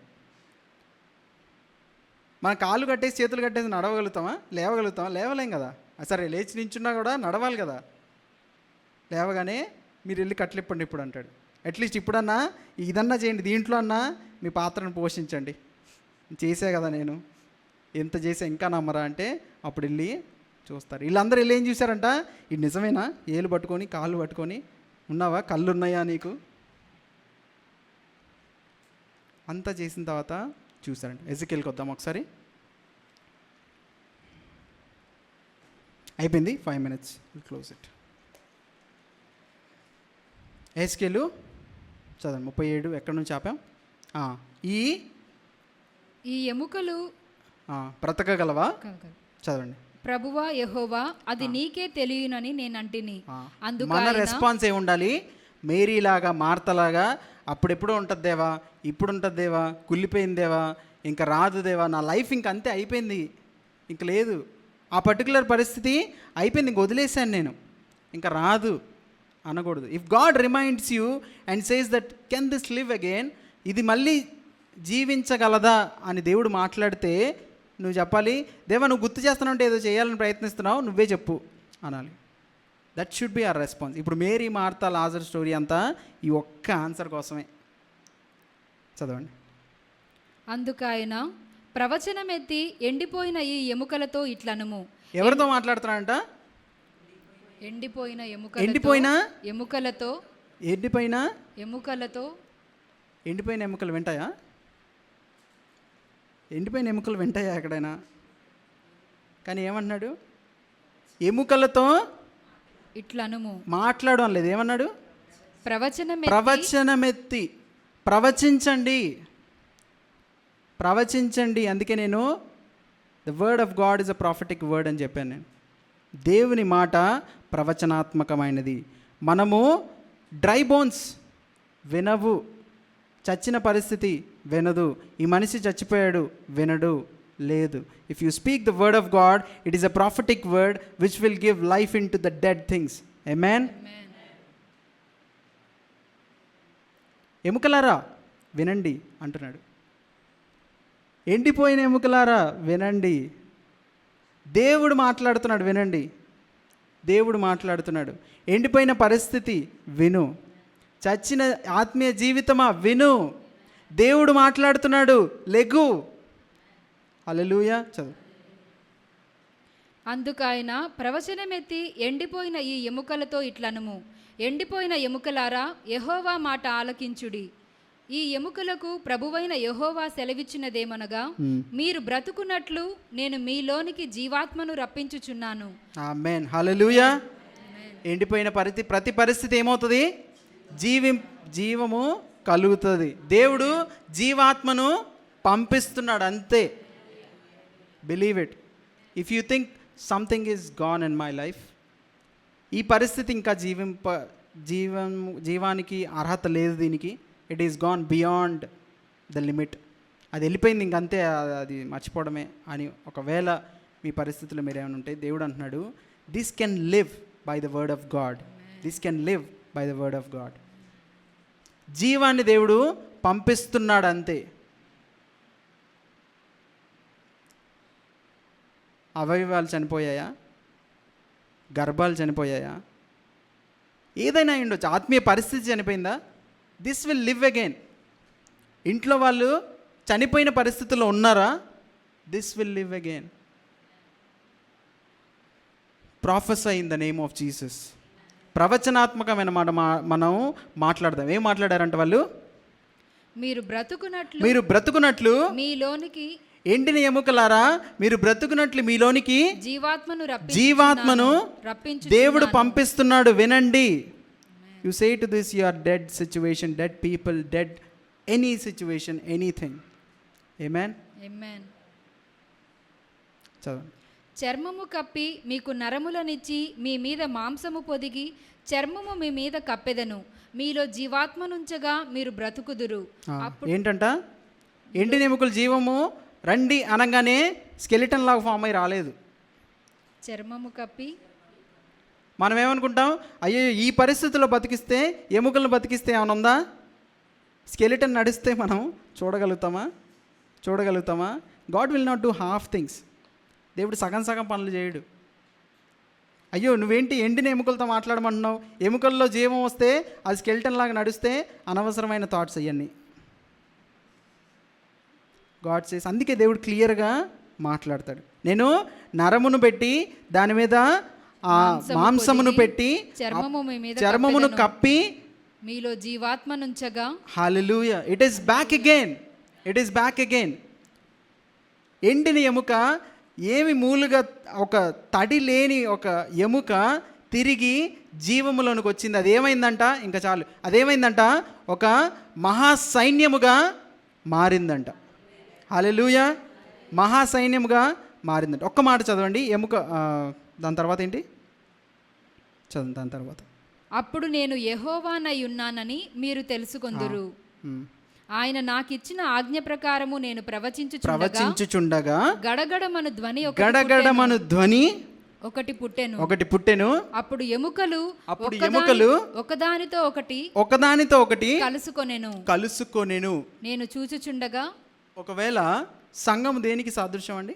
మన కాళ్ళు కట్టేసి చేతులు కట్టేసి నడవగలుగుతామా? లేవలేం కదా. సరే లేచి నించున్నా కూడా నడవాలి కదా. లేవగానే మీరు వెళ్ళి కట్లు ఇప్పండి ఇప్పుడు అంటాడు. అట్లీస్ట్ ఇప్పుడన్నా ఇదన్నా చేయండి, దీంట్లో అన్నా మీ పాత్రను పోషించండి. చేసే కదా నేను, ఎంత చేసా ఇంకా నమ్మరా అంటే అప్పుడు వెళ్ళి చూస్తారు. వీళ్ళందరూ వెళ్ళి ఏం చూశారంట, ఇది నిజమేనా? ఏలు పట్టుకొని కాళ్ళు పట్టుకొని, ఉన్నావా, కళ్ళు ఉన్నాయా నీకు? అంతా చేసిన తర్వాత చూశారంట. ఎజెకియల్కి వద్దాం ఒకసారి. అయిపోయింది 5 minutes, క్లోజ్ ఇట్. ఎజెకియలు చదవండి 37 ఎక్కడి నుంచి ఆపాం. ఈ ఎముకలు బ్రతకగలవా? చదవండి. ప్రభువా యెహోవా, అది నీకే తెలియనని నేను అంటిని. మన రెస్పాన్స్ ఏ ఉండాలి? మేరీలాగా, మార్తలాగా అప్పుడెప్పుడో ఉంటుంది దేవా, ఇప్పుడు ఉంటుంది దేవా, కుళ్ళిపోయింది దేవా, ఇంకా రాదు దేవా, నా లైఫ్ ఇంక అంతే అయిపోయింది, ఇంక లేదు, ఆ పర్టికులర్ పరిస్థితి అయిపోయింది, ఇంక వదిలేశాను నేను, ఇంకా రాదు అనకూడదు. If God reminds you and says that can this live again, ఇది మళ్ళీ జీవించగలదా అని దేవుడు మాట్లాడితే నువ్వు చెప్పాలి, దేవా నువ్వు గుర్తు చేస్తున్నావు అంటే ఏదో చేయాలని ప్రయత్నిస్తున్నావు, నువ్వే చెప్పు అనాలి. That should be our response. ఇప్పుడు మేరీ, మార్తా, లాజర్ స్టోరీ అంతా ఈ ఒక్క ఆన్సర్ కోసమే. చదవండి. అందుకు ఆయన ప్రవచనమెత్తి ఎండిపోయిన ఈ ఎముకలతో ఇట్లనుము. ఎవరితో మాట్లాడుతున్నాడంట? ఎండిపోయిన ఎముకలు వింటాయా? ఎండిపోయిన ఎముకలు వింటాయా ఎక్కడైనా? కానీ ఏమన్నాడు? ఎముకలతో ఇట్లనుము మాట్లాడు అనలేదు. ఏమన్నాడు? ప్రవచనమెత్తి ప్రవచించండి. అందుకే నేను the word of God is a prophetic word అని చెప్పాను నేను. దేవుని మాట ప్రవచనాత్మకమైనది. మనము డ్రై బోన్స్ వినవు, చచ్చిన పరిస్థితి వినదు, ఈ మనిషి చచ్చిపోయాడు వినడు, లేదు. If you speak the word of God, it is a prophetic word which will give life into the dead things. Amen. ఎముకలారా వినండి అంటున్నాడు. ఎండిపోయిన ఎముకలారా వినండి. దేవుడు మాట్లాడుతున్నాడు, వినండి. దేవుడు మాట్లాడుతున్నాడు. ఎండిపోయిన పరిస్థితి విను, చచ్చిన ఆత్మీయ జీవితమా విను, దేవుడు మాట్లాడుతున్నాడు, లెగు. హల్లెలూయా. చదువు. అందుకు ఆయన ప్రవచనమెత్తి ఎండిపోయిన ఈ ఎముకలతో ఇట్లనుము, ఎండిపోయిన ఎముకలారా యెహోవా మాట ఆలకించుడి. ఈ ఎముకలకు ప్రభువైన యెహోవా సెలవిచ్చినదేమనగా, మీరు బ్రతుకున్నట్లు నేను మీలోనికి జీవాత్మను రప్పించుచున్నాను. ఆమేన్. హల్లెలూయా. ఎండిపోయిన ప్రతి పరిస్థితి ఏమవుతుంది? జీవము కలుగుతుంది. దేవుడు జీవాత్మను పంపిస్తున్నాడు, అంతే. Believe it. If you think something is gone in my life, ఈ పరిస్థితి ఇంకా జీవానికి అర్హత లేదు దీనికి, it is gone beyond the limit, అది వెళ్ళిపోయింది ఇంకంతే, అది మర్చిపోవడమే అని ఒకవేళ మీ పరిస్థితులు మీరు ఏమైనా ఉంటే, దేవుడు అంటున్నాడు, this can live by the word of God. This can live by the word of God. జీవాన్ని దేవుడు పంపిస్తున్నాడు, అంతే. అవయవాలు చనిపోయాయా? గర్భాలు చనిపోయాయా? ఏదైనా ఉండొచ్చు. ఆత్మీయ పరిస్థితి చనిపోయిందా? This will live again. ఇంట్లో వాళ్ళు చనిపోయిన పరిస్థితుల్లో ఉన్నారా? This will live again. Prophecy in the name of Jesus. ప్రవచనాత్మకమైన మాట మనం మాట్లాడదాం. ఏం మాట్లాడారంట వాళ్ళు? మీరు బ్రతుకున్నట్లు మీలోనికి, ఎండిన ఎముకలారా మీరు బ్రతుకున్నట్లు మీలోనికి జీవాత్మను దేవుడు పంపిస్తున్నాడు, వినండి. You say to this your dead situation, dead people, dead any situation, anything. Amen. ఆమేన్. చదవండి. చర్మము కప్పి మీకు నరములనిచ్చి మీ మీద మాంసము పొదిగి చర్మము మీ మీద కప్పెదను, మీలో జీవాత్మనుంచగా మీరు బ్రతుకుదురు. ఏంటంట? ఎండిన ఎముకలు జీవము రండి అనగానే స్కెలిటన్ లాగా ఫామ్ అయి రాలేదు. చర్మము కప్పి మనం ఏమనుకుంటాం, అయ్యో ఈ పరిస్థితుల్లో బతికిస్తే, ఎముకలను బతికిస్తే ఏమైనా ఉందా? స్కెలిటన్ నడిస్తే మనం చూడగలుగుతామా? God will not do half things. దేవుడు సగం సగం పనులు చేయడు. అయ్యో నువ్వేంటి ఎండిన ఎముకలతో మాట్లాడమంటున్నావు, ఎముకల్లో జీవం వస్తే అది స్కెలిటన్ లాగా నడిస్తే అనవసరమైన థాట్స్ అవన్నీ. గాడ్ సేస్, అందుకే దేవుడు క్లియర్గా మాట్లాడతాడు. నేను నరమును పెట్టి దాని మీద మాంసమును పెట్టి చర్మమును కప్పి మీలో జీవాత్మనుంచగా. Hallelujah. It is back again. ఎండిన ఎముక ఏమి మూలుగా ఒక తడి లేని ఒక ఎముక తిరిగి జీవములోనికి వచ్చింది. అదేమైందంట, ఇంకా చాలు, అదేమైందంట ఒక మహాసైన్యముగా మారిందంట. హల్లెలూయా. మహాసైన్యముగా మారిందంట. ఒక్క మాట చదవండి ఎముక, దాని తర్వాత ఏంటి చదవండి. దాని తర్వాత అప్పుడు నేను యెహోవానై ఉన్నానని మీరు తెలుసుకొందురు. ఆయన నాకిచ్చిన ఆజ్ఞ ప్రకారము నేను ప్రవచించుచుండగా గడగడమను ధ్వని ఒకటి పుట్టెను. అప్పుడు ఎముకలు ఒకదానితో ఒకటి కలుసుకొనెను. నేను చూచుచుండగా. ఒకవేళ సంఘము దేనికి సాదృశ్యం అండి?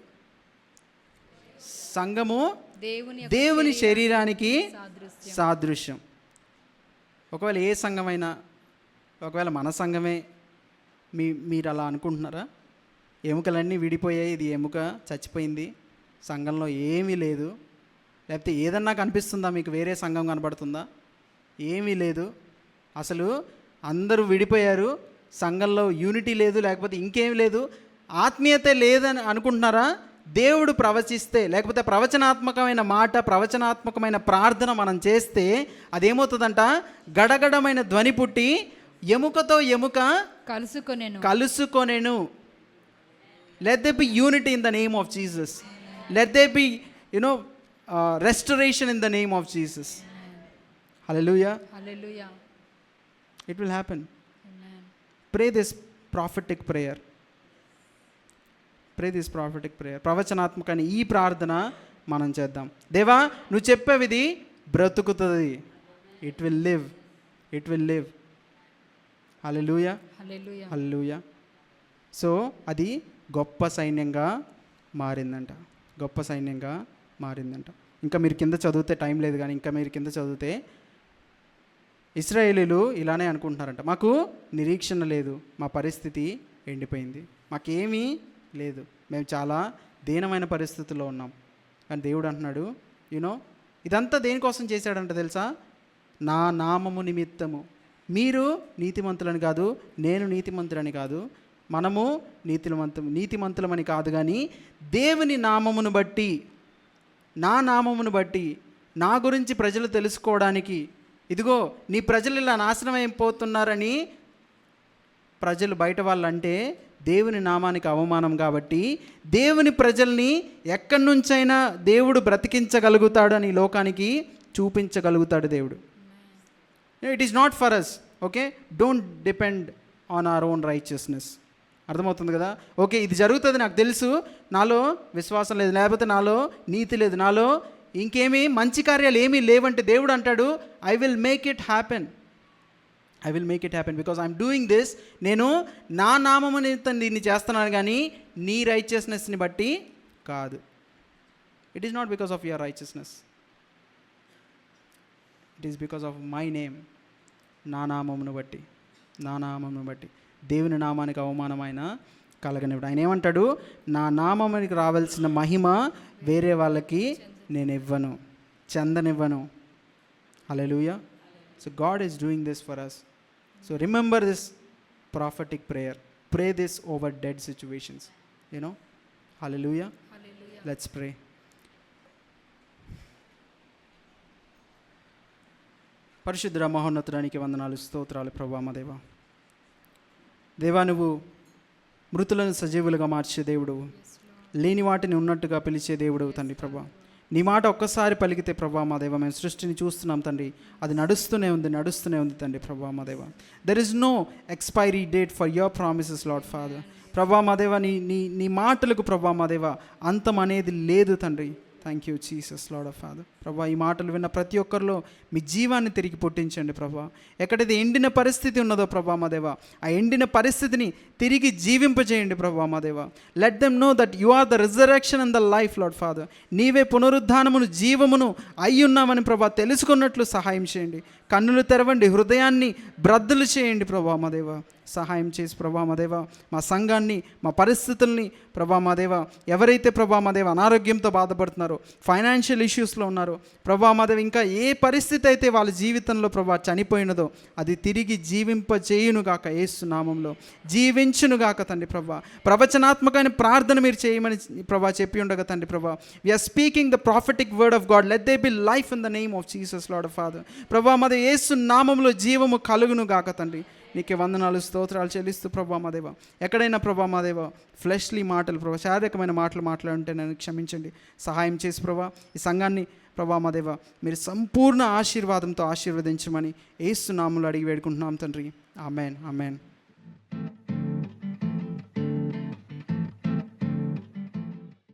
సంఘము దేవుని శరీరానికి సాదృశ్యం. ఒకవేళ ఏ సంఘమైనా, ఒకవేళ మన సంఘమే, మీరు అలా అనుకుంటున్నారా? ఎముకలన్నీ విడిపోయాయి, ఇది ఎముక చచ్చిపోయింది, సంఘంలో ఏమీ లేదు, లేకపోతే ఏదన్నా కనిపిస్తుందా మీకు? వేరే సంఘం కనబడుతుందా? ఏమీ లేదు. అసలు అందరూ విడిపోయారు, సంఘంలో యూనిటీ లేదు, లేకపోతే ఇంకేమీ లేదు, ఆత్మీయత లేదని అనుకుంటున్నారా? దేవుడు ప్రవచిస్తే, లేకపోతే ప్రవచనాత్మకమైన మాట, ప్రవచనాత్మకమైన ప్రార్థన మనం చేస్తే అదేమవుతుందంట? గడగడమైన ధ్వని పుట్టి ఎముకతో ఎముక కలుసుకొనెను. Let they be unity in the name of Jesus. Let they be restoration in the name of Jesus. Hallelujah. It will happen. Pray this prophetic prayer. ప్రవచనాత్మకమైన ఈ ప్రార్థన మనం చేద్దాం. దేవా, నువ్వు చెప్పేవిది బ్రతుకుతుంది. It will live. Hallelujah. So అది గొప్ప సైన్యంగా మారిందంట. ఇంకా మీరు కింద చదివితే, టైం లేదు కానీ ఇంకా మీరు కింద చదివితే, ఇశ్రాయేలీలు ఇలానే అనుకుంటున్నారంట, మాకు నిరీక్షణ లేదు, మా పరిస్థితి ఎండిపోయింది, మాకేమీ లేదు, మేము చాలా దీనమైన పరిస్థితుల్లో ఉన్నాం. కానీ దేవుడు అంటున్నాడు, ఇదంతా దేనికోసం చేశాడంట తెలుసా? నా నామము నిమిత్తము. మీరు నీతిమంతులని కాదు, నేను నీతిమంతులని కాదు, మనము నీతిమంతులమని కాదు, కానీ దేవుని నామమును బట్టి, నా నామమును బట్టి, నా గురించి ప్రజలు తెలుసుకోవడానికి, ఇదిగో నీ ప్రజలు ఇలా నాశనం అయిపోతున్నారని ప్రజలు బయట వాళ్ళంటే దేవుని నామానికి అవమానం. కాబట్టి దేవుని ప్రజల్ని ఎక్కడి నుంచైనా దేవుడు బ్రతికించగలుగుతాడు అని లోకానికి చూపించగలుగుతాడు దేవుడు. It is not for us. Okay, don't depend on our own righteousness. అర్థమవుతుంది కదా? ఓకే, ఇది జరుగుతుంది నాకు తెలుసు, నాలో విశ్వాసం లేదు, లేకపోతే నాలో నీతి లేదు, నాలో ఇంకేమీ మంచి కార్యాలు ఏమీ లేవంటే దేవుడు అంటాడు, I will make it happen because I'm doing this. నేను నా నామము నిమిత్తం దీన్ని చేస్తున్నాను, కానీ నీ రైచియస్నెస్ని బట్టి కాదు. It is not because of your righteousness, it is because of my name. నా నామమును బట్టి దేవుని నామానికి అవమానమైన కలగనివ్వడు. ఆయన ఏమంటాడు? నా నామానికి రావాల్సిన మహిమ వేరే వాళ్ళకి నేను ఇవ్వను, చెందనివ్వను. Hallelujah. So God is doing this for us. So remember this prophetic prayer. Pray this over dead situations. Hallelujah. Let's pray. పరిశుద్ధ మహోన్నతుడానికి వందనాలు, స్తోత్రాలు ప్రభా మా దేవా. దేవా, నువ్వు మృతులను సజీవులుగా మార్చే దేవుడు, లేని వాటిని ఉన్నట్టుగా పిలిచే దేవుడు తండ్రి ప్రభా. నీ మాట ఒక్కసారి పలికితే ప్రభా మా దేవ, మేము సృష్టిని చూస్తున్నాం తండ్రి, అది నడుస్తూనే ఉంది తండ్రి ప్రభా మా దేవ. There is no expiry date for your promises Lord Father. ప్రభా మా దేవ, నీ నీ నీ మాటలకు ప్రభా మా దేవ అంతం అనేది లేదు తండ్రి. Thank you Jesus Lord of Father. ప్రభా, ఈ మాటలు విన్న ప్రతి ఒక్కరిలో మీ జీవాన్ని తిరిగి పుట్టించండి ప్రభా. ఎక్కడైతే ఎండిన పరిస్థితి ఉన్నదో ప్రభా మా దేవ, ఆ ఎండిన పరిస్థితిని తిరిగి జీవింపజేయండి ప్రభా మా దేవ. Let them know that you are the resurrection and the life Lord Father. నీవే పునరుద్ధానమును జీవమును అయ్యున్నామని ప్రభా తెలుసుకున్నట్లు సహాయం చేయండి. కన్నులు తెరవండి, హృదయాన్ని బ్రద్దులు చేయండి ప్రభా మా దేవ. సహాయం చేసి ప్రభా మా దేవ, మా సంఘాన్ని, మా పరిస్థితుల్ని ప్రభా మా దేవ, ఎవరైతే ప్రభా మా దేవ అనారోగ్యంతో బాధపడుతున్నారో, ఫైనాన్షియల్ ఇష్యూస్లో ఉన్నారో ప్రభా మా దేవ, ఇంకా ఏ పరిస్థితి అయితే వాళ్ళ జీవితంలో ప్రభా చనిపోయినదో అది తిరిగి జీవింపచేయునుగాక, యేసు నామంలో జీవించునుగాక తండ్రి ప్రభా. ప్రవచనాత్మకమైన ప్రార్థన మీరు చేయమని ప్రభా చెప్పి ఉండగా తండ్రి ప్రభా, we're speaking the prophetic word of God. Let they be life in the name of Jesus Lord of Father. ప్రభా మా దేవ, యేసు నామంలో జీవము కలుగునుగాక తండ్రి. నీకే వందనాలు, స్తోత్రాలు చెల్లిస్తూ ప్రభా మా దేవ, ఎక్కడైనా ప్రభా మా దేవ ఫ్లెష్లీ మాటలు ప్రభా, శారీరకమైన మాటలు మాట్లాడుంటే నన్ను క్షమించండి, సహాయం చేసి ప్రభా. ఈ సంఘాన్ని ప్రభా మా దేవ మీరు సంపూర్ణ ఆశీర్వాదంతో ఆశీర్వదించమని యేసు నామములో అడిగి వేడుకుంటున్నాం తండ్రి. Amen, amen.